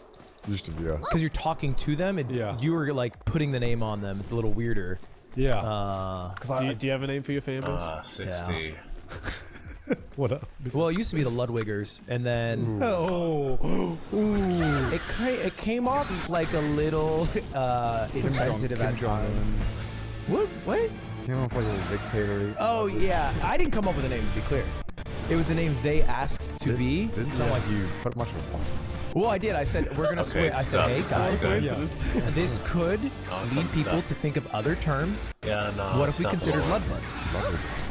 Because you're talking to them, and you were like putting the name on them. It's a little weirder. Yeah. Do you have a name for your fan base? 60. Yeah. What up? Well, it used to be the Ludwigers, and then it came off like a little insensitive at times. What? came off like a little dictator. Oh yeah, I didn't come up with the name, to be clear. It was the name they asked to be. Didn't sound like you put much of a fun. Well, I did. I said we're gonna switch. I said, hey guys, this could lead people to think of other terms. Yeah, no. What if we considered mudbuds?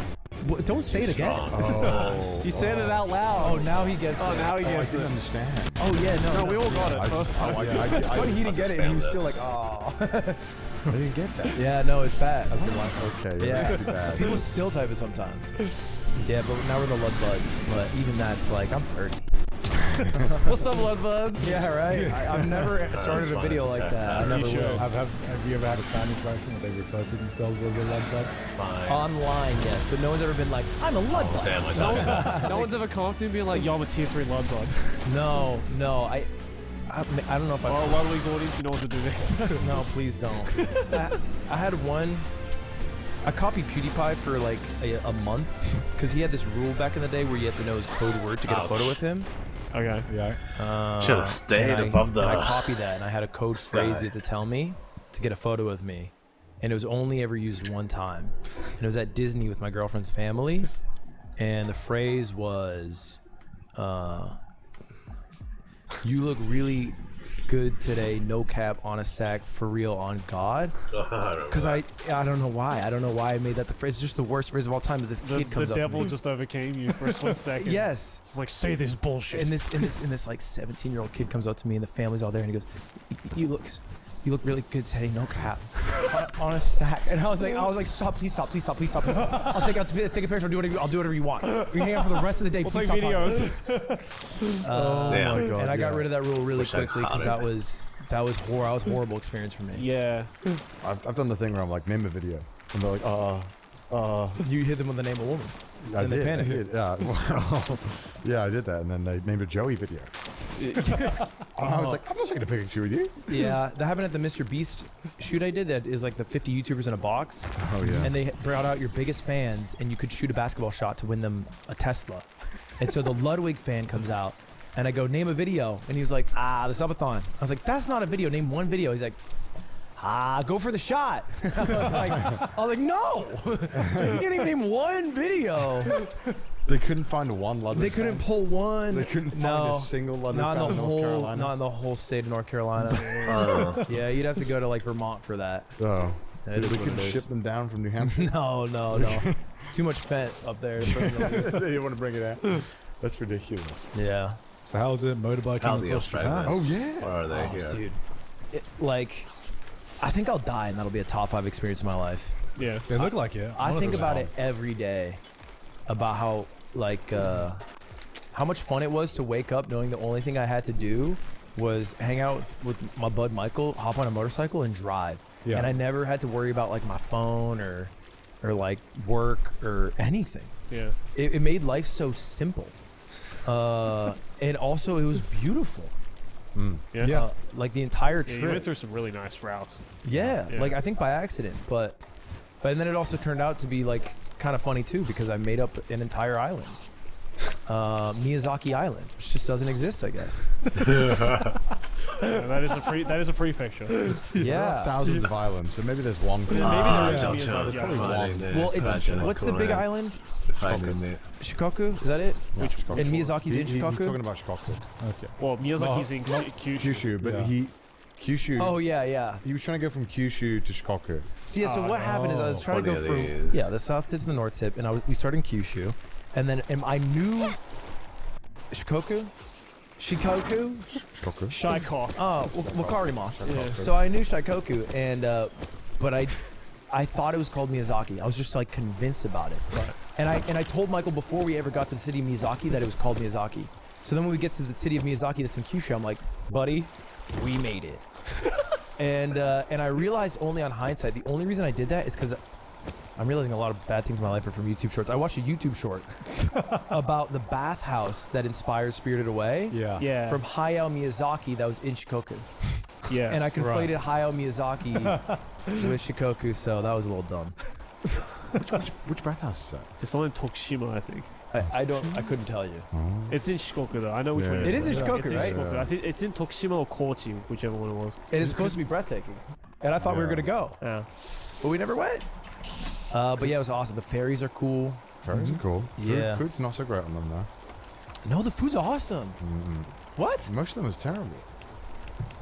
Well, don't say it again. Oh. You said it out loud. Oh, now he gets it. Oh, now he gets I it. didn't understand. Oh yeah, No, we all got it first time. It's funny he didn't get it, and he was still like, oh. I didn't get that. Yeah, no, it's bad. Okay, Yeah, that's pretty bad. people still type it sometimes. Yeah, but now we're the Ludbuds. But even that's like, I'm 30. What's up, Ludbuds? Yeah, right. I've never started a video like that. I never will. Have you ever had a fan interaction where they refer to themselves as a Ludbud? Fine. Online, yes, but no one's ever been like, I'm a Ludbud. Damn, No one's ever come up to me and being like, yo, I'm a tier 3 Ludbud. No, I don't know if I. Oh, Ludwig's audience, you know what to do next. No, please don't. I had one. I copied PewDiePie for like a month because he had this rule back in the day where you had to know his code word to get a photo with him. Okay. Yeah. Should have stayed above the. I copied that, and I had a code phrase you had to tell me to get a photo with me, and it was only ever used one time, and it was at Disney with my girlfriend's family, and the phrase was, "You look really good today, no cap, on a sack, for real, on God." Because I don't know why. I don't know why I made that the phrase. It's just the worst phrase of all time that this kid comes up to me. The devil just overcame you for a split second. Yes. It's like, say this bullshit. And this like 17-year-old kid comes up to me and the family's all there and he goes, you look really good today, no cap, on a stack. And I was like, stop, please stop. I'll take a picture. I'll do whatever you want. We can hang out for the rest of the day. We'll please take stop videos. Oh my God. And I got rid of that rule really Wish I quickly caught because it. that was horrible experience for me. Yeah. I've done the thing where I'm like, name a video, and they're like, You hit them with the name of a woman. I and did. they panicked. I did. Yeah. Well, yeah, I did that, and then they named a Joey video. I was like, I'm not taking a picture with you. Yeah, that happened at the Mr. Beast shoot I did. That it was like the 50 YouTubers in a box. Oh yeah. And they brought out your biggest fans, and you could shoot a basketball shot to win them a Tesla. And so the Ludwig fan comes out, and I go, name a video, and he was like, the subathon. I was like, that's not a video. Name one video. He's like, go for the shot. I was like, no, you can't even name one video. They couldn't find one Ludwig. They couldn't pull one. They couldn't find a single Ludwig fan in North Carolina. Not in the whole state of North Carolina. Yeah, you'd have to go to like Vermont for that. Oh. They couldn't ship them down from New Hampshire? No. Too much fent up there. They didn't want to bring it out. That's ridiculous. Yeah. So how's it motorbiking across Japan? Oh yeah. Where are they here? Dude. I think I'll die, and that'll be a top 5 experience of my life. Yeah. They look like it. I think about it every day, about how how much fun it was to wake up knowing the only thing I had to do was hang out with my bud Michael, hop on a motorcycle, and drive. Yeah. And I never had to worry about like my phone or like work or anything. Yeah. It made life so simple. And also it was beautiful. Yeah. Like the entire trip. You went through some really nice routes. Yeah, like I think by accident, but then it also turned out to be like kind of funny too because I made up an entire island, Miyazaki Island, which just doesn't exist, I guess. That is a prefecture. Yeah, there are thousands of islands, so maybe there's one. Maybe there is a Miyazaki probably Island. one. Well, what's the big island? Shikoku, is that it? Yeah, Shikoku. And Miyazaki's in Shikoku? He's talking about Shikoku. Okay. Well, Miyazaki's in Kyushu. But Kyushu. Oh yeah. He was trying to go from Kyushu to Shikoku. So what happened is I was trying to go from the south tip to the north tip, and we started in Kyushu, and then I knew Shikoku. Shikoku. Oh, Wakarimasa. Yeah. So I knew Shikoku, and but I thought it was called Miyazaki. I was just like convinced about it. Right. And I told Michael before we ever got to the city of Miyazaki that it was called Miyazaki. So then when we get to the city of Miyazaki that's in Kyushu, I'm like, buddy, we made it. And I realized only on hindsight, the only reason I did that is because I'm realizing a lot of bad things in my life are from YouTube shorts. I watched a YouTube short about the bathhouse that inspired Spirited Away. Yeah. From Hayao Miyazaki that was in Shikoku. Yeah. And I conflated Hayao Miyazaki with Shikoku, so that was a little dumb. Which bathhouse is that? It's the one in Tokushima, I think. I couldn't tell you. It's in Shikoku though. I know which one it is. It is in Shikoku, it's right? In Shikoku. I think it's in Tokushima or Kochi, whichever one it was. It is supposed to be breathtaking. And I thought we were going to go. Yeah. But we never went. But yeah, it was awesome. The ferries are cool. Ferries are cool. Yeah. Food's not so great on them though. No, the food's awesome. What? Most of them was terrible.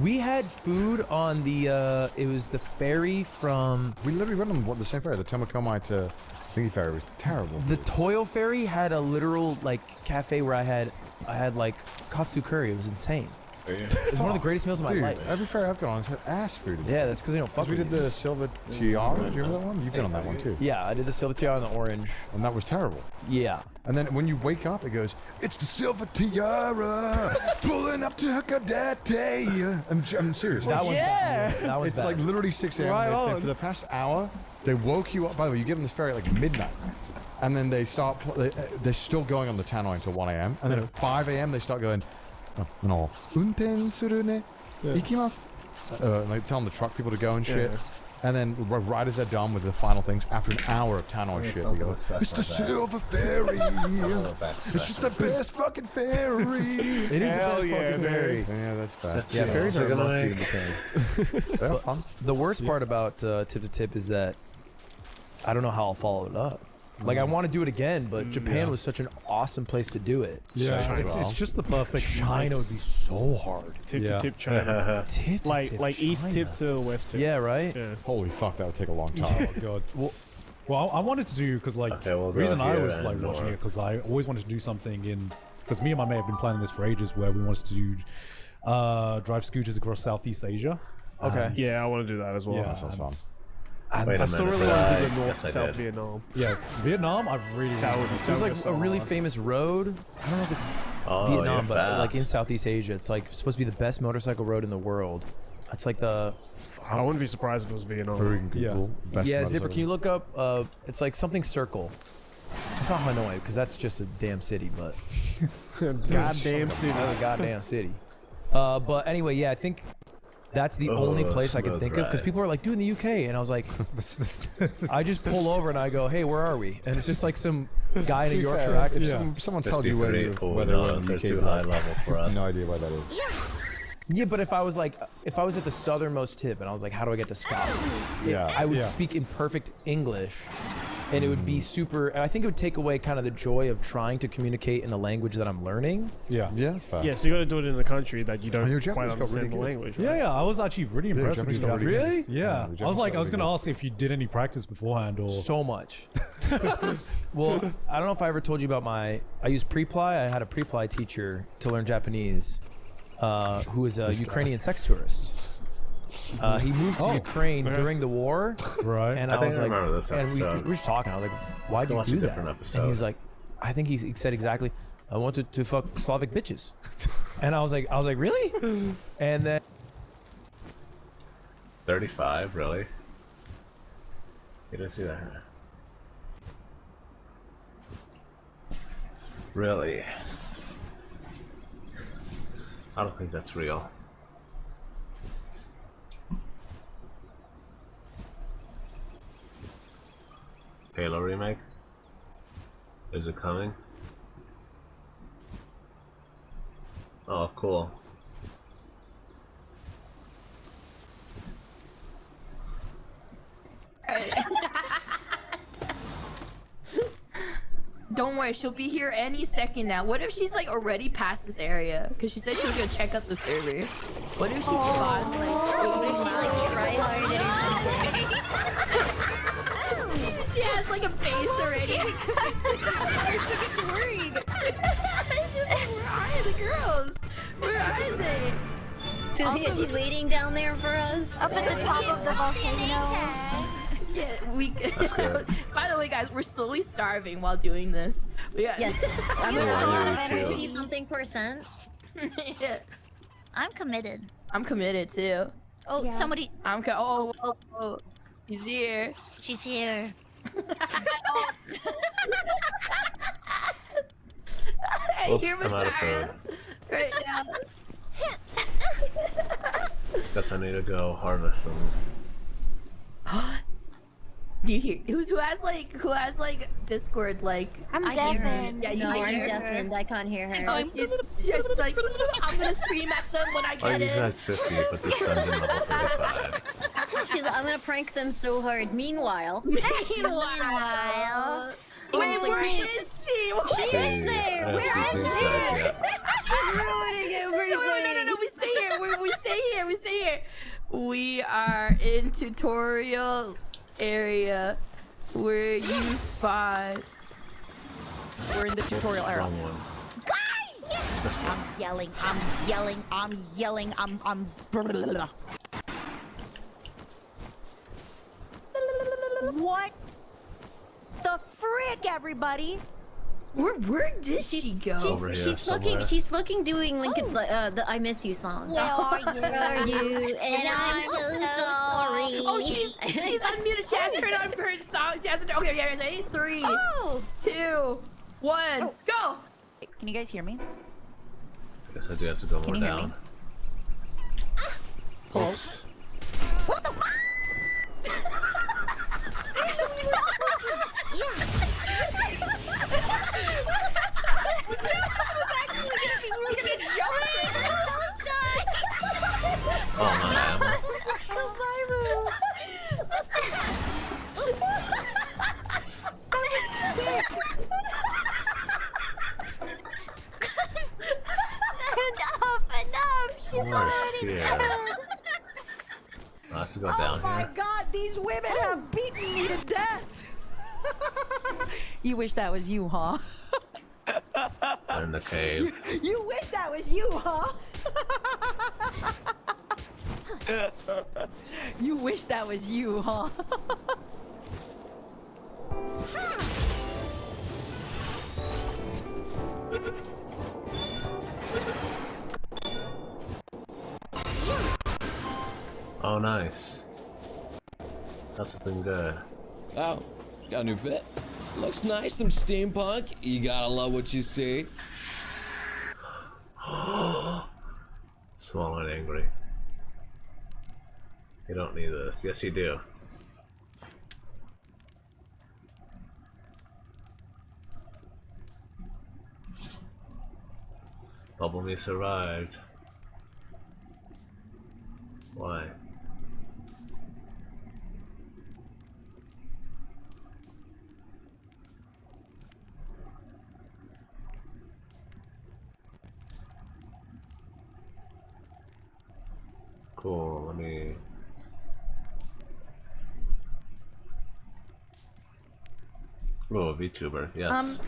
We had food on the, it was the ferry from... We literally went on the same ferry, the Tomakomai to Thingy ferry was terrible. The Toyo ferry had a literal, like, cafe where I had like, katsu curry. It was insane. It was one of the greatest meals of my life. Every ferry I've gone on has had ass food. Yeah, that's because they don't fuck with We did the Silver Tiara. Do you remember that one? You've been on that one too. Yeah, I did the Silver Tiara and the orange. And that was terrible. Yeah. And then when you wake up, it goes, "It's the Silver Tiara, pulling up to Hakodate." I'm serious. That one's bad. That one's It's bad. like literally 6 a.m. Right on. For the past hour, they woke you up. By the way, you get on this ferry at like midnight. And then they start, they're still going on the Tannoy until 1 a.m. And then at 5 a.m. they start going, unten suru ne, ikimasu. Like telling the truck people to go and shit. And then right as they're done with the final things, after an hour of Tannoy shit, they go, "It's the Silver Ferry. It's just the best fucking ferry." It is the best fucking ferry. Yeah, that's fast. Yeah, ferries are a must-see in Japan. They're fun. The worst part about Tip to Tip is that I don't know how I'll follow it up. Like, I want to do it again, but Japan was such an awesome place to do it. Yeah, it's just the perfect. China would be so hard. Tip to tip China. Tip to tip like east China. tip to west tip. Yeah, right? Yeah. Holy fuck, that would take a long time. Oh god. Well, I wanted to do because like the reason I was like watching it because I always wanted to do something in because me and my mate have been planning this for ages where we wanted to do drive scooters across Southeast Asia. Okay. Yeah, I want to do that as well. Yeah, That sounds fun. I still really want to do the north to south Vietnam. Yeah, Vietnam. I've really. There's like a really famous road. I don't know if it's Vietnam, but like in Southeast Asia, it's like supposed to be the best motorcycle road in the world. It's like the. I wouldn't be surprised if it was Vietnam. Yeah, Zipper, can you look up? It's like something circle. It's not Hanoi because that's just a damn city, but. Goddamn city. Another goddamn city. But anyway, yeah, I think. That's the only place I could think of because people are like, "Do in the UK," and I was like, I just pull over and I go, "Hey, where are we?" And it's just like some guy in a Yorkshire accent. If someone tells you whether they're too high level for us. No idea why that is. Yeah, but if I was at the southernmost tip and I was like, "How do I get to Scotland?" I would speak in perfect English. And it would be super. I think it would take away kind of the joy of trying to communicate in a language that I'm learning. Yeah, that's fast. Yeah, so you got to do it in a country that you don't your quite Japanese got understand really the good. language. Yeah, I was actually really impressed with you. Really? Yeah. I was going to ask if you did any practice beforehand or. So much. Well, I don't know if I ever told you about I used Preply. I had a Preply teacher to learn Japanese, who was a Ukrainian sex tourist. He moved to Ukraine during the war, right? And I I think was I like, remember this and we episode. were just talking. I was like, "Why'd you do that?" And he was like, "I think he said exactly. I wanted to fuck Slavic bitches." And I was like, "Really?" And then 35, really? You didn't see that? Really? I don't think that's real. Halo remake? Is it coming? Oh, cool. Don't worry, she'll be here any second now. What if she's like already past this area? Because she said she was gonna check out the server. What if she spawns like? What if she's like tryharded or something? She has like a face already. She gets worried. Where are the girls? Where are they? She's waiting down there for us. Up at the top of the volcano. Yeah, That's good. By the way, guys, we're slowly starving while doing this. Yes. I'm energy something %. Yeah. I'm committed. I'm committed too. Oh, somebody. Oh, he's here. She's here. I hear I'm out of food. right now. Guess I need to go harvest them. Do you hear who has like Discord like? I'm deafened. Yeah, no, I'm deafened. I can't hear her. She's like, I'm gonna scream at them when I Oh, get he's it. has 50, but this dungeon level 35. She's like, I'm gonna prank them so hard. Meanwhile. Wait, where is she? She is there. Where is she? She's ruining everything. No. We stay here. We stay here. We are in tutorial area where you spawn. We're in the tutorial era. Wrong one. Guys! I'm yelling. What the frick, everybody? Where did she go? She's fucking doing Lincoln the I Miss You song. Where are you? Where are you? And I'm so sorry. Oh, she's unmuted. She has to turn on her song. She has to. Okay, yeah, ready? 3, 2, 1, go. Can you guys hear me? Guess I do have to go Can more you hear down. me? Oops. What the fuck? Oh my. Enough! She's already dead. I have to go down Oh my here. god, these women have beaten me to death! You wish that was you, huh? I'm in the cave. You wish that was you, huh? You wish that was you, huh? Oh, nice. That's been good. Oh, got a new fit. Looks nice, some steampunk. You gotta love what you see. Small and angry. You don't need this. Yes, you do. Bubble me survived. Why? Cool, let me... Oh, VTuber, yes.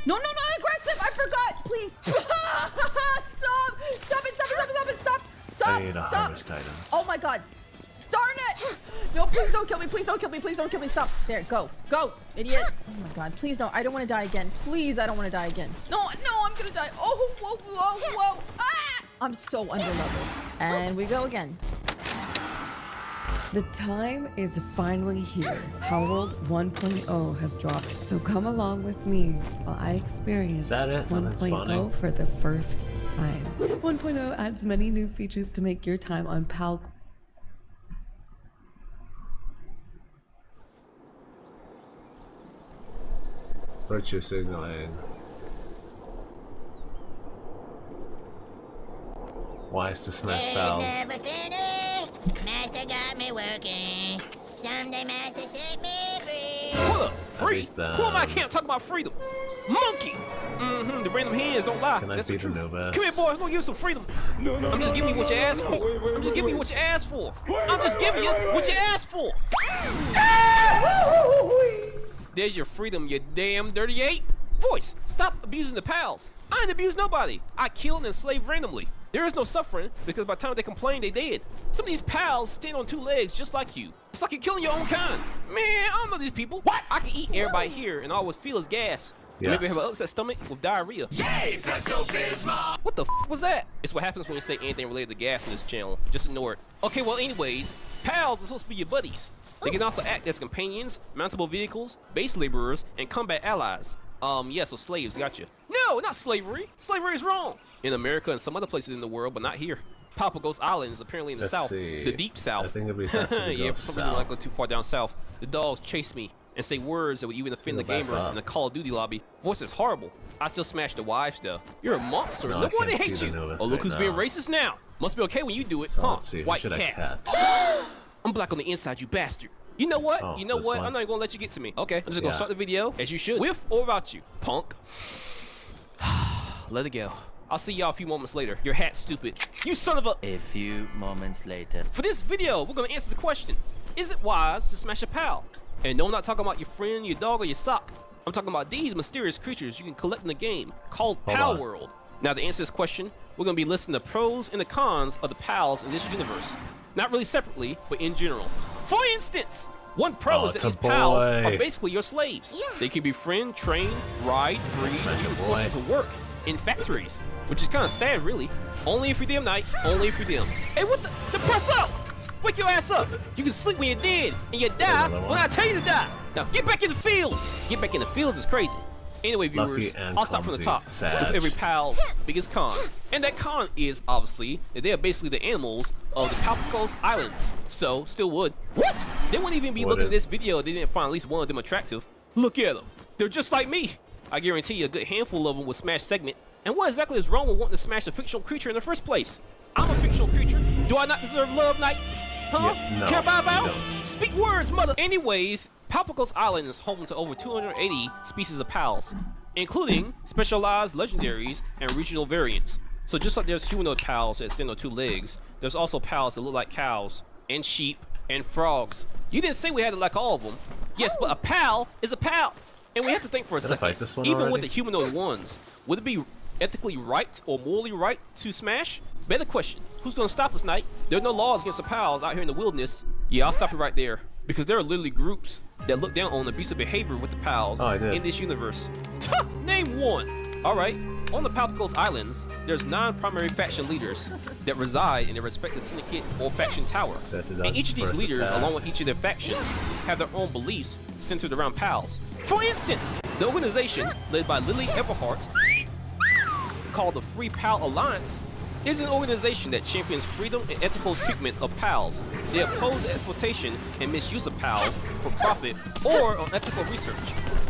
No, not aggressive! I forgot! Please! Stop! I need a harvest items. Oh my god! Darn it! No, please don't kill me! Please don't kill me! Please don't kill me! Stop! There, go! Idiot! Oh my god, please don't. I don't want to die again. Please, I don't want to die again. No, I'm gonna die. Oh, whoa! Ah! I'm so underleveled. And we go again. The time is finally here. Palworld 1.0 has dropped, so come along with me while I experience 1.0 for the first time. 1.0 adds many new features to make your time on Pal. Virtue signaling. Wise to smash valves. Master got me working. Someday Master set me free. Hold up, free? Who am I? Can't talk about freedom. Monkey! The random hands don't lie. Can I That's the beat truth. the Nova? Come here, boy. I'm gonna give you some freedom. I'm just giving you what you asked for. I'm just giving you what you asked for. I'm just giving you what you asked for. There's your freedom, you damn dirty ape. Voice, stop abusing the pals. I ain't abused nobody. I kill and enslave randomly. There is no suffering because by the time they complain, they dead. Some of these pals stand on 2 legs just like you. It's like you're killing your own kind. Man, I don't know these people. What? I can eat everybody here and all I would feel is gas. Yes. Maybe have an upset stomach with diarrhea. Yay, Pepto-Bismol! What the f was that? It's what happens when you say anything related to gas in this channel. Just ignore it. Okay, well anyways, pals are supposed to be your buddies. They can also act as companions, mountable vehicles, base laborers, and combat allies. Yeah, so slaves, gotcha. No, not slavery. Slavery is wrong. In America and some other places in the world, but not here. Palworld Island is apparently in the south, the deep south. I think it'd be faster to yeah, go for some reason I like to go too far down south. The dogs chase me and say words that would even offend the gamer in the Call of Duty lobby. Voice is horrible. I still smash the wives though. You're a monster. No wonder they hate you. Oh, look who's being racist now. Must be okay when you do it, huh? White cat. I'm black on the inside, you bastard. You know what? I'm not even gonna let you get to me. Okay, I'm just gonna start the video as you should. With or without you, punk. Let it go. I'll see y'all a few moments later. Your hat's stupid. You son of a... A few moments later. For this video, we're gonna answer the question. Is it wise to smash a pal? And no, I'm not talking about your friend, your dog, or your sock. I'm talking about these mysterious creatures you can collect in the game called Palworld. Now to answer this question, we're gonna be listing the pros and the cons of the pals in this universe. Not really separately, but in general. For instance, one pro is that these pals are basically your slaves. Yeah. They can befriend, train, ride, breed, and even force them to work in factories, which is kind of sad, really. Only for them, Knight. Only for them. Hey, what the press up! Wake your ass up! You can sleep when you're dead, and you die when I tell you to die. Now get back in the fields. Get back in the fields is crazy. Anyway, viewers, I'll start from the top with every pal's biggest con. And that con is, obviously, that they are basically the animals of the Palworld Islands. So, still would. What? They wouldn't even be looking at this video if they didn't find at least one of them attractive. Look at them. They're just like me. I guarantee you a good handful of them would smash segment. And what exactly is wrong with wanting to smash a fictional creature in the first place? I'm a fictional creature. Do I not deserve love, Knight? Huh? Yeah, no, Can I bow out? Speak words, mother. Anyways, Palworld Island is home to over 280 species of pals, including specialized legendaries and regional variants. So just like there's humanoid pals that stand on 2 legs, there's also pals that look like cows and sheep and frogs. You didn't say we had to like all of them. Yes, but a pal is a pal. And we have to think for a second. Even with the humanoid ones, would it be ethically right or morally right to smash? Better question. Who's gonna stop us, Knight? There are no laws against the pals out here in the wilderness. Yeah, I'll stop it right there. Because there are literally groups that look down on abusive behavior with the pals in this universe. Name one. Alright, on the Palworld Islands, there's 9 primary faction leaders that reside in their respective syndicate or faction tower. And each of these leaders, along with each of their factions, have their own beliefs centered around pals. For instance, the organization led by Lily Everhart, called the Free Pal Alliance, is an organization that champions freedom and ethical treatment of pals. They oppose the exploitation and misuse of pals for profit or unethical research,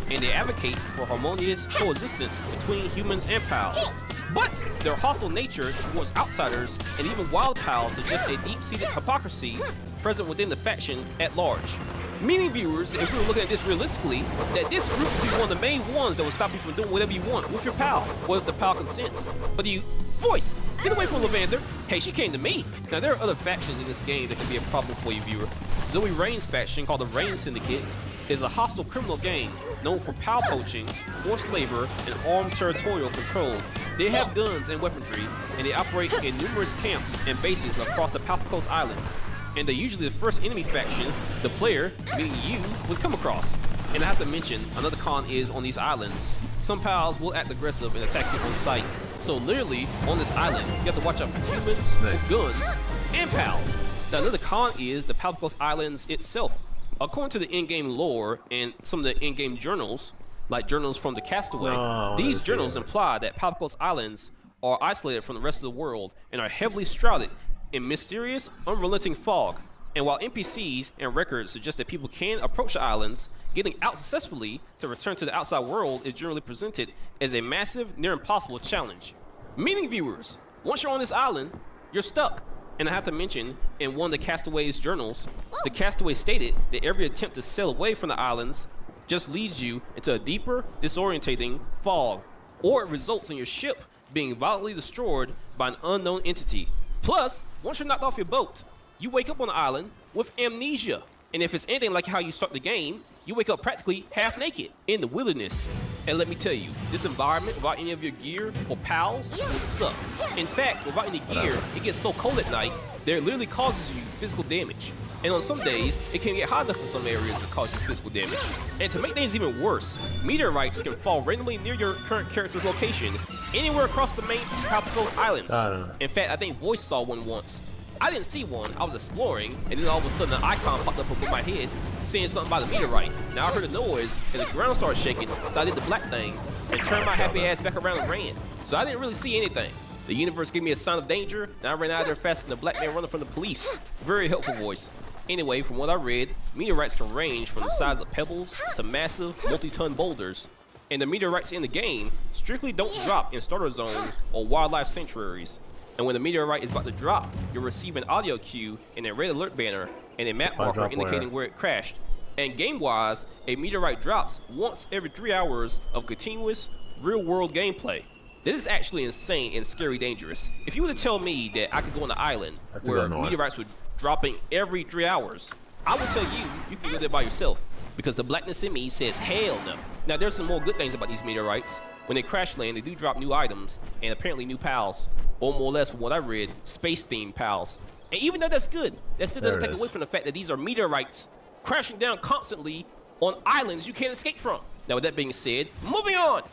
and they advocate for harmonious coexistence between humans and pals. But their hostile nature towards outsiders and even wild pals suggests a deep-seated hypocrisy present within the faction at large. Meaning, viewers, if we were looking at this realistically, that this group would be one of the main ones that will stop you from doing whatever you want with your pal, or if the pal consents. But you... Voice! Get away from Lavander! Hey, she came to me! Now, there are other factions in this game that can be a problem for you, viewer. Zoe Rain's faction, called the Rain Syndicate, is a hostile criminal gang known for pal poaching, forced labor, and armed territorial control. They have guns and weaponry, and they operate in numerous camps and bases across the Palworld Islands. And they're usually the first enemy faction the player, meaning you, would come across. And I have to mention, another con is on these islands, some pals will act aggressive and attack you on sight. So literally, on this island, you have to watch out for humans with guns and pals. Now another con is the Palworld Islands itself. According to the in-game lore and some of the in-game journals, like journals from the Castaway, these journals imply that Palworld Islands are isolated from the rest of the world and are heavily shrouded in mysterious, unrelenting fog. And while NPCs and records suggest that people can approach the islands, getting out successfully to return to the outside world is generally presented as a massive, near impossible challenge. Meaning, viewers, once you're on this island, you're stuck. And I have to mention, in one of the Castaway's journals, the Castaway stated that every attempt to sail away from the islands just leads you into a deeper, disorientating fog, or it results in your ship being violently destroyed by an unknown entity. Plus, once you're knocked off your boat, you wake up on the island with amnesia. And if it's anything like how you start the game, you wake up practically half naked in the wilderness. And let me tell you, this environment without any of your gear or pals will suck. In fact, without any gear, it gets so cold at night that it literally causes you physical damage. And on some days, it can get hot enough in some areas to cause you physical damage. And to make things even worse, meteorites can fall randomly near your current character's location, anywhere across the main Palworld Islands. In fact, I think Voice saw one once. I didn't see one, I was exploring, and then all of a sudden an icon popped up above my head saying something about a meteorite. Now I heard a noise, and the ground started shaking, so I did the black thing, and turned my happy ass back around and ran. So I didn't really see anything. The universe gave me a sign of danger, and I ran out of there faster than a black man running from the police. Very helpful voice. Anyway, from what I read, meteorites can range from the size of pebbles to massive multi-ton boulders. And the meteorites in the game strictly don't drop in starter zones or wildlife sanctuaries. And when the meteorite is about to drop, you'll receive an audio cue and a red alert banner and a map marker indicating where it crashed. And game-wise, a meteorite drops once every 3 hours of continuous, real-world gameplay. This is actually insane and scary dangerous. If you were to tell me that I could go on an island where meteorites were dropping every 3 hours, I would tell you, you can go there by yourself. Because the blackness in me says hell no. Now there's some more good things about these meteorites. When they crash land, they do drop new items and apparently new pals, or more or less from what I read, space-themed pals. And even though that's good, that still doesn't take away from the fact that these are meteorites crashing down constantly on islands you can't escape from. Now with that being said, moving on.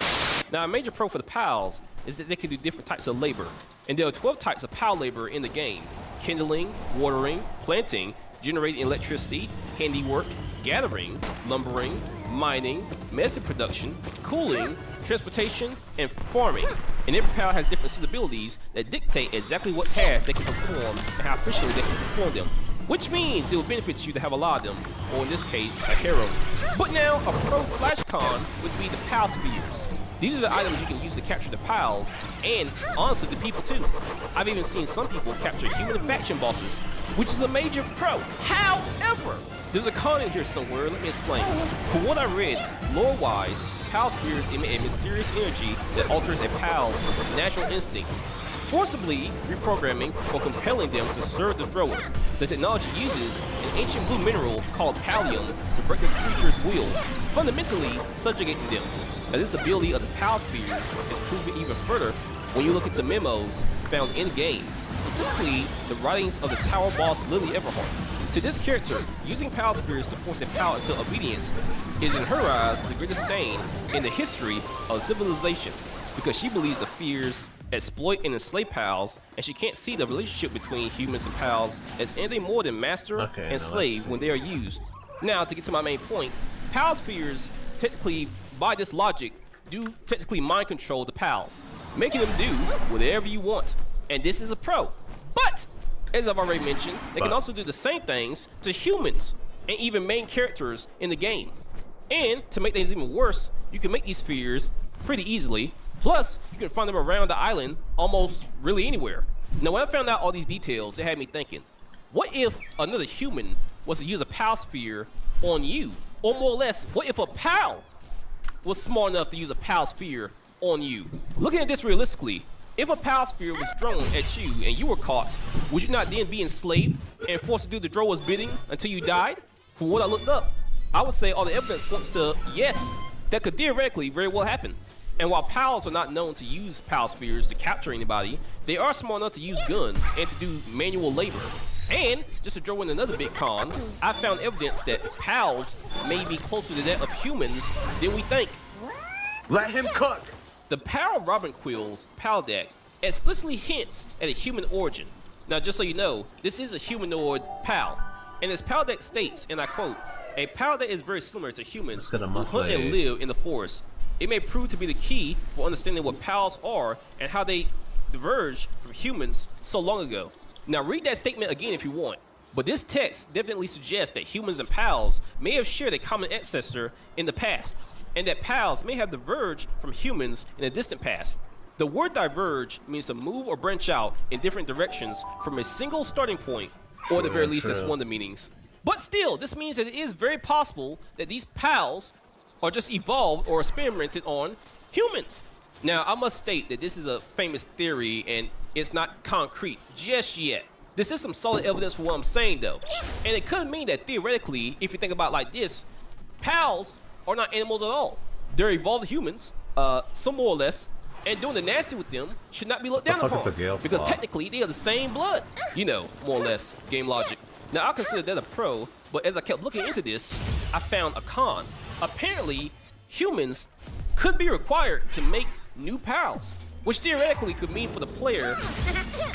Now a major pro for the pals is that they can do different types of labor. And there are 12 types of pal labor in the game. Kindling, watering, planting, generating electricity, handiwork, gathering, lumbering, mining, medicine production, cooling, transportation, and farming. And every pal has different suitabilities that dictate exactly what tasks they can perform and how efficiently they can perform them. Which means it will benefit you to have a lot of them, or in this case, a hero. But now, a pro/con would be the pal spheres. These are the items you can use to capture the pals, and honestly, the people too. I've even seen some people capture human faction bosses, which is a major pro. However, there's a con in here somewhere, let me explain. From what I read, lore-wise, pal spheres emit a mysterious energy that alters a pal's natural instincts, forcibly reprogramming or compelling them to serve the thrower. The technology uses an ancient blue mineral called pallium to break the creature's will, fundamentally subjugating them. Now this ability of the pal spheres is proven even further when you look into memos found in-game, specifically the writings of the tower boss Lily Everheart. To this character, using pal spheres to force a pal into obedience is in her eyes the greatest stain in the history of civilization, because she believes the spheres exploit and enslave pals, and she can't see the relationship between humans and pals as anything more than master and slave when they are used. Now, to get to my main point, pal spheres technically, by this logic, do technically mind control the pals, making them do whatever you want. And this is a pro. But, as I've already mentioned, they can also do the same things to humans and even main characters in the game. And, to make things even worse, you can make these spheres pretty easily. Plus, you can find them around the island almost really anywhere. Now, when I found out all these details, it had me thinking, what if another human was to use a pal sphere on you? Or more or less, what if a pal was smart enough to use a pal sphere on you? Looking at this realistically, if a pal sphere was thrown at you and you were caught, would you not then be enslaved and forced to do the thrower's bidding until you died? From what I looked up, I would say all the evidence points to yes, that could theoretically very well happen. And while pals are not known to use pal spheres to capture anybody, they are smart enough to use guns and to do manual labor. And, just to throw in another big con, I found evidence that pals may be closer to that of humans than we think. Let him cook! The Pal Robin Quill's Pal deck explicitly hints at a human origin. Now, just so you know, this is a humanoid pal. And as Pal deck states, and I quote, a pal that is very similar to humans who hunt and live in the forest. It may prove to be the key for understanding what pals are and how they diverged from humans so long ago. Now read that statement again if you want, but this text definitely suggests that humans and pals may have shared a common ancestor in the past, and that pals may have diverged from humans in a distant past. The word diverge means to move or branch out in different directions from a single starting point, or at the very least that's one of the meanings. But still, this means that it is very possible that these pals are just evolved or experimented on humans. Now, I must state that this is a famous theory and it's not concrete just yet. This is some solid evidence for what I'm saying though. And it could mean that theoretically, if you think about it like this, pals are not animals at all. They're evolved humans, some more or less, and doing the nasty with them should not be looked down upon. Because technically, they are the same blood. You know, more or less, game logic. Now, I consider that a pro, but as I kept looking into this, I found a con. Apparently, humans could be required to make new pals, which theoretically could mean for the player.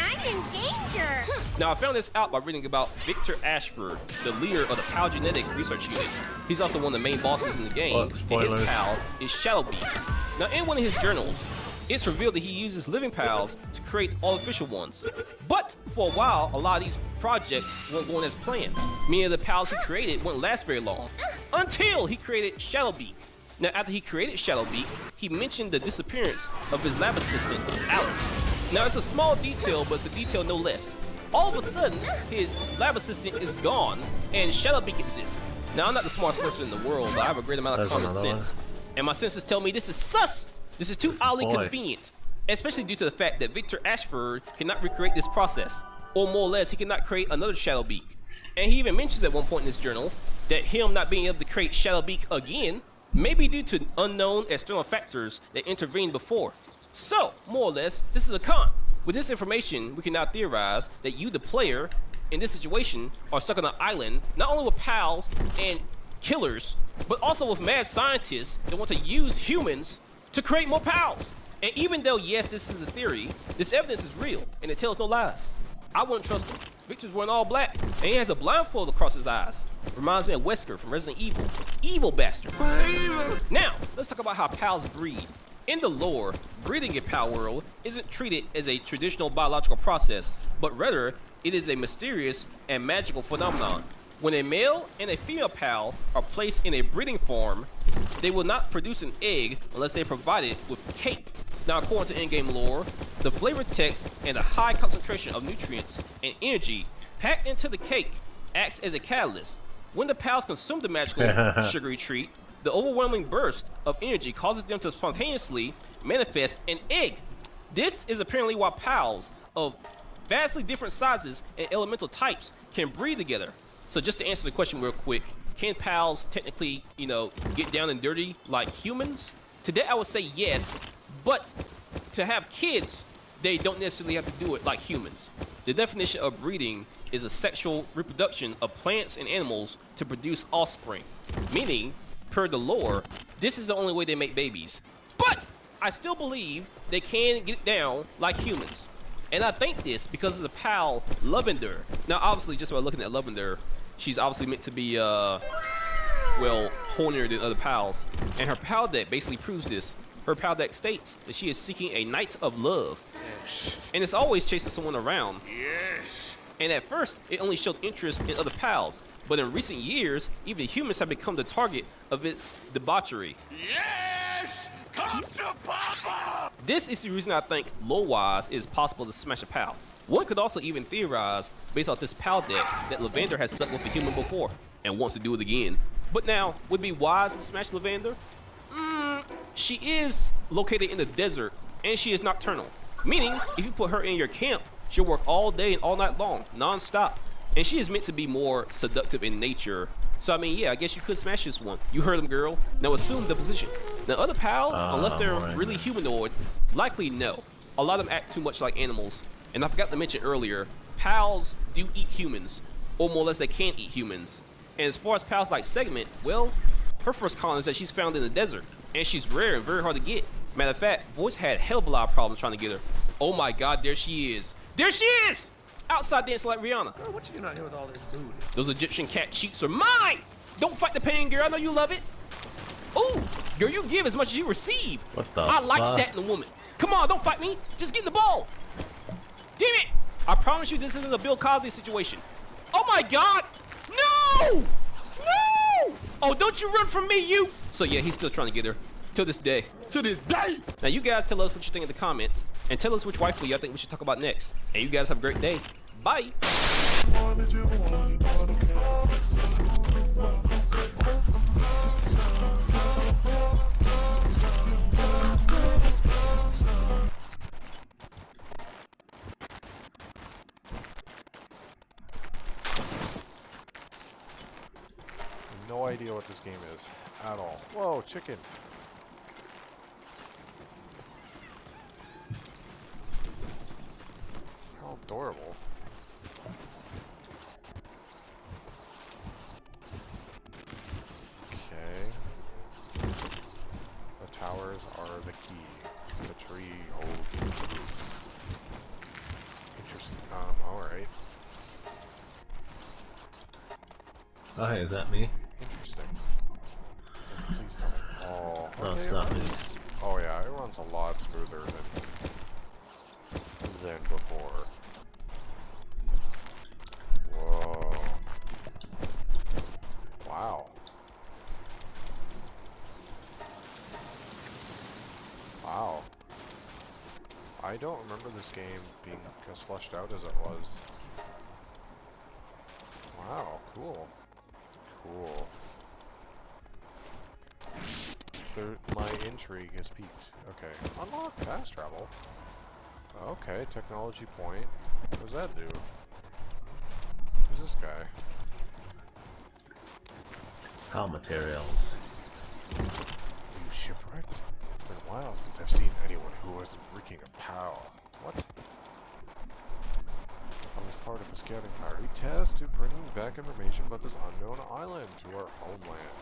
I'm in danger. Now, I found this out by reading about Victor Ashford, the leader of the Pal Genetic Research Unit. He's also one of the main bosses in the game, and his pal is Shadowbeak. Now, in one of his journals, It's revealed that he uses living pals to create artificial ones. But for a while, a lot of these projects weren't going as planned. Many of the pals he created wouldn't last very long, until he created Shadowbeak. Now, after he created Shadowbeak, he mentioned the disappearance of his lab assistant, Alex. Now, it's a small detail, but it's a detail no less. All of a sudden, his lab assistant is gone, and Shadowbeak exists. Now, I'm not the smartest person in the world, but I have a great amount of common sense. And my senses tell me this is sus! This is too oddly convenient, especially due to the fact that Victor Ashford cannot recreate this process. Or more or less, he cannot create another Shadowbeak. And he even mentions at one point in his journal that him not being able to create Shadowbeak again may be due to unknown external factors that intervened before. So, more or less, this is a con. With this information, we can now theorize that you, the player, in this situation, are stuck on an island, not only with pals and killers, but also with mad scientists that want to use humans to create more pals. And even though, yes, this is a theory, this evidence is real, and it tells no lies. I wouldn't trust him. Victor's wearing all black, and he has a blindfold across his eyes. Reminds me of Wesker from Resident Evil. Evil bastard. Now, let's talk about how pals breed. In the lore, breeding in Palworld isn't treated as a traditional biological process, but rather, it is a mysterious and magical phenomenon. When a male and a female pal are placed in a breeding farm, they will not produce an egg unless they are provided with cake. Now, according to in-game lore, the flavor text and a high concentration of nutrients and energy packed into the cake acts as a catalyst. When the pals consume the magical sugary treat, the overwhelming burst of energy causes them to spontaneously manifest an egg. This is apparently why pals of vastly different sizes and elemental types can breed together. So just to answer the question real quick, can pals technically, get down and dirty like humans? To that I would say yes, but to have kids, they don't necessarily have to do it like humans. The definition of breeding is a sexual reproduction of plants and animals to produce offspring. Meaning, per the lore, this is the only way they make babies. But I still believe they can get down like humans. And I think this because of the pal Lavender. Now, obviously, just by looking at Lavender, she's obviously meant to be, well, hornier than other pals. And her pal deck basically proves this. Her pal deck states that she is seeking a knight of love. Yes. And it's always chasing someone around. Yes. And at first, it only showed interest in other pals. But in recent years, even humans have become the target of its debauchery. Yes! Come to Papa! This is the reason I think, lore-wise, it is possible to smash a pal. One could also even theorize, based off this pal deck, that Lavender has slept with a human before, and wants to do it again. But now, would it be wise to smash Lavender? She is located in the desert, and she is nocturnal. Meaning, if you put her in your camp, she'll work all day and all night long, non-stop. And she is meant to be more seductive in nature. So I mean, yeah, I guess you could smash this one. You heard him, girl. Now assume the position. Now other pals, unless they're really humanoid, likely no. A lot of them act too much like animals. And I forgot to mention earlier, pals do eat humans, or more or less they can eat humans. And as far as pals like Segment, well, her first con is that she's found in the desert, and she's rare and very hard to get. Matter of fact, Voice had hell of a lot of problems trying to get her. Oh my God, there she is. There she is! Outside dancing like Rihanna. Girl, what you doing out here with all this booty? Those Egyptian cat cheeks are mine! Don't fight the pain, girl. I know you love it. Ooh, girl, you give as much as you receive. What the I like that in a woman. Come on, don't fight me. Just get in the ball. Damn it! I promise you this isn't a Bill Cosby situation. Oh my God! No! No! Oh, don't you run from me, you! So yeah, he's still trying to get her. To this day. To this day! Now you guys tell us what you think in the comments, and tell us which waifu y'all think we should talk about next. And you guys have a great day. Bye! No idea what this game is at all. Whoa, chicken. How adorable. Okay. The towers are the key. The tree holds the truth. Interesting. Alright. Oh, hey, is that me? Interesting. Please tell me. Oh, No, okay, it's not me. Oh yeah, everyone sounds a lot smoother than before. Whoa. Wow. Wow. I don't remember this game being as fleshed out as it was. Wow, cool. Cool. My intrigue has peaked. Okay. Unlock fast travel. Okay, technology point. What does that do? Who's this guy? How materials. You shipwrecked? It's been a while since I've seen anyone who wasn't reeking of pow. What? I was part of a scouting party tasked to bringing back information about this unknown island to our homeland.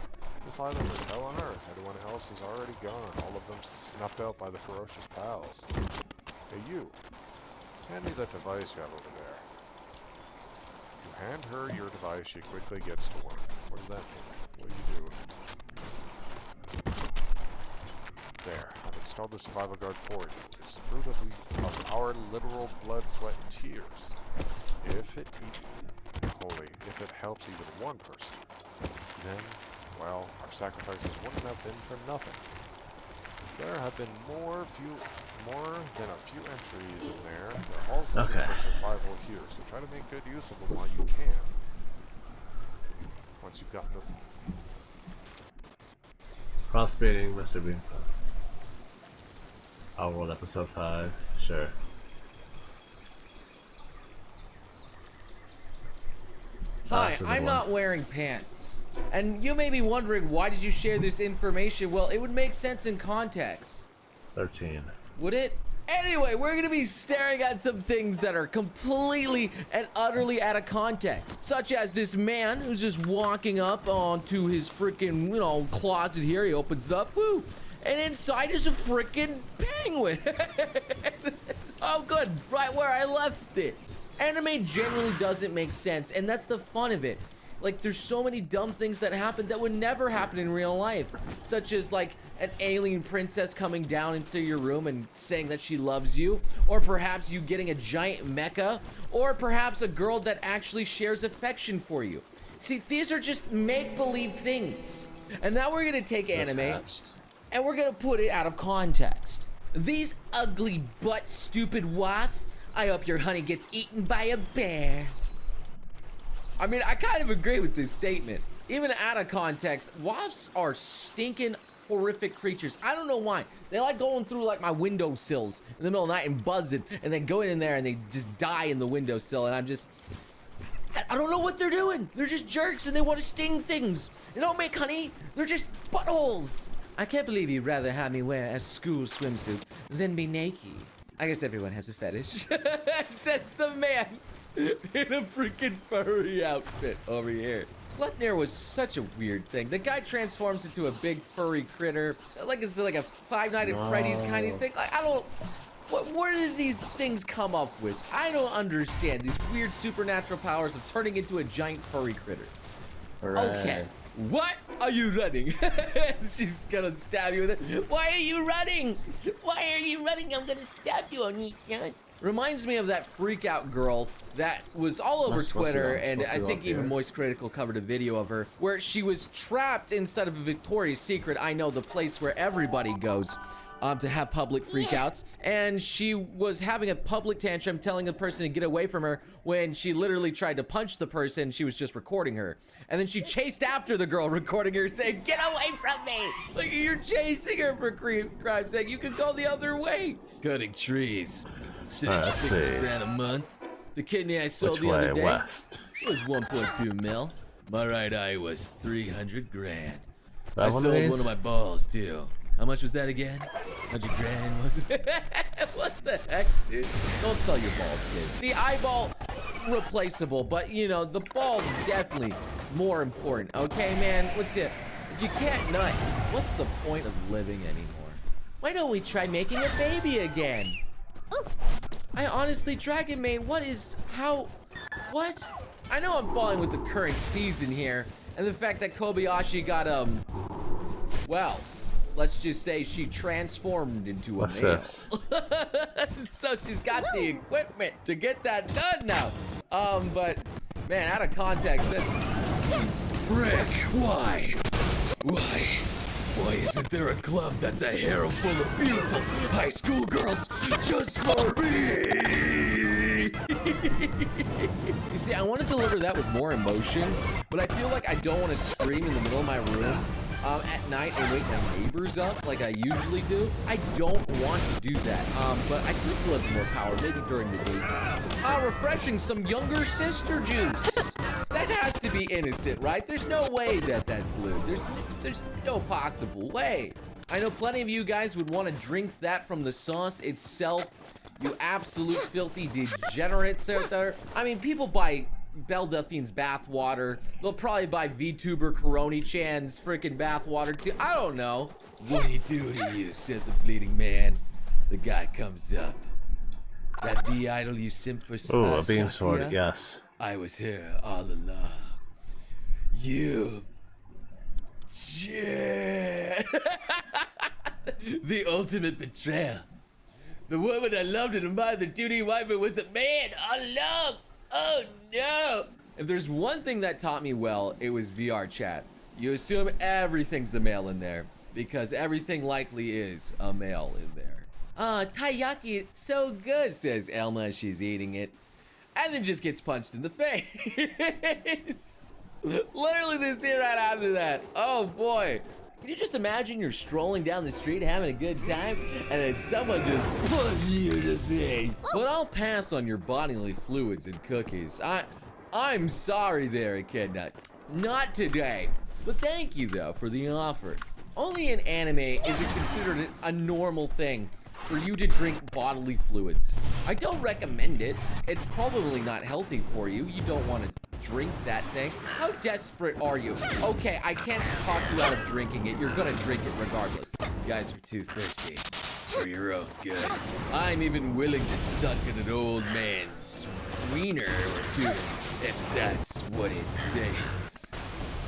This island is hell on earth. Everyone else is already gone, all of them snuffed out by the ferocious pals. Hey you, hand me that device you have over there. You hand her your device, she quickly gets to work. What does that mean? What do you do? There, I've installed the survival guard for you. It's the fruit of our literal blood, sweat, and tears. If it helps even one person, then, well, our sacrifices wouldn't have been for nothing. There have been more than a few entries in there. They're all for survival here, so try to make good use of them while you can. Once you've gotten the Crossbreeding, Mr. Bean. Palworld episode 5, sure. Hi, I'm not wearing pants. And you may be wondering, why did you share this information? Well, it would make sense in context. 13. Would it? Anyway, we're gonna be staring at some things that are completely and utterly out of context. Such as this man who's just walking up onto his freaking, closet here. He opens it up, woo! And inside is a freaking penguin. Oh, good, right where I left it. Anime generally doesn't make sense, and that's the fun of it. Like, there's so many dumb things that happen that would never happen in real life. Such as, like, an alien princess coming down into your room and saying that she loves you. Or perhaps you getting a giant mecha. Or perhaps a girl that actually shares affection for you. See, these are just make-believe things. And now we're gonna take anime, and we're gonna put it out of context. These ugly butt-stupid wasps, I hope your honey gets eaten by a bear. I mean, I kind of agree with this statement. Even out of context, wasps are stinking horrific creatures. I don't know why. They like going through like my windowsills in the middle of the night and buzzing, and then going in there and they just die in the windowsill, and I don't know what they're doing. They're just jerks and they want to sting things. They don't make honey. They're just buttholes. I can't believe you'd rather have me wear a school swimsuit than be naked. I guess everyone has a fetish. Says the man in a freaking furry outfit over here. Gleipnir was such a weird thing. The guy transforms into a big furry critter, like it's like a Five Nights at Freddy's kind of thing. Like, I don't. Where did these things come up with? I don't understand these weird supernatural powers of turning into a giant furry critter. Right. Okay. What are you running? She's gonna stab you with it. Why are you running? Why are you running? I'm gonna stab you, Onisha. Reminds me of that freak out girl that was all over Twitter, and I think even Moist Critical covered a video of her, where she was trapped inside of a Victoria's Secret, I know, the place where everybody goes to have public freakouts, and she was having a public tantrum telling the person to get away from her when she literally tried to punch the person. She was just recording her, and then she chased after the girl recording her saying, "Get away from me!" Like, you're chasing her for crime's sake. You could go the other way. Cutting trees. $6 a month. The kidney I sold the other day was 1.2 mil. My right eye was 300 grand. I sold one of my balls too. How much was that again? 100 grand, was it? What the heck, dude? Don't sell your balls, kids. The eyeball, replaceable, but the ball's definitely more important. Okay, man, what's it? If you can't nut, what's the point of living anymore? Why don't we try making a baby again? I honestly, Dragon Maid, what? I know I'm falling with the current season here, and the fact that Kobayashi got, well, let's just say she transformed into a What's male. this? So she's got the equipment to get that done now. But man, out of context, this. Rick, why? Why isn't there a club that's a harem full of beautiful high school girls just for me? You see, I want to deliver that with more emotion, but I feel like I don't want to scream in the middle of my room at night and wake my neighbors up like I usually do. I don't want to do that, but I could deliver more power maybe during the day. Refreshing some younger sister juice. That has to be innocent, right? There's no way that that's lewd. There's no possible way. I know plenty of you guys would want to drink that from the sauce itself. You absolute filthy degenerates out there. I mean, people buy Belle Delphine's bathwater. They'll probably buy VTuber Coroni-chan's freaking bathwater too. I don't know. What'd he do to you, says the bleeding man. The guy comes up. That the idol you simp for. Oh, a beam Sakura? sword, yes. I was here all along. You. Yeah. The ultimate betrayal. The woman I loved and admired, the duty wife, was a man all along. Oh no. If there's one thing that taught me well, it was VR chat. You assume everything's a male in there because everything likely is a male in there. Taiyaki, it's so good, says Elma as she's eating it. And then just gets punched in the face. Literally this here right after that. Oh boy. Can you just imagine you're strolling down the street having a good time and then someone just punches you in the face? But I'll pass on your bodily fluids and cookies. I'm sorry there, Echidna. Not today. But thank you though for the offer. Only in anime is it considered a normal thing for you to drink bodily fluids. I don't recommend it. It's probably not healthy for you. You don't want to drink that thing. How desperate are you? Okay, I can't talk you out of drinking it. You're gonna drink it regardless. You guys are too thirsty for your own good. I'm even willing to suck at an old man's wiener or two, if that's what it takes.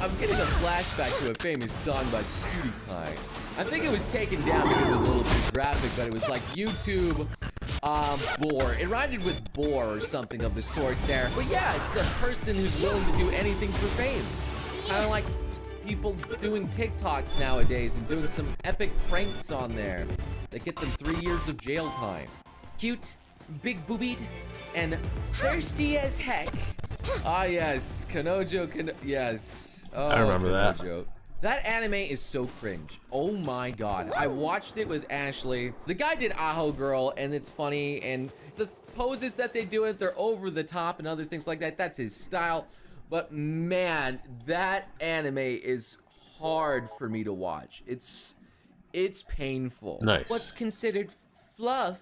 I'm getting a flashback to a famous song by PewDiePie. I think it was taken down because it was a little too graphic, but it was like YouTube bore. It rhymed with bore or something of the sort there. But yeah, it's a person who's willing to do anything for fame. Kind of like people doing TikToks nowadays and doing some epic pranks on there that get them 3 years of jail time. Cute, big boobied, and thirsty as heck. Ah yes, Kanojo, yes. Oh, I remember Kanojo. That anime is so cringe. Oh my god. I watched it with Ashley. The guy did Aho Girl, and it's funny, and the poses that they do it, they're over the top and other things like that. That's his style. But man, that anime is hard for me to watch. It's painful. Nice. What's considered fluff?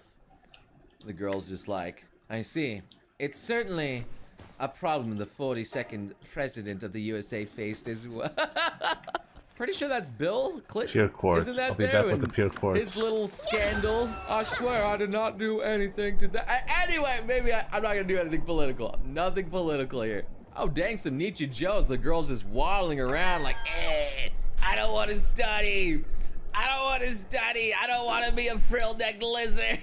The girl's just like, I see. It's certainly a problem the 42nd president of the USA faced as well. Pretty sure that's Bill Clinton. Pure quartz. Isn't that I'll be there? back with the pure quartz. His little scandal. I swear I did not do anything to that. Anyway, maybe I'm not gonna do anything political. Nothing political here. Oh dang, some Nietzsche Joes. The girl's just waddling around like, I don't want to study. I don't want to study. I don't want to be a frill-necked lizard.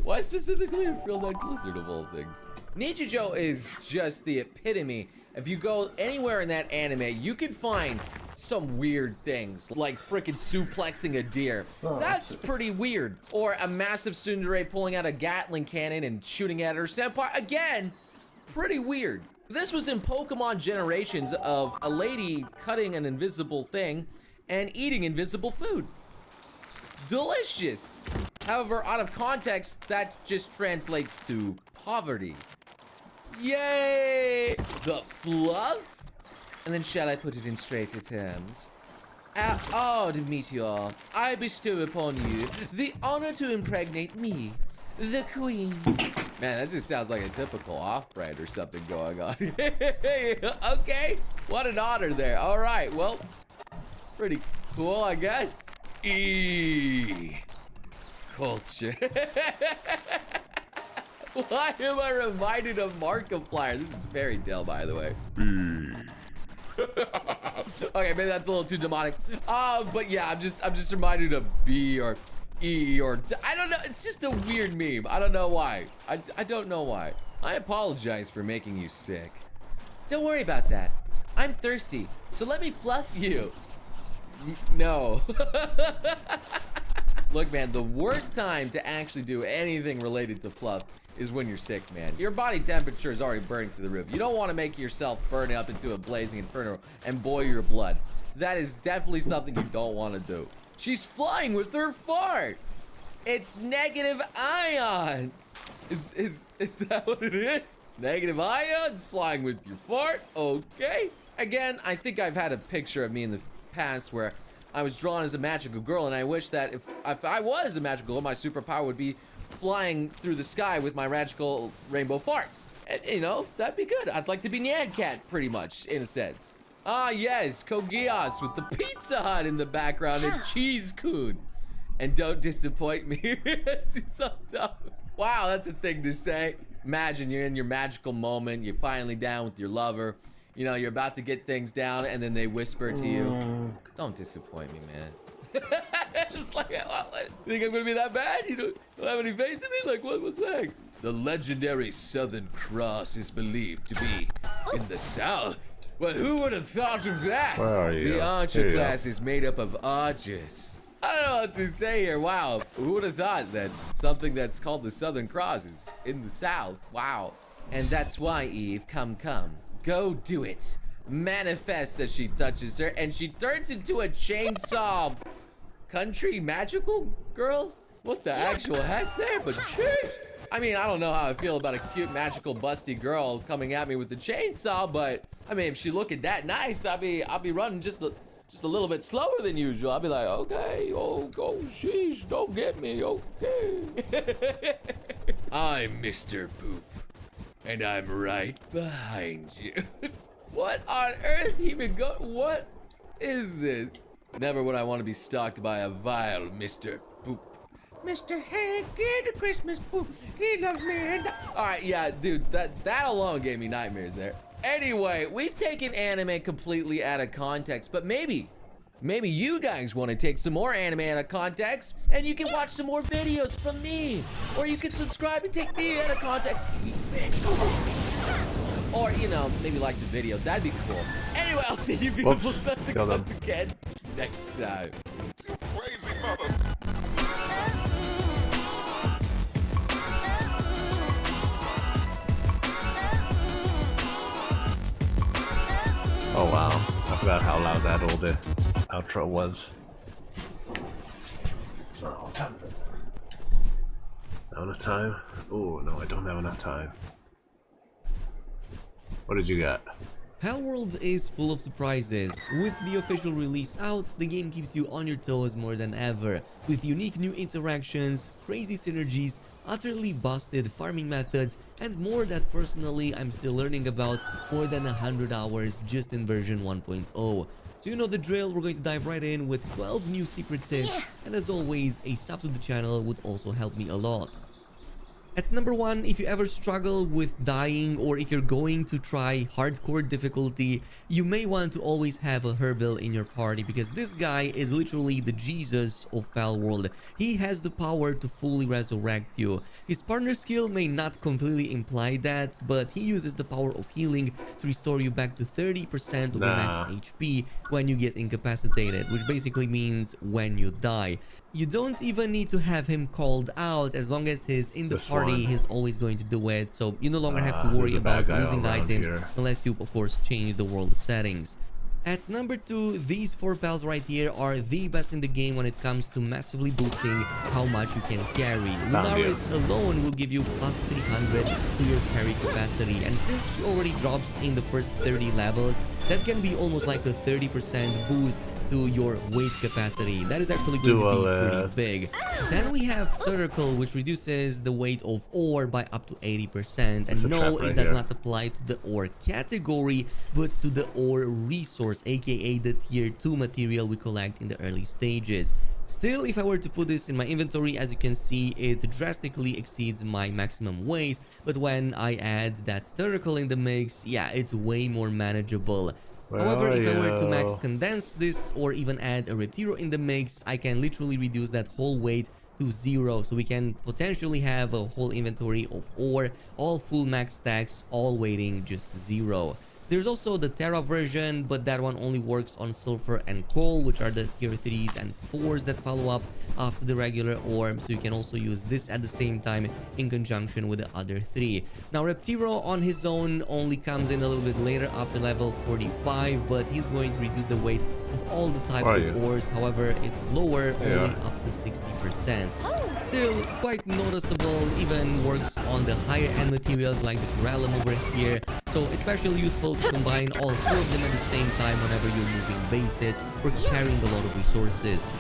Why specifically a frill-necked lizard of all things? Nietzsche Joe is just the epitome. If you go anywhere in that anime, you can find some weird things, like frickin' suplexing a deer. That's pretty weird. Or a massive tsundere pulling out a Gatling cannon and shooting at her senpai. Again, pretty weird. This was in Pokemon Generations of a lady cutting an invisible thing and eating invisible food. Delicious. However, out of context, that just translates to poverty. Yay! The fluff? And then shall I put it in straighter terms? To Meteor, I bestow upon you the honor to impregnate me, the queen. Man, that just sounds like a typical off-brand or something going on. Okay, what an honor there. All right, well, pretty cool, I guess. Culture. Why am I reminded of Markiplier? This is fairy tale, by the way. Okay, maybe that's a little too demonic. But yeah, I'm just reminded of B or E or I don't know. It's just a weird meme. I don't know why. I don't know why. I apologize for making you sick. Don't worry about that. I'm thirsty, so let me fluff you. No. Look, man, the worst time to actually do anything related to fluff is when you're sick, man. Your body temperature is already burning through the roof. You don't want to make yourself burn up into a blazing inferno and boil your blood. That is definitely something you don't want to do. She's flying with her fart. It's negative ions. Is that what it is? Negative ions flying with your fart? Okay. Again, I think I've had a picture of me in the past where I was drawn as a magical girl, and I wish that if I was a magical girl, my superpower would be flying through the sky with my magical rainbow farts. And, you know, that'd be good. I'd like to be Nyan Cat, pretty much, in a sense. Ah, yes, Kogias with the Pizza Hut in the background and Cheese Coon. And don't disappoint me. So dumb. Wow, that's a thing to say. Imagine you're in your magical moment. You're finally down with your lover. You know, you're about to get things down, and then they whisper to you, don't disappoint me, man. It's like, what? You think I'm gonna be that bad? You don't have any faith in me? Like, what's that? The legendary Southern Cross is believed to be in the South. But who would have thought of that? Where are you? The archer class is made up of archers. I don't know what to say here. Wow. Who would have thought that something that's called the Southern Cross is in the South? Wow. And that's why, Eve, come. Go do it. Manifest as she touches her, and she turns into a chainsaw country magical girl? What the actual heck there? But sheesh. I mean, I don't know how I feel about a cute magical busty girl coming at me with the chainsaw, but I mean, if she looking that nice, I'll be running just a little bit slower than usual. I'll be like, okay, oh sheesh, don't get me, okay. I'm Mr. Poop, and I'm right behind you. What on earth even what is this? Never would I want to be stalked by a vile Mr. Poop. Mr. Hey, get a Christmas Poop. He loves me and alright, yeah, dude, that alone gave me nightmares there. Anyway, we've taken anime completely out of context, but maybe you guys want to take some more anime out of context, and you can watch some more videos from me. Or you can subscribe and take me out of context. Or, you know, maybe like the video. That'd be cool. Anyway, I'll see you beautiful sons and once again next time. Crazy mother. Oh wow, I forgot how loud that old outro was. Oh, time. Not enough time? Oh no, I don't have enough time. What did you got? Palworld is full of surprises. With the official release out, the game keeps you on your toes more than ever, with unique new interactions, crazy synergies, utterly busted farming methods, and more that personally I'm still learning about more than 100 hours just in version 1.0. So you know the drill, we're going to dive right in with 12 new secret tips, and as always, a sub to the channel would also help me a lot. At number 1, if you ever struggle with dying or if you're going to try hardcore difficulty, you may want to always have a Herbil in your party because this guy is literally the Jesus of Palworld. He has the power to fully resurrect you. His partner skill may not completely imply that, but he uses the power of healing to restore you back to 30% of your max HP when you get incapacitated, which basically means when you die. You don't even need to have him called out. As long as he's in the party, he's always going to do it, so you no longer have to worry about losing items unless you of course change the world settings. At number 2, these 4 pals right here are the best in the game when it comes to massively boosting how much you can carry. Lunaris alone will give you plus 300 to your carry capacity, and since she already drops in the first 30 levels, that can be almost like a 30% boost to your weight capacity. That is actually going to be pretty big. Then we have Turtle, which reduces the weight of ore by up to 80%. And no, it does not apply to the ore category, but to the ore resource, aka the tier 2 material we collect in the early stages. Still, if I were to put this in my inventory, as you can see, it drastically exceeds my maximum weight, but when I add that Turtle in the mix, yeah, it's way more manageable. However, if I were to max condense this or even add a Reptiro in the mix, I can literally reduce that whole weight to 0, so we can potentially have a whole inventory of ore, all full max stacks, all weighting just 0. There's also the Terra version, but that one only works on sulfur and coal, which are the tier 3s and 4s that follow up after the regular ore, so you can also use this at the same time in conjunction with the other 3. Now Reptiro on his own only comes in a little bit later after level 45, but he's going to reduce the weight of all the types of ores. However, it's lower, only up to 60%. Still quite noticeable, even works on the higher end materials like the corallum over here, so especially useful to combine all 4 of them at the same time whenever you're moving bases or carrying a lot of resources.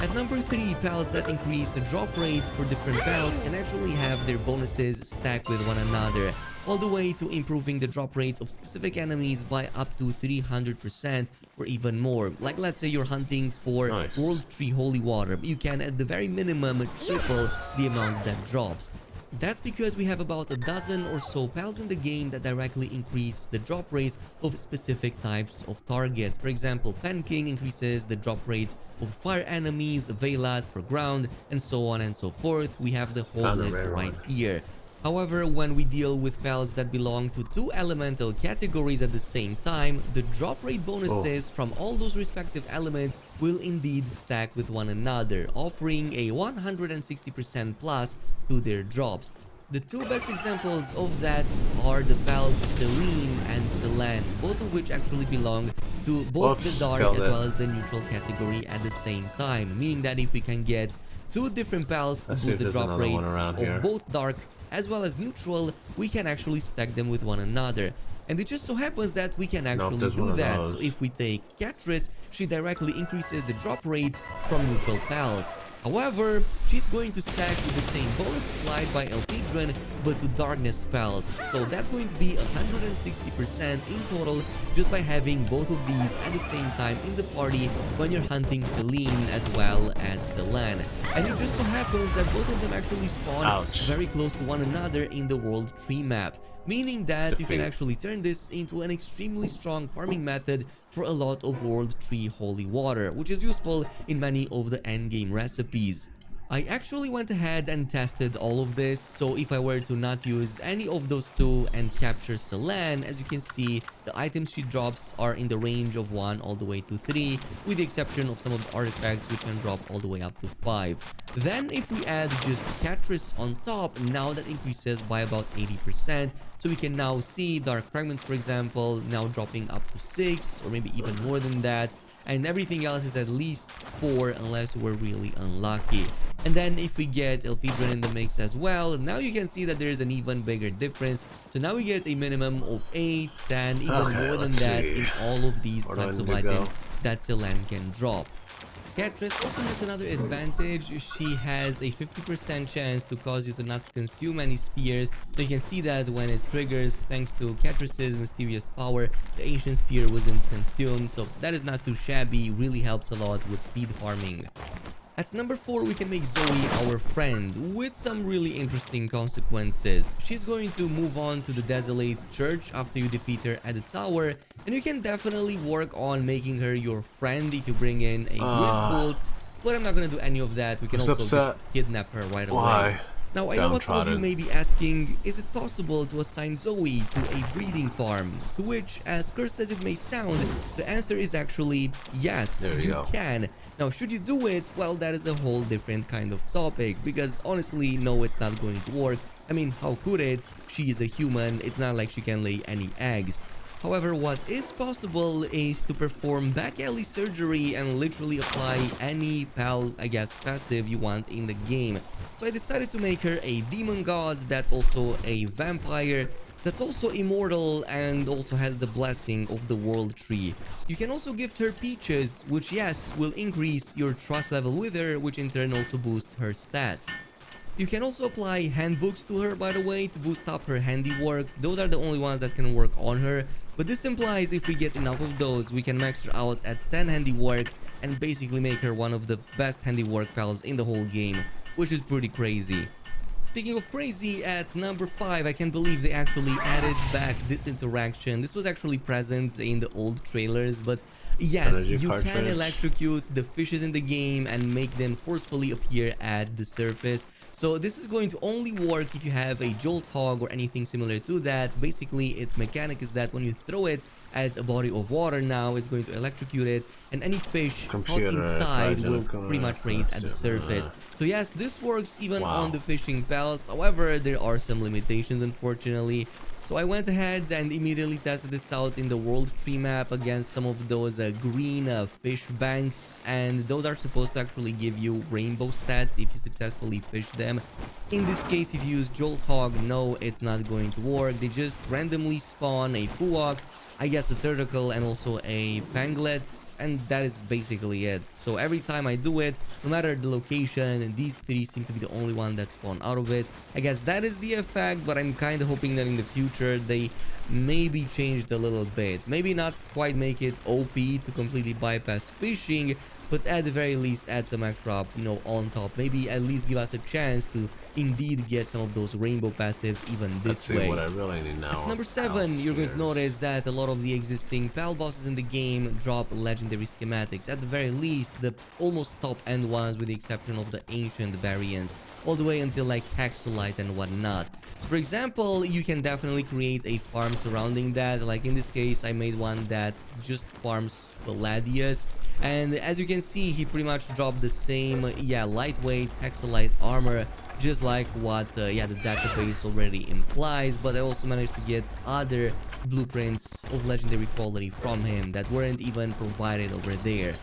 At number 3, pals that increase the drop rates for different pals can actually have their bonuses stacked with one another, all the way to improving the drop rates of specific enemies by up to 300% or even more. Like let's say you're hunting for World Tree Holy Water, you can at the very minimum triple the amount that drops. That's because we have about a dozen or so pals in the game that directly increase the drop rates of specific types of targets. For example, Pen King increases the drop rates of fire enemies, Veilat for ground, and so on and so forth. We have the whole list right here. However, when we deal with pals that belong to 2 elemental categories at the same time, the drop rate bonuses from all those respective elements will indeed stack with one another, offering a 160% plus to their drops. The 2 best examples of that are the pals Selene and Selan, both of which actually belong to both the dark as well as the neutral category at the same time, meaning that if we can get 2 different pals to boost the drop rates of both dark as well as neutral, we can actually stack them with one another. And it just so happens that we can actually do that. So if we take Catrice, she directly increases the drop rates from neutral pals. However, she's going to stack with the same bonus applied by Elfidron, but to darkness pals. So that's going to be 160% in total just by having both of these at the same time in the party when you're hunting Selene as well as Selan. And it just so happens that both of them actually spawn very close to one another in the World Tree map, meaning that you can actually turn this into an extremely strong farming method for a lot of World Tree Holy Water, which is useful in many of the endgame recipes. I actually went ahead and tested all of this, so if I were to not use any of those 2 and capture Selan, as you can see, the items she drops are in the range of 1 all the way to 3, with the exception of some of the artifacts which can drop all the way up to 5. Then if we add just Catrice on top, now that increases by about 80%, so we can now see Dark Fragments, for example, now dropping up to 6 or maybe even more than that. And everything else is at least 4 unless we're really unlucky. And then if we get Elfidron in the mix as well, now you can see that there is an even bigger difference. So now we get a minimum of 8, 10, even more than that in all of these types of items that Selan can drop. Catrice also has another advantage. She has a 50% chance to cause you to not consume any spears. So you can see that when it triggers, thanks to Catrice's mysterious power, the ancient spear wasn't consumed. So that is not too shabby, really helps a lot with speed farming. At number 4, we can make Zoe our friend with some really interesting consequences. She's going to move on to the Desolate Church after you defeat her at the tower, and you can definitely work on making her your friend if you bring in a Griswold, but I'm not going to do any of that. We can also just kidnap her right away. Now, I know what some of you may be asking, is it possible to assign Zoe to a breeding farm? To which, as cursed as it may sound, the answer is actually yes, you can. Now, should you do it? Well, that is a whole different kind of topic, because honestly, no, it's not going to work. I mean, how could it? She is a human, it's not like she can lay any eggs. However, what is possible is to perform back alley surgery and literally apply any pal, I guess, passive you want in the game. So I decided to make her a demon god that's also a vampire, that's also immortal and also has the blessing of the World Tree. You can also gift her peaches, which yes, will increase your trust level with her, which in turn also boosts her stats. You can also apply handbooks to her, by the way, to boost up her handiwork. Those are the only ones that can work on her. But this implies if we get enough of those, we can max her out at 10 handiwork and basically make her one of the best handiwork pals in the whole game, which is pretty crazy. speaking of crazy, at number 5, I can't believe they actually added back this interaction. This was actually present in the old trailers, but yes, you can electrocute the fishes in the game and make them forcefully appear at the surface. So this is going to only work if you have a jolt hog or anything similar to that. Basically, its mechanic is that when you throw it at a body of water now, it's going to electrocute it, and any fish caught inside will pretty much raise at the surface. So yes, this works even on the fishing pals. However, there are some limitations, unfortunately. So I went ahead and immediately tested this out in the world tree map against some of those green fish banks, and those are supposed to actually give you rainbow stats if you successfully fish them. In this case, if you use Jolt Hog, no, it's not going to work. They just randomly spawn a Fuwok, I guess a Turtle, and also a Panglet, and that is basically it. So every time I do it, no matter the location, these three seem to be the only one that spawn out of it. I guess that is the effect, but I'm kind of hoping that in the future they maybe changed a little bit. Maybe not quite make it OP to completely bypass fishing, but at the very least add some extra, on top. Maybe at least give us a chance to indeed get some of those rainbow passives even this way. What I really need now. At number 7, you're going to notice that a lot of the existing PAL bosses in the game drop legendary schematics. At the very least, the almost top end ones, with the exception of the ancient variants, all the way until like Hexolite and whatnot. So for example, you can definitely create a farm surrounding that. Like in this case, I made one that just farms Palladius. And as you can see, he pretty much dropped the same, lightweight Hexolite armor, just like what, the database already implies. But I also managed to get other blueprints of legendary quality from him that weren't even provided over there.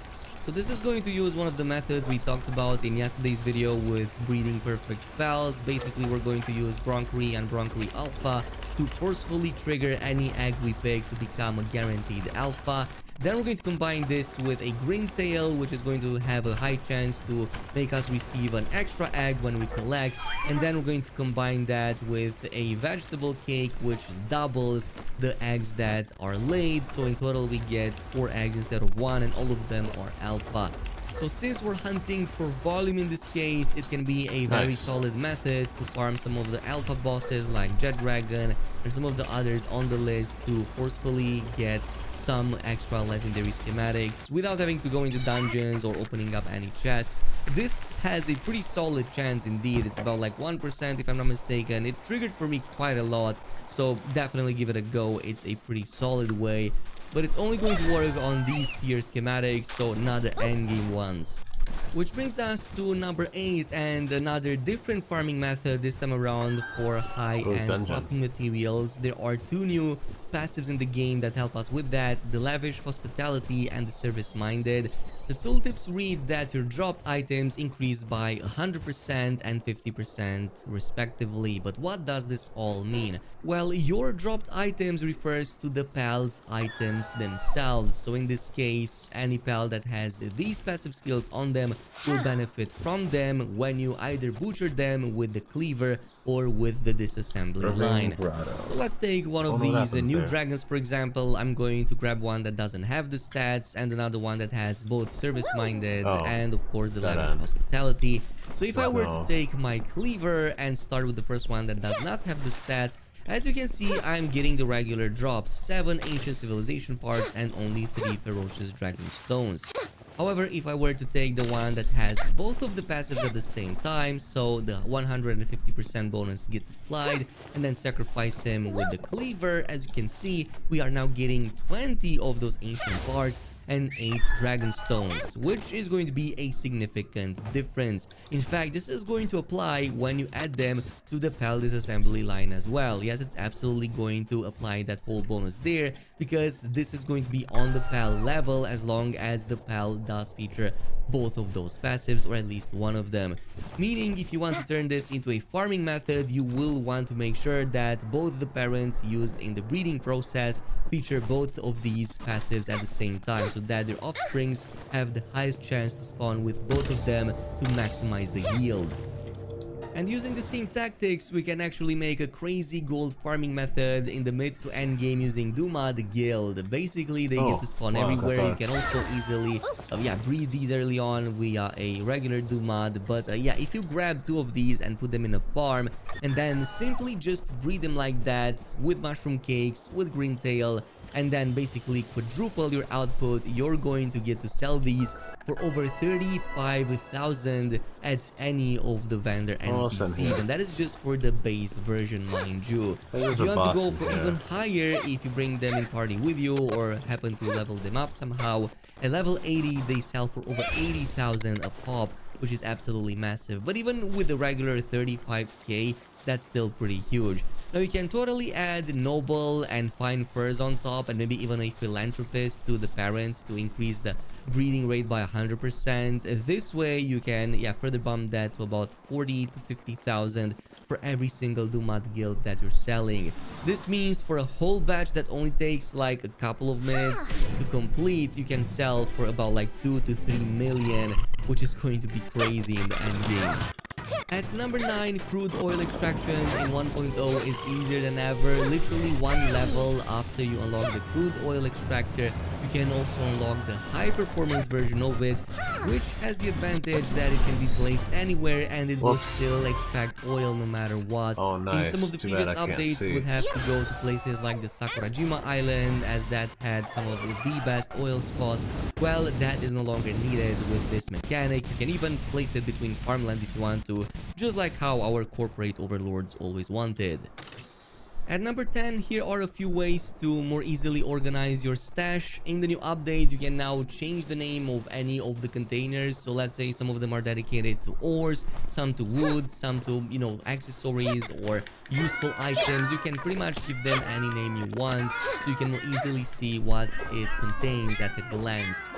So this is going to use one of the methods we talked about in yesterday's video with breeding perfect pals. Basically, we're going to use Bronchery and Bronchery Alpha to forcefully trigger any egg we pick to become a guaranteed alpha. Then we're going to combine this with a green tail, which is going to have a high chance to make us receive an extra egg when we collect. And then we're going to combine that with a vegetable cake, which doubles the eggs that are laid. So in total, we get 4 eggs instead of 1, and all of them are alpha. So since we're hunting for volume in this case, it can be a very solid method to farm some of the alpha bosses like Jet Dragon and some of the others on the list to forcefully get some extra legendary schematics without having to go into dungeons or opening up any chests. This has a pretty solid chance indeed. It's about like 1% if I'm not mistaken. It triggered for me quite a lot, so definitely give it a go. It's a pretty solid way, but it's only going to work on these tier schematics, so not the endgame ones. Which brings us to number 8 and another different farming method, this time around for high-end crafting materials. There are 2 new passives in the game that help us with that: the Lavish Hospitality and the Service Minded. The tooltips read that your dropped items increase by 100% and 50% respectively. But what does this all mean? Well, your dropped items refers to the pal's items themselves. So in this case, any pal that has these passive skills on them will benefit from them when you either butcher them with the cleaver or with the disassembly line. So let's take one of these new dragons, for example. I'm going to grab one that doesn't have the stats and another one that has both service-minded and of course the Lavish Hospitality. So if I were to take my cleaver and start with the first one that does not have the stats, as you can see, I'm getting the regular drops: 7 ancient civilization parts and only 3 ferocious dragon stones. However, if I were to take the one that has both of the passives at the same time, so the 150% bonus gets applied, and then sacrifice him with the cleaver, as you can see, we are now getting 20 of those ancient parts and 8 dragon stones, which is going to be a significant difference. In fact, this is going to apply when you add them to the PAL disassembly line as well. Yes, it's absolutely going to apply that whole bonus there, because this is going to be on the PAL level as long as the PAL does feature both of those passives, or at least one of them. Meaning, if you want to turn this into a farming method, you will want to make sure that both the parents used in the breeding process feature both of these passives at the same time, so that their offsprings have the highest chance to spawn with both of them to maximize the yield. And using the same tactics, we can actually make a crazy gold farming method in the mid to end game using Dumad Guild. Basically, they get to spawn everywhere. You can also easily breed these early on via a regular Dumad. But if you grab 2 of these and put them in a farm and then simply just breed them like that with mushroom cakes, with green tail, and then basically quadruple your output, you're going to get to sell these for over 35,000 at any of the vendor NPCs, and that is just for the base version, mind you. If you want to go for even higher, if you bring them in party with you or happen to level them up somehow, at level 80 they sell for over 80,000 a pop, which is absolutely massive. But even with the regular 35k, that's still pretty huge. Now you can totally add noble and fine furs on top, and maybe even a philanthropist to the parents to increase the breeding rate by 100%. This way you can further bump that to about 40 to 50,000 for every single Dumad guild that you're selling. This means for a whole batch that only takes like a couple of minutes to complete, you can sell for about like 2 to 3 million, which is going to be crazy in the end game. At number 9, crude oil extraction in 1.0 is easier than ever. Literally 1 level after you unlock the crude oil extractor, you can also unlock the high performance version of it, which has the advantage that it can be placed anywhere and it will still extract oil no matter what. Oh, nice. In some of the previous updates would have to go to places like the Sakurajima Island, as that had some of the best oil spots. Well, that is no longer needed with this mechanic. You can even place it between farmlands if you want to, just like how our corporate overlords always wanted. At number 10, here are a few ways to more easily organize your stash. In the new update, you can now change the name of any of the containers. So let's say some of them are dedicated to ores, some to wood, some to, accessories or useful items. You can pretty much give them any name you want, so you can more easily see what it contains at a glance.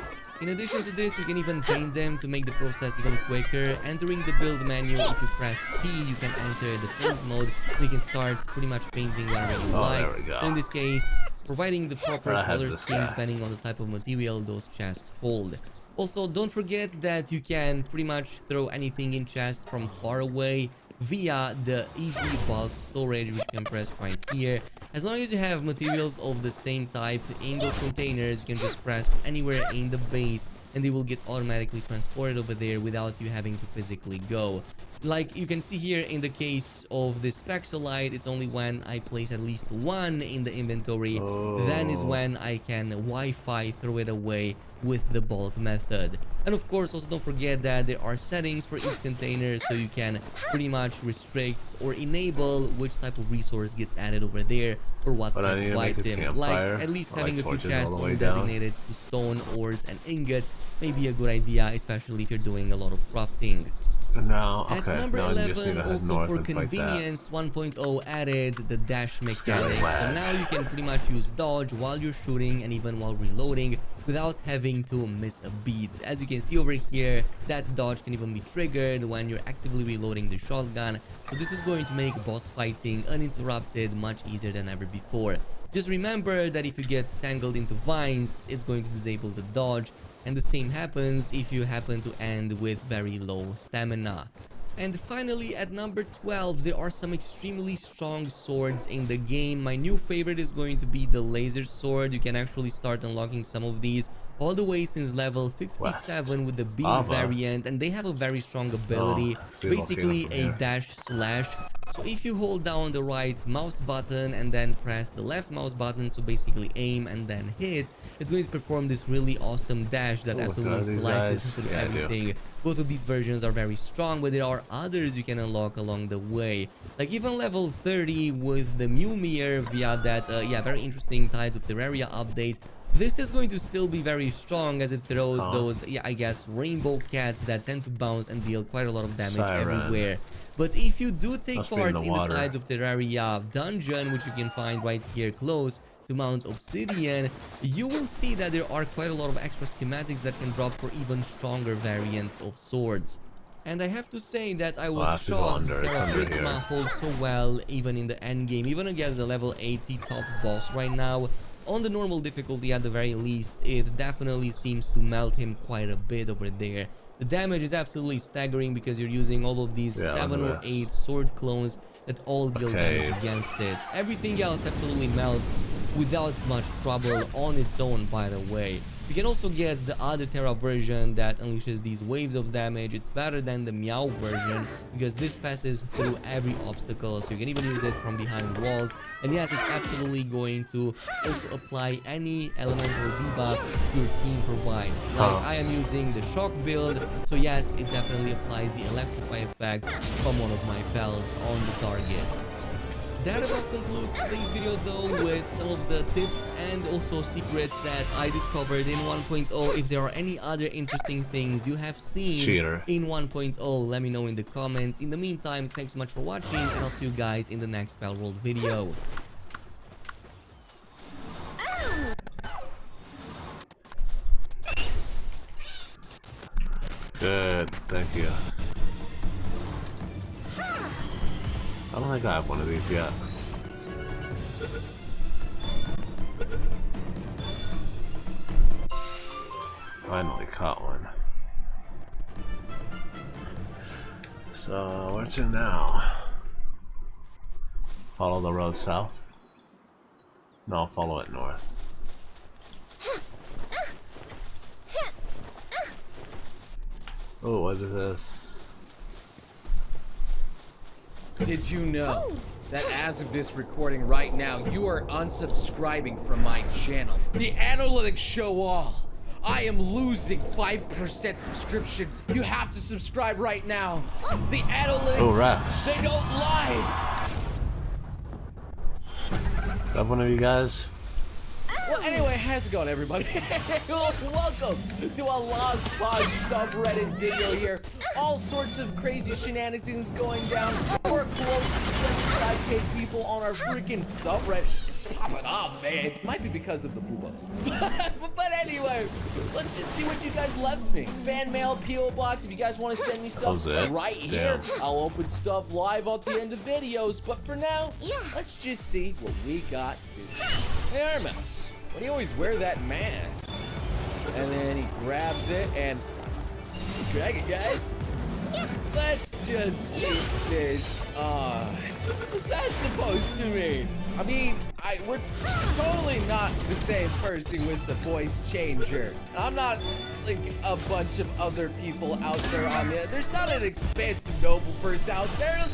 In addition to this, you can even paint them to make the process even quicker. Entering the build menu, if you press P, you can enter the paint mode, and you can start pretty much painting whatever you like. So in this case, providing the proper color scheme depending on the type of material those chests hold. Also, don't forget that you can pretty much throw anything in chests from far away via the easy bulk storage, which you can press right here. As long as you have materials of the same type in those containers, you can just press anywhere in the base and they will get automatically transported over there without you having to physically go. Like you can see here in the case of this Spexolite, it's only when I place at least 1 in the inventory, then is when I can Wi-Fi throw it away with the bulk method. And of course, also don't forget that there are settings for each container, so you can pretty much restrict or enable which type of resource gets added over there or what type of item. Like at least having a few chests only designated to stone, ores, and ingots may be a good idea, especially if you're doing a lot of crafting. At number 11, also for convenience, 1.0 added the dash mechanic. So now you can pretty much use dodge while you're shooting and even while reloading without having to miss a beat. As you can see over here, that dodge can even be triggered when you're actively reloading the shotgun. So this is going to make boss fighting uninterrupted much easier than ever before. Just remember that if you get tangled into vines, it's going to disable the dodge. And the same happens if you happen to end with very low stamina. And finally, at number 12, there are some extremely strong swords in the game. My new favorite is going to be the laser sword. You can actually start unlocking some of these all the way since level 57 with the B variant, and they have a very strong ability, basically a dash slash. So if you hold down the right mouse button and then press the left mouse button, so basically aim and then hit, it's going to perform this really awesome dash that absolutely slices through everything. Both of these versions are very strong, but there are others you can unlock along the way. Like even level 30 with the Mewmere via that very interesting Tides of Terraria update. This is going to still be very strong as it throws those, I guess, rainbow cats that tend to bounce and deal quite a lot of damage everywhere. But if you do take part in the Tides of Terraria dungeon, which you can find right here close to Mount Obsidian, you will see that there are quite a lot of extra schematics that can drop for even stronger variants of swords. And I have to say that I was shocked that Prisma holds so well even in the end game, even against the level 80 top boss right now. On the normal difficulty at the very least, it definitely seems to melt him quite a bit over there. The damage is absolutely staggering because you're using all of these 7 or 8 sword clones that all deal damage against it. Everything else absolutely melts without much trouble on its own, by the way. You can also get the other Terra version that unleashes these waves of damage. It's better than the Meow version because this passes through every obstacle, so you can even use it from behind walls. And yes, it's absolutely going to also apply any elemental debuff your team provides. Like I am using the shock build, so yes, it definitely applies the electrify effect from one of my pals on the target. That about concludes today's video though, with some of the tips and also secrets that I discovered in 1.0. If there are any other interesting things you have seen in 1.0, let me know in the comments. In the meantime, thanks so much for watching, and I'll see you guys in the next Palworld video. Good, thank you. I don't think I have one of these yet. Finally caught one. So, where to now? Follow the road south? No, follow it north. Oh, what is this? Did you know that as of this recording right now, you are unsubscribing from my channel? The analytics show all. I am losing 5% subscriptions. You have to subscribe right now. The analytics, they don't lie. Have one of you guys? Well, anyway, how's it going, everybody? Welcome to a Lost Pod subreddit video here. All sorts of crazy shenanigans going down. We're close to 75K people on our freaking subreddit. It's popping off, man. Might be because of the booba. But anyway, let's just see what you guys left me. Fan mail, PO box. If you guys want to send me stuff right here, I'll open stuff live at the end of videos. But for now, let's just see what we got this air mouse. Why do you always wear that mask? And then he grabs it and let's drag it, guys. Let's just keep this on. What's that supposed to mean? I mean, we're totally not the same person with the voice changer. I'm not like a bunch of other people out there on the. There's not an expansive noble person out there.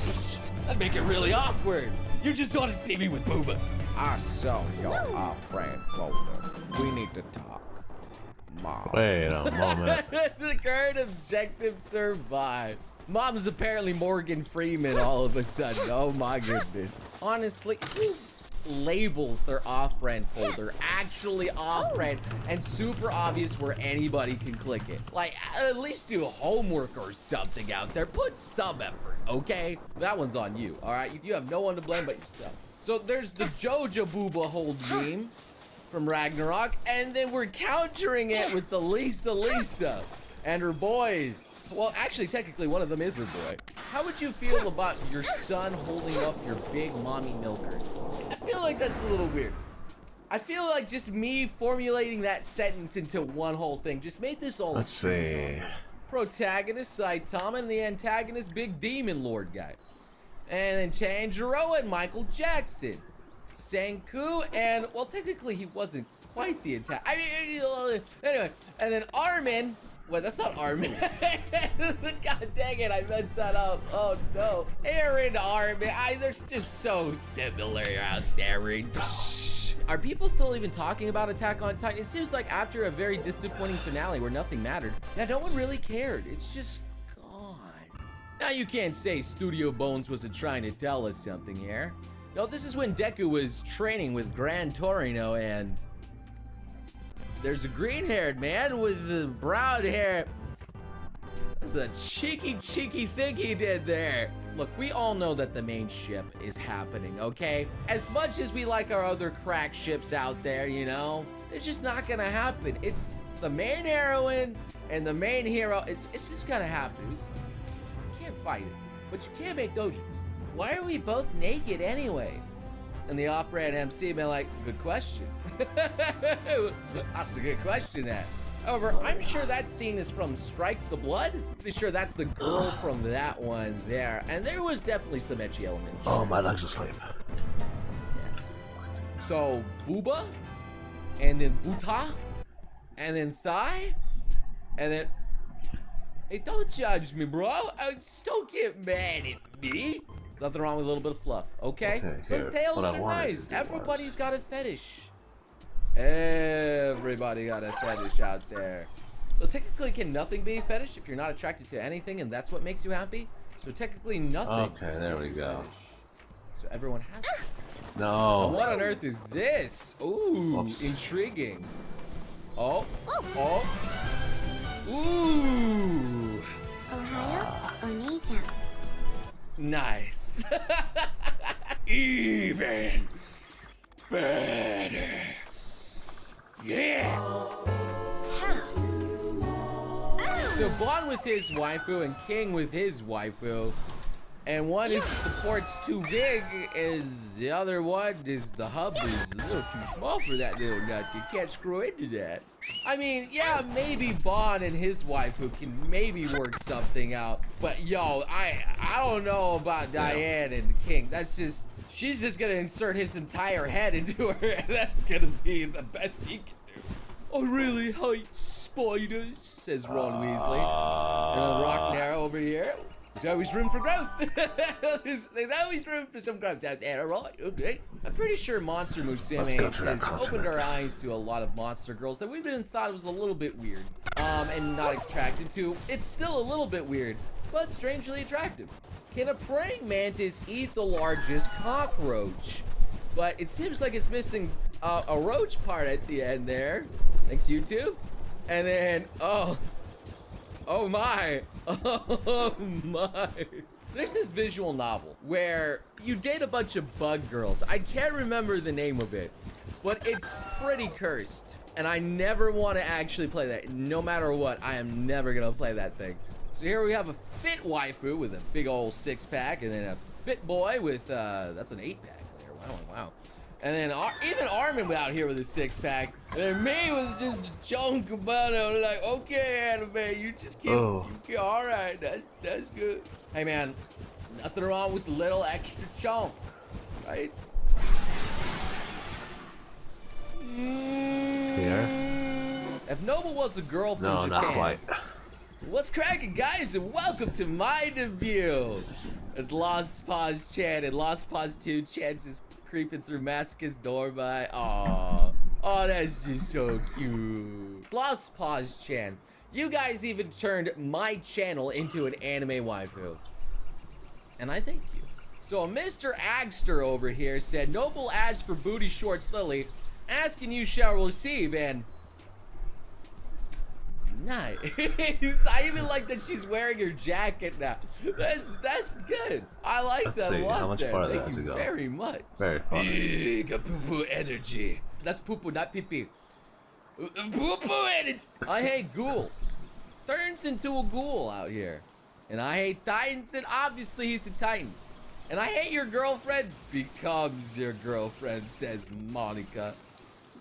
That'd make it really awkward. You just want to see me with Booba. I saw your off-brand folder. We need to talk. Mom. Wait a moment. The current objective survived. Mom's apparently Morgan Freeman all of a sudden. Oh my goodness. Honestly, who labels their off-brand folder actually off-brand and super obvious where anybody can click it? Like, at least do homework or something out there. Put some effort, okay? That one's on you, all right? You have no one to blame but yourself. So there's the Jojo Booba hold meme from Ragnarok, and then we're countering it with the Lisa and her boys. Well, actually, technically, one of them is her boy. How would you feel about your son holding up your big mommy milkers? I feel like that's a little weird. I feel like just me formulating that sentence into one whole thing just made this all. Let's see. Protagonist Saitama and the antagonist Big Demon Lord guy. And then Tanjiro and Michael Jackson. Senku and, well, technically he wasn't quite the anyway, and then Armin. Wait, that's not Armin. God dang it, I messed that up. Oh no. Aaron, Armin, they're just so similar out there. Are people still even talking about Attack on Titan? It seems like after a very disappointing finale where nothing mattered, that no one really cared. It's just gone. Now you can't say Studio Bones wasn't trying to tell us something here. No, this is when Deku was training with Gran Torino and there's a green-haired man with the brown hair. That's a cheeky thing he did there. Look, we all know that the main ship is happening, okay? As much as we like our other crack ships out there, you know, it's just not gonna happen. It's the main heroine and the main hero. It's just gonna happen. You can't fight it, but you can't make dojins. Why are we both naked anyway? And the off-brand MC been like, good question. That's a good question, that. However, I'm sure that scene is from Strike the Blood. Pretty sure that's the girl from that one there. And there was definitely some ecchi elements. Oh, my leg's asleep. So, booba, and then buta, and then thigh, and then... Hey, don't judge me, bro. Just don't get mad at me. There's nothing wrong with a little bit of fluff, okay? Some tails are nice. Everybody's got a fetish. Everybody got a fetish out there. So technically, can nothing be a fetish if you're not attracted to anything and that's what makes you happy? So technically, nothing. Okay, there we go. So everyone has it. No. Now, what on earth is this? Ooh, intriguing. Oh, oh. Ooh. Ohio, Oni-chan. Nice. Even better. Yeah. So Bond with his waifu and King with his waifu. And one is the port's too big, and the other one is the hub is a little too small for that little nut. You can't screw into that. I mean, yeah, maybe Bond and his waifu can maybe work something out. But yo, I don't know about Diane and King. That's just, she's just gonna insert his entire head into her, and that's gonna be the best he can do. I really hate spiders, says Ron Weasley. And Rock Narrow over here. There's always room for growth. there's always room for some growth out there, alright? Okay. I'm pretty sure Monster Musume has opened our eyes to a lot of monster girls that we've been thought was a little bit weird. And not attracted to. It's still a little bit weird, but strangely attractive. Can a praying mantis eat the largest cockroach? But it seems like it's missing a roach part at the end there. Thanks, YouTube. And then, oh my. Oh my. There's this visual novel where you date a bunch of bug girls. I can't remember the name of it, but it's pretty cursed. And I never want to actually play that. No matter what, I am never going to play that thing. So here we have a fit waifu with a big old 6-pack, and then a fit boy with, that's an 8-pack there. Wow, wow. And then even Armin out here with a 6-pack. And then me was just a chunk about it. Like, okay, anime, you just keep, all right, that's good. Hey man, nothing wrong with the little extra chunk, right? Here. If Noble was a girl from Japan. No, not quite. What's cracking, guys, and welcome to my debut. It's Lost Pause Chan and Lost Pause 2 chances creeping through Masa's door by. Aww. Oh, that's just so cute. It's Lost Pause Chan. You guys even turned my channel into an anime waifu. And I thank you. So Mr. Agster over here said, Noble asked for booty shorts Lily, asking you shall receive, and nice. I even like that she's wearing her jacket now. That's good. I like that a lot. How much farther Thank you very much. Very far. Big poo-poo energy. That's poo-poo, not pee-pee. Poo-poo energy. I hate ghouls. Turns into a ghoul out here. And I hate Titans, and obviously he's a Titan. And I hate your girlfriend becomes your girlfriend, says Monica.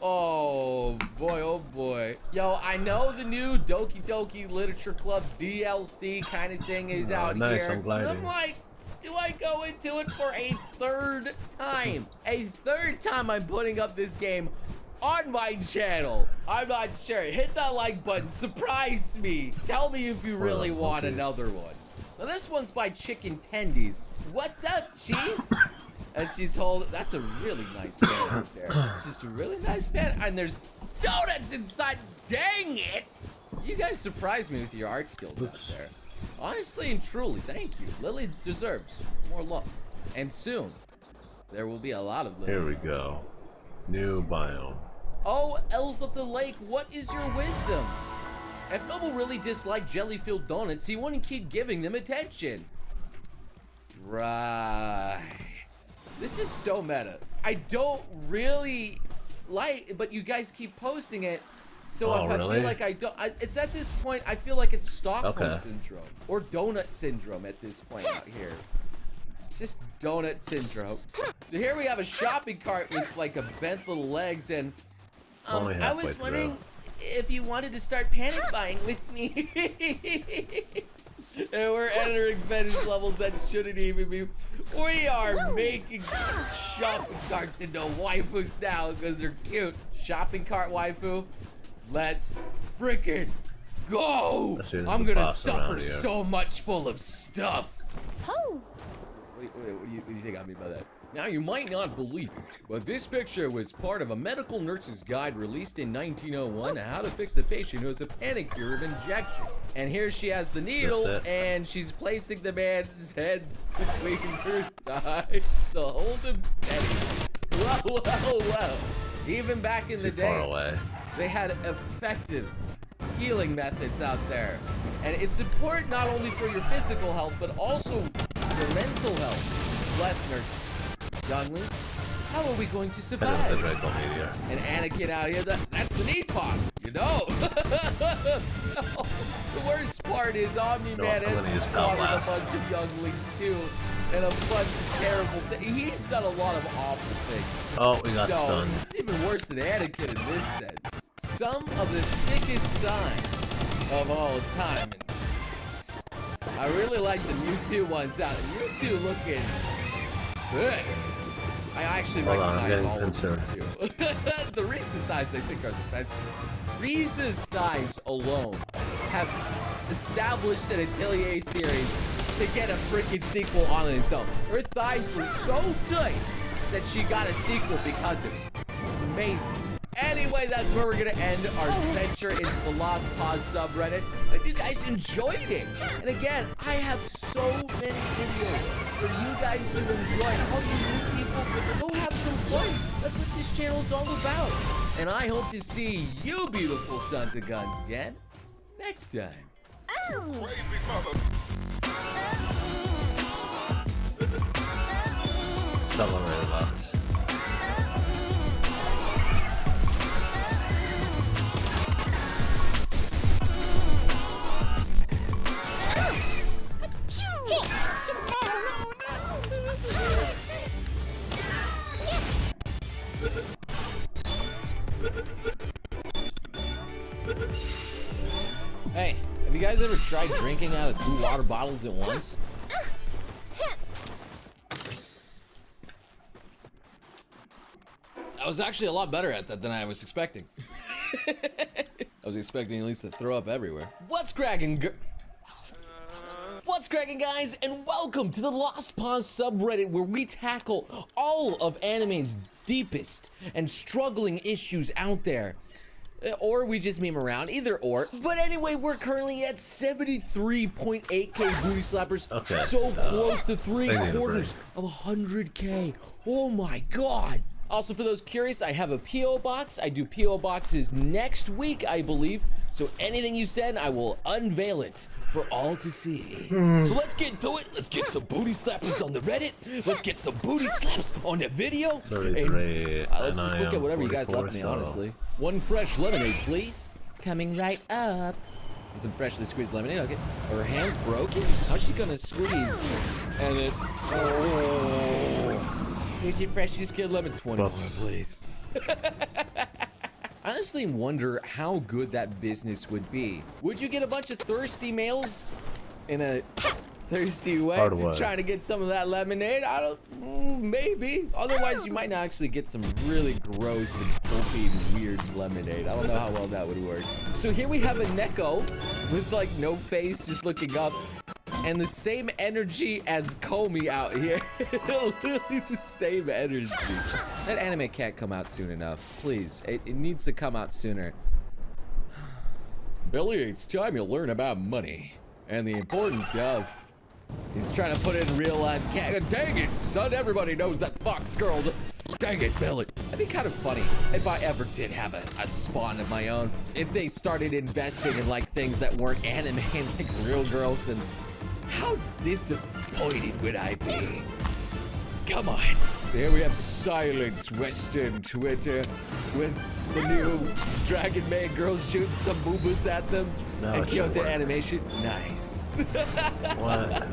Oh boy. Yo, I know the new Doki Doki Literature Club DLC kind of thing is out nice, here. I'm glad. I'm like, do I go into it for a third time? A third time I'm putting up this game on my channel. I'm not sure. Hit that like button. Surprise me. Tell me if you really want another one. Now this one's by Chicken Tendies. What's up, Chief? As she's holding, that's a really nice fan right there. It's just a really nice fan, and there's donuts inside. Dang it! You guys surprised me with your art skills out there. Honestly and truly, thank you. Lily deserves more love, and soon there will be a lot of Lily. Here we go. New biome. Oh, Elf of the Lake, what is your wisdom? If Noble really disliked jelly-filled donuts, he wouldn't keep giving them attention. Right. This is so meta. I don't really like, but you guys keep posting it. So if I feel like I don't, it's at this point, I feel like it's Stockholm Syndrome or Donut Syndrome at this point out here. It's just Donut Syndrome. So here we have a shopping cart with like a bent little legs, and I was wondering, if you wanted to start panic buying with me. And we're entering fetish levels that shouldn't even be. We are making shopping carts into waifus now because they're cute. Shopping cart waifu. Let's freaking go. I'm gonna stuff her so much full of stuff. Oh. What do you think I mean by that? Now, you might not believe it, but this picture was part of a medical nurse's guide released in 1901 on how to fix a patient who has a panic fear of injection. And here she has the needle, and she's placing the man's head between her thighs to hold him steady. Well. Even back in the day, they had effective healing methods out there. And it's important not only for your physical health, but also your mental health. Bless nurses. Younglings, how are we going to survive? And Anakin out here, that's the need pop, you know? The worst part is Omni-Man has slaughtered a bunch of younglings too, and a bunch of terrible things. He's done a lot of awful things. Oh, we got stunned. It's even worse than Anakin in this sense. Some of the thickest thighs of all time. And I really like the Mewtwo ones out. Mewtwo looking good. I actually recognize all of them too. The Reese's thighs I think are the best. Reese's thighs alone have established an Atelier series to get a freaking sequel on its own. Her thighs were so good that she got a sequel because of it. It's amazing. Anyway, that's where we're gonna end our adventure into the Lost Pause subreddit. I hope you guys enjoyed it. And again, I have so many videos for you guys to enjoy. How you meet people, go have some fun. That's what this channel is all about. And I hope to see you beautiful sons of guns again next time. Crazy mother. Accelerator box. Hey, have you guys ever tried drinking out of 2 water bottles at once? I was actually a lot better at that than I was expecting. I was expecting at least to throw up everywhere. What's cracking, guys, and welcome to the Lost Pause subreddit, where we tackle all of anime's deepest and struggling issues out there. Or we just meme around, either or. But anyway, we're currently at 73.8k booty slappers. Okay, so close to 3/4 of 100k. Oh my god. Also, for those curious, I have a P.O. box. I do P.O. boxes next week, I believe. So anything you send, I will unveil it for all to see. So let's get to it. Let's get some booty slappers on the Reddit. Let's get some booty slaps on the video. Let's just look at whatever you guys left me, honestly. One fresh lemonade, please. Coming right up. And some freshly squeezed lemonade. Okay. Are her hands broken? How's she gonna squeeze? And it. Oh. Here's your freshly squeezed lemon. 21, please. I honestly wonder how good that business would be. Would you get a bunch of thirsty males in a thirsty way trying to get some of that lemonade? I don't, maybe. Otherwise, you might not actually get some really gross and pulpy, weird lemonade. I don't know how well that would work. So here we have a Neko with like no face, just looking up. And the same energy as Comey out here. Literally the same energy. That anime can't come out soon enough. Please, it needs to come out sooner. Billy, it's time you learn about money and the importance of. He's trying to put it in real life. Dang it, son! Everybody knows that Fox girls. Dang it, Billy. That'd be kind of funny if I ever did have a spawn of my own. If they started investing in like things that weren't anime and like real girls, and how disappointed would I be? Come on. Here we have Silence Western Twitter with the new Dragon Maid girls shooting some boobas at them. No, and Kyoto animation. Nice. What?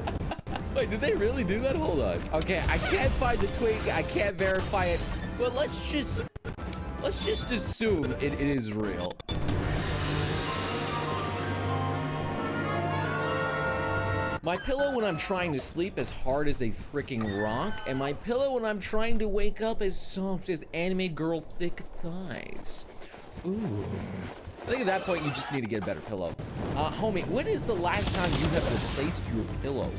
Wait, did they really do that? Hold on. Okay, I can't find the tweet. I can't verify it. But let's just assume it is real. My pillow when I'm trying to sleep as hard as a freaking rock, and my pillow when I'm trying to wake up as soft as anime girl thick thighs. Ooh. I think at that point you just need to get a better pillow. Homie, when is the last time you have replaced your pillow?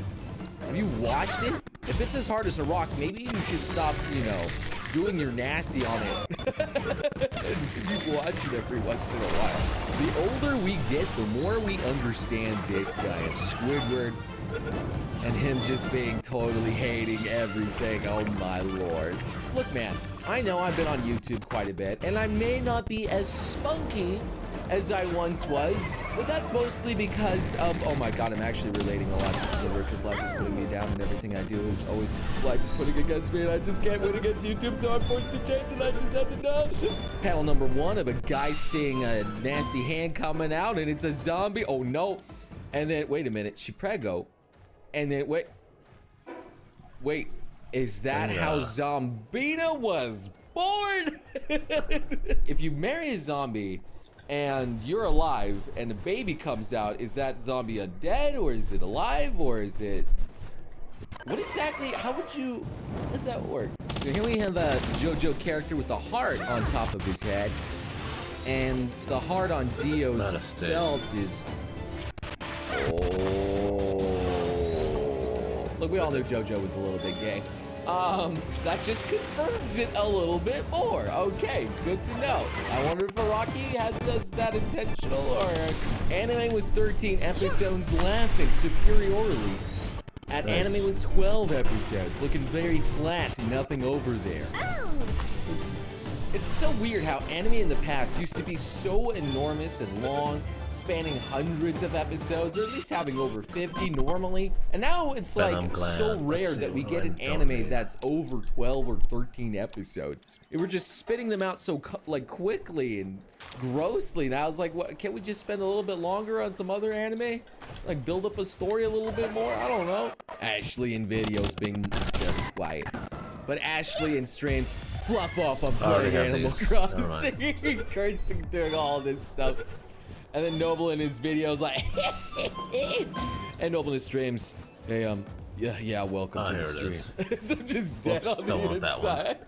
Have you washed it? If it's as hard as a rock, maybe you should stop, you know, doing your nasty on it. You watch it every once in a while. The older we get, the more we understand this guy of Squidward and him just being totally hating everything. Oh my lord. Look, man, I know I've been on YouTube quite a bit, and I may not be as spunky as I once was, but that's mostly because of, oh my god, I'm actually relating a lot to Squidward because life is putting me down and everything I do is always life is putting against me and I just can't win against YouTube, so I'm forced to change and I just had to know. Panel number 1 of a guy seeing a nasty hand coming out and it's a zombie. Oh no. And then, wait a minute, she preggo. And then, wait, is that how Zombina was born? If you marry a zombie and you're alive and a baby comes out, is that zombie dead or is it alive or is it... What exactly, how does that work? So here we have a JoJo character with a heart on top of his head. And the heart on Dio's belt is... Oh. Look, we all knew JoJo was a little bit gay. That just confirms it a little bit more. Okay, good to know. I wonder if Araki does that intentional or anime with 13 episodes laughing superiorly at anime with 12 episodes, looking very flat, nothing over there. It's so weird how anime in the past used to be so enormous and long, spanning hundreds of episodes, or at least having over 50 normally. And now it's like so rare that we get an anime that's over 12 or 13 episodes. We're just spitting them out so like quickly and grossly. Now it's like, what? Can't we just spend a little bit longer on some other anime? Like build up a story a little bit more? I don't know. Ashley in videos being quiet. But Ashley in streams, fluff off of playing Animal Crossing, cursing, doing all this stuff. And then Noble in his videos like, and Noble in his streams, hey, yeah, welcome to the stream. So just dead on the inside.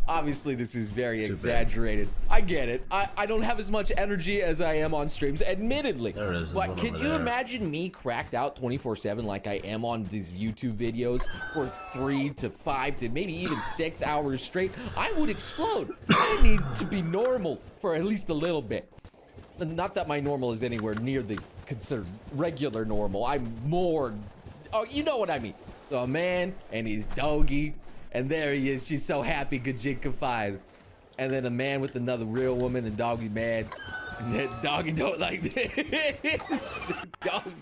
Obviously, this is very exaggerated. I get it. I don't have as much energy as I am on streams, admittedly. But could you imagine me cracked out 24/7 like I am on these YouTube videos for 3 to 5 to maybe even 6 hours straight? I would explode. I need to be normal for at least a little bit. Not that my normal is anywhere near the considered regular normal. I'm more, oh, you know what I mean. So a man and his doggy, and there he is. She's so happy, Gajinkified. And then a man with another real woman and doggy mad. And that doggy don't like this.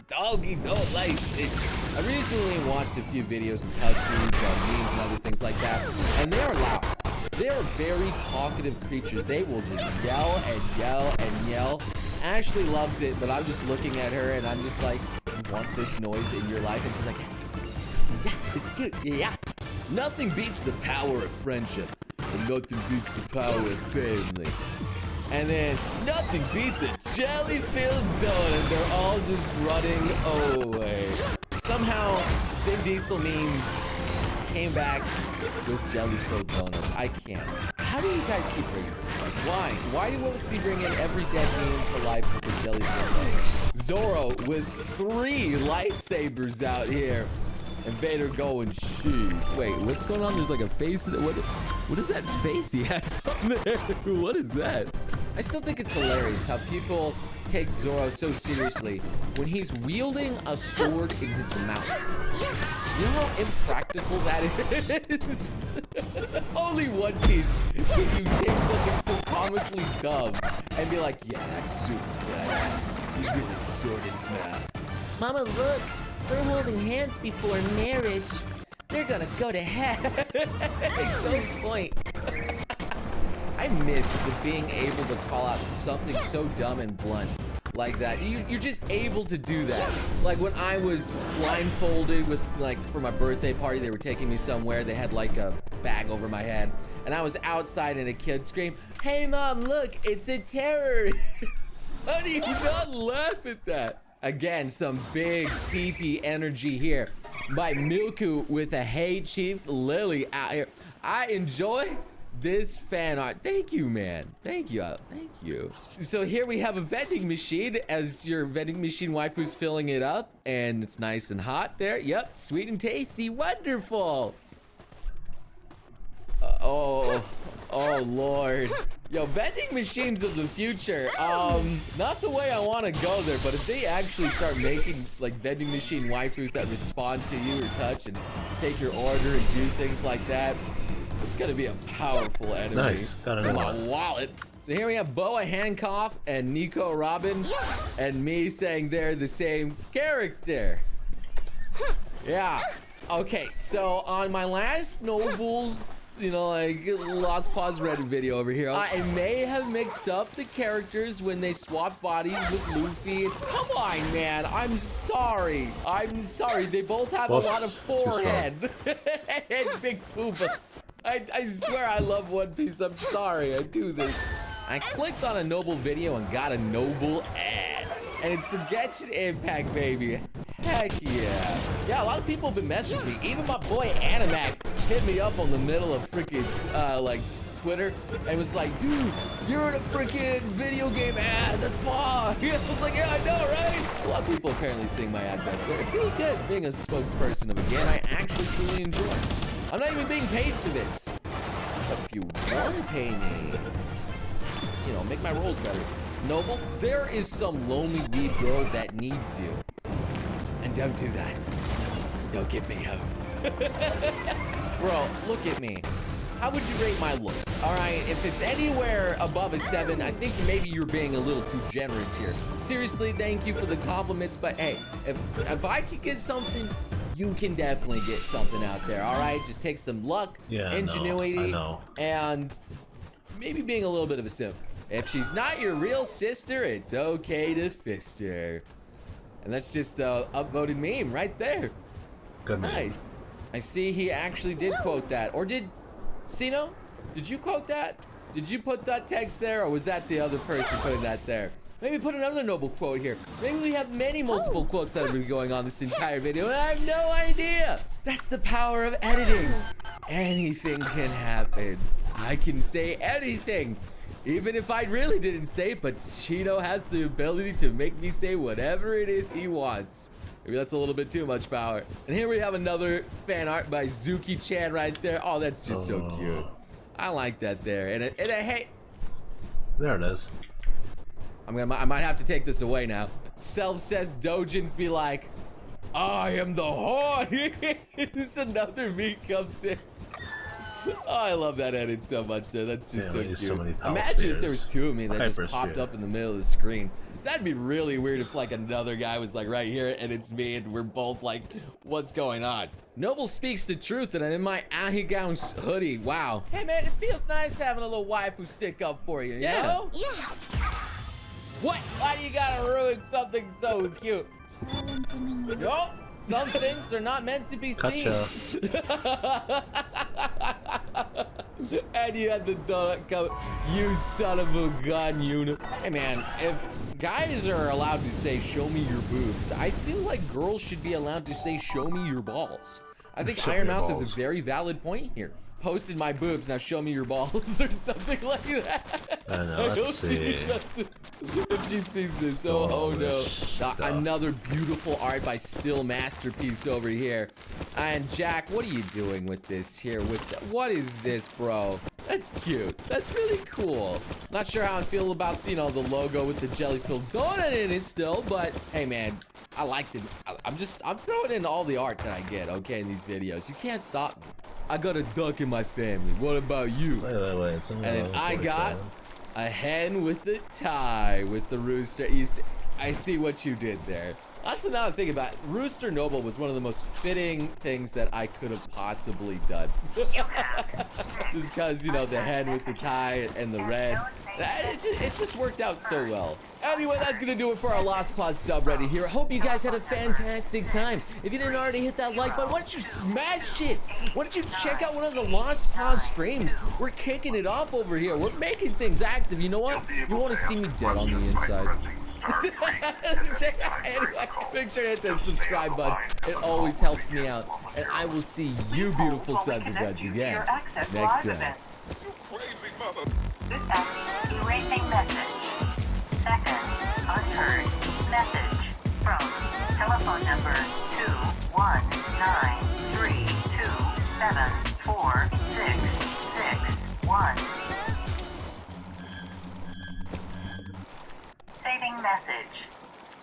Doggy don't like this. I recently watched a few videos of huskies, memes and other things like that. And they are loud. They are very talkative creatures. They will just yell and yell and yell. Ashley loves it, but I'm just looking at her and I'm just like, you want this noise in your life? And she's like, yeah, it's cute, yeah. Nothing beats the power of friendship, and nothing beats the power of family. And then nothing beats a jelly-filled donut. They're all just running away. Somehow, Vin Diesel memes came back with jelly-filled donuts. I can't. How do you guys keep bringing this up? Why? Why do we always be bringing every dead meme to life with a jelly-filled donut? Zoro with 3 lightsabers out here. And Vader going, jeez. Wait, what's going on? There's like a face. What is that face he has on there? What is that? I still think it's hilarious how people take Zoro so seriously when he's wielding a sword in his mouth. You know how impractical that is? Only One Piece can you take something so comically dumb and be like, yeah, that's super badass. He's wielding a sword in his mouth. Mama, look. They're holding hands before marriage. They're gonna go to hell. No point. I miss the being able to call out something so dumb and blunt like that. You're just able to do that. Like when I was blindfolded with, like, for my birthday party, they were taking me somewhere. They had like a bag over my head. And I was outside and a kid screamed, hey mom, look, it's a terrorist. How do you not laugh at that? Again, some big peepee energy here by Milku with a Hey Chief Lily out here. I enjoy this fan art. Thank you, man. Thank you. Thank you. So here we have a vending machine as your vending machine waifu's filling it up, and it's nice and hot there. Yep, sweet and tasty. Wonderful. Oh Lord. Yo, vending machines of the future. Not the way I want to go there, but if they actually start making like vending machine waifus that respond to you or touch and take your order and do things like that, it's gonna be a powerful enemy. Nice, got in my another. wallet. So here we have Boa Hancock and Nico Robin, and me saying they're the same character. Yeah. Okay, so on my last Noble, you know, like Lost Pause Reddit video over here, I may have mixed up the characters when they swapped bodies with Luffy. Come on, man. I'm sorry. I'm sorry. They both have a lot of forehead and big poofas. I swear I love One Piece. I'm sorry. I do this. I clicked on a Noble video and got a Noble ad. And it's for Genshin Impact, baby. Heck yeah. Yeah, a lot of people have been messaging me. Even my boy Animac hit me up on the middle of freaking, like, Twitter and was like, dude, you're in a freaking video game ad. That's bomb. I was like, yeah, I know, right? A lot of people apparently seeing my ads out there. It feels good being a spokesperson of a game I actually truly enjoy. I'm not even being paid for this. But if you want to pay me, you know, make my roles better. Noble, there is some lonely weed girl that needs you. And don't do that. Don't give me hope. Bro, look at me. How would you rate my looks? All right, if it's anywhere above a 7, I think maybe you're being a little too generous here. Seriously, thank you for the compliments, but hey, if I could get something, you can definitely get something out there, all right? Just take some luck, ingenuity, and maybe being a little bit of a simp. If she's not your real sister, it's okay to fist her. And that's just a upvoted meme right there. Good meme. Nice. I see he actually did quote that. Or did Sino? Did you quote that? Did you put that text there, or was that the other person putting that there? Maybe put another Noble quote here. Maybe we have many multiple quotes that have been going on this entire video, and I have no idea. That's the power of editing. Anything can happen. I can say anything. Even if I really didn't say it, but Chino has the ability to make me say whatever it is he wants. Maybe that's a little bit too much power. And here we have another fan art by Zuki-chan right there. Oh, that's just so cute. I like that there. And hey, there it is. I might have to take this away now. Self-says Dojins be like, I am the horn. This another me comes in. Oh, I love that edit so much though. That's just so cute. So imagine if there was 2 of me that just popped up in the middle of the screen. That'd be really weird if like another guy was like right here and it's me and we're both like, what's going on? Noble speaks the truth and I'm in my Ahigown hoodie. Wow. Hey man, it feels nice having a little waifu stick up for you, you know? Yeah. What? Why do you gotta ruin something so cute? Nope. Some things are not meant to be seen. And you had the donut come. You son of a gun, unit. Hey man, if guys are allowed to say, show me your boobs, I feel like girls should be allowed to say, show me your balls. I think Iron Mouse has a very valid point here. Posted my boobs, now show me your balls or something like that. I know, let's see. If she sees this, oh no. Another beautiful art by Still Masterpiece over here. And Jack, what are you doing with this here? What is this, bro? That's cute. That's really cool. Not sure how I feel about, you know, the logo with the jelly-filled donut in it still, but hey man, I liked it. I'm throwing in all the art that I get, okay, in these videos. You can't stop me. I got a duck in my family. What about you? Wait. And then I got a hen with a tie with the rooster. I see what you did there. Also, now I'm thinking about it, Rooster Noble was one of the most fitting things that I could have possibly done. Just because, you know, the hen with the tie and the red. It just worked out so well. Anyway, that's gonna do it for our Lost Pause subreddit here. I hope you guys had a fantastic time. If you didn't already hit that like button, why don't you smash it? Why don't you check out one of the Lost Pause streams? We're kicking it off over here. We're making things active. You know what? You want to see me dead on the inside? Anyway, make sure to hit the subscribe button. It always helps me out. And I will see you beautiful sons of guns again next time. Erasing message. Second, unheard message from telephone number 21932274661. Saving message.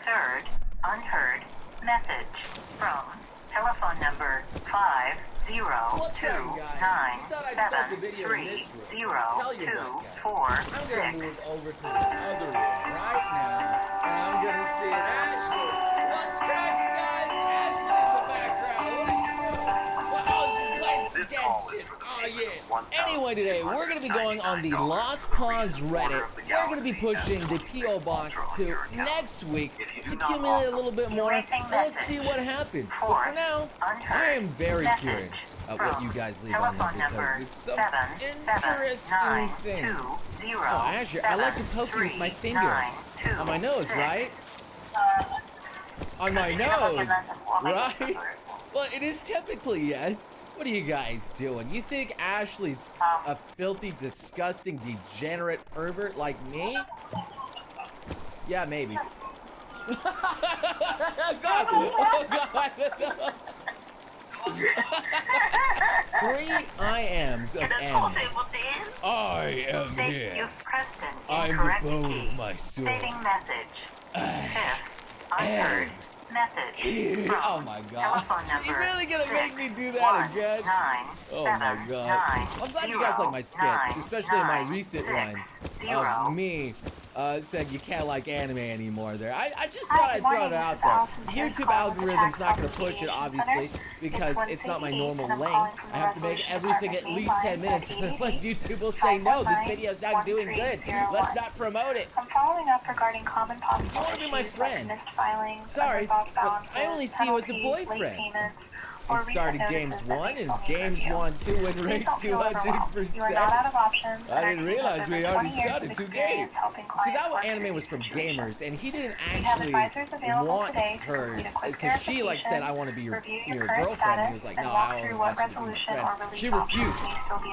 Third, unheard message from telephone number 509730246. I'm gonna move over to the other room right now, and I'm gonna see Ashley. What's cracking, guys? Ashley in the background. What is she doing? Oh, she's playing some dead shit. Oh yeah. Anyway, today we're gonna be going on the Lost Pause Reddit. We're gonna be pushing the PO box to next week to accumulate a little bit more, and let's see what happens. But for now, I am very curious of what you guys leave on there because it's some interesting things. Oh, Azure, I like to poke you with my finger on my nose, right? On my nose, right? Well, it is typically yes. What are you guys doing? You think Ashley's a filthy, disgusting, degenerate pervert like me? Yeah, maybe. God. Oh, God. 3 I ams of N. I am here. I'm the bone of my soul. Saving message. Unheard message. Oh my God. You really gonna make me do that again? Oh my God. I'm glad you guys like my skits, especially my recent one of me saying you can't like anime anymore there. I just thought I'd throw it out there. YouTube algorithm's not gonna push it, obviously, because it's not my normal length. I have to make everything at least 10 minutes, otherwise YouTube will say, no, this video's not doing good. Let's not promote it. I'm following up regarding common possible You wanna be my friend? filing, Sorry, but I only see you as a boyfriend. It started games 1 and games 1, 2 win rate 200%. I didn't realize we already started 2 games. See, that anime was from gamers, and he didn't actually want her, because she like said, I want to be your girlfriend. And he was like, no, I only want you to be your friend. She refused.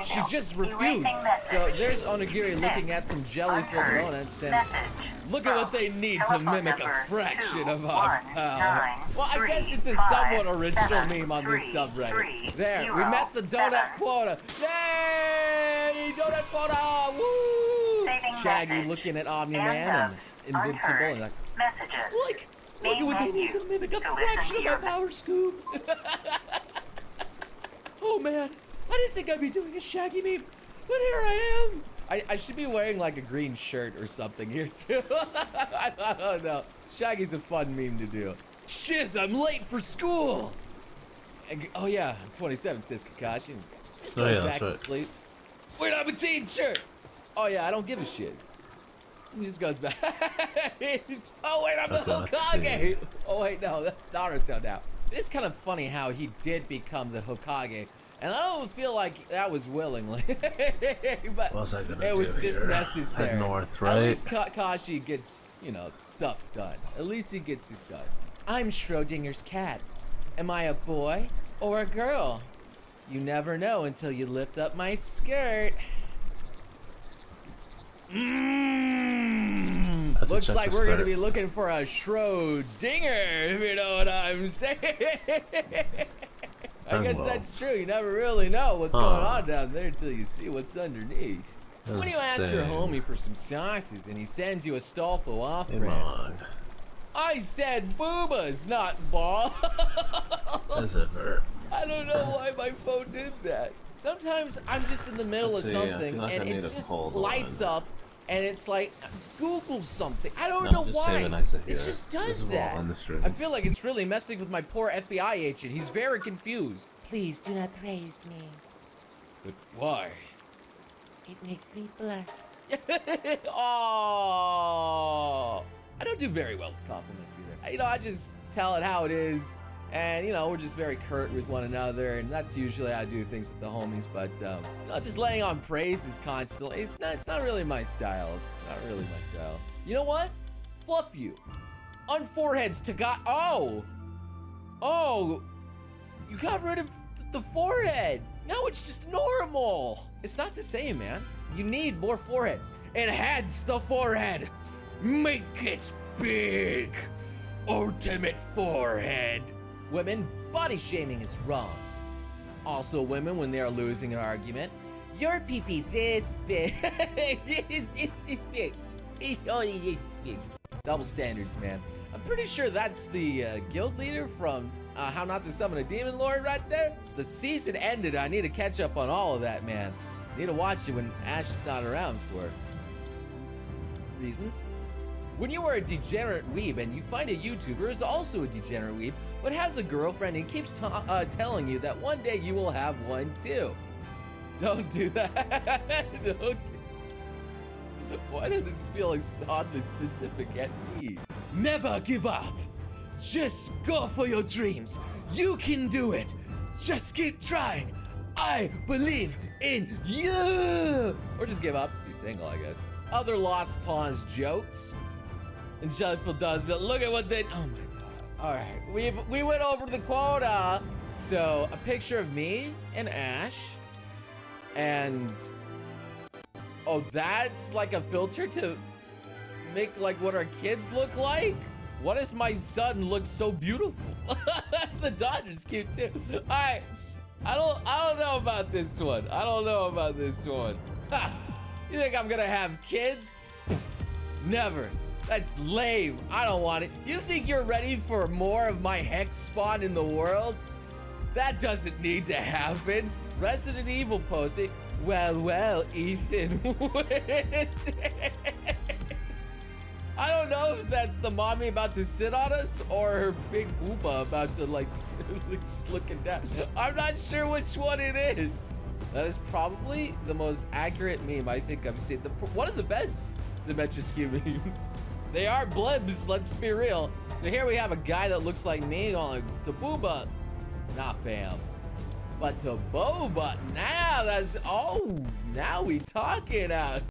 She just refused. So there's Onigiri looking at some jelly-filled donuts, and look at what they need to mimic a fraction of our power. Well, I guess it's a somewhat original meme on this subreddit. There, we met the donut quota. Yay! Donut quota! Woo! Shaggy looking at Omni-Man and Invincible and like, look at what they need to mimic a fraction of our power, Scoop. Oh man, I didn't think I'd be doing a Shaggy meme, but here I am. I should be wearing like a green shirt or something here too. I don't know. Shaggy's a fun meme to do. Shiz, I'm late for school. Oh yeah, 27 says Kakashi. Just goes back to sleep. Wait, I'm a teacher. Oh yeah, I don't give a shit. He just goes back. Oh wait, I'm the Hokage. Oh wait, no, that's Naruto now. It's kind of funny how he did become the Hokage. And I don't feel like that was willingly, but it was just necessary. Head north, right? At least Kakashi gets, you know, stuff done. At least he gets it done. I'm Schrodinger's cat. Am I a boy or a girl? You never know until you lift up my skirt. Looks like we're gonna be looking for a Schrodinger, if you know what I'm saying. I guess that's true. You never really know what's going on down there until you see what's underneath. When you ask your homie for some sauces and he sends you a Stolfo off-brand. I said boobas, not balls. Does it hurt? I don't know why my phone did that. Sometimes I'm just in the middle of something and it just lights up and it's like, Google something. I don't know why. It just does that. I feel like it's really messing with my poor FBI agent. He's very confused. Please do not praise me. But why? It makes me blush. Oh, I don't do very well with compliments either. You know, I just tell it how it is. And, you know, we're just very curt with one another, and that's usually how I do things with the homies, but, you know, just laying on praises constantly, it's not really my style. It's not really my style. You know what? fluff you. On foreheads to God. Oh. Oh. You got rid of the forehead. Now it's just normal. It's not the same, man. You need more forehead. Enhance the forehead. Make it big. Ultimate forehead. Women, body shaming is wrong. Also, women, when they are losing an argument, your pee-pee this big. It's big. It's only this big. Double standards, man. I'm pretty sure that's the guild leader from How Not to Summon a Demon Lord right there. The season ended. I need to catch up on all of that, man. I need to watch it when Ash is not around for reasons. When you are a degenerate weeb and you find a YouTuber who is also a degenerate weeb, but has a girlfriend and keeps telling you that one day you will have one too. Don't do that. Don't. Why does this feel like oddly specific at me? Never give up. Just go for your dreams. You can do it. Just keep trying. I believe in you. Or just give up. Be single, I guess. Other Lost Pawns jokes. And Jellyfield does, but look at what they. Oh my god. All right, we went over the quota. So a picture of me and Ash, and oh, that's like a filter to make like what our kids look like. What does my son look so beautiful? The daughter's cute too. All right, I don't know about this one. I don't know about this one. Ha! You think I'm gonna have kids? Never. That's lame. I don't want it. You think you're ready for more of my hex spawn in the world? That doesn't need to happen. Resident Evil posted, well, Ethan. I don't know if that's the mommy about to sit on us or her big booba about to like just looking down. I'm not sure which one it is. That is probably the most accurate meme I think I've seen. One of the best Dementia Skew memes. They are blibs, let's be real. So here we have a guy that looks like me on like, the booba. Nah, fam. But to boba, now that's, oh, now we talking out.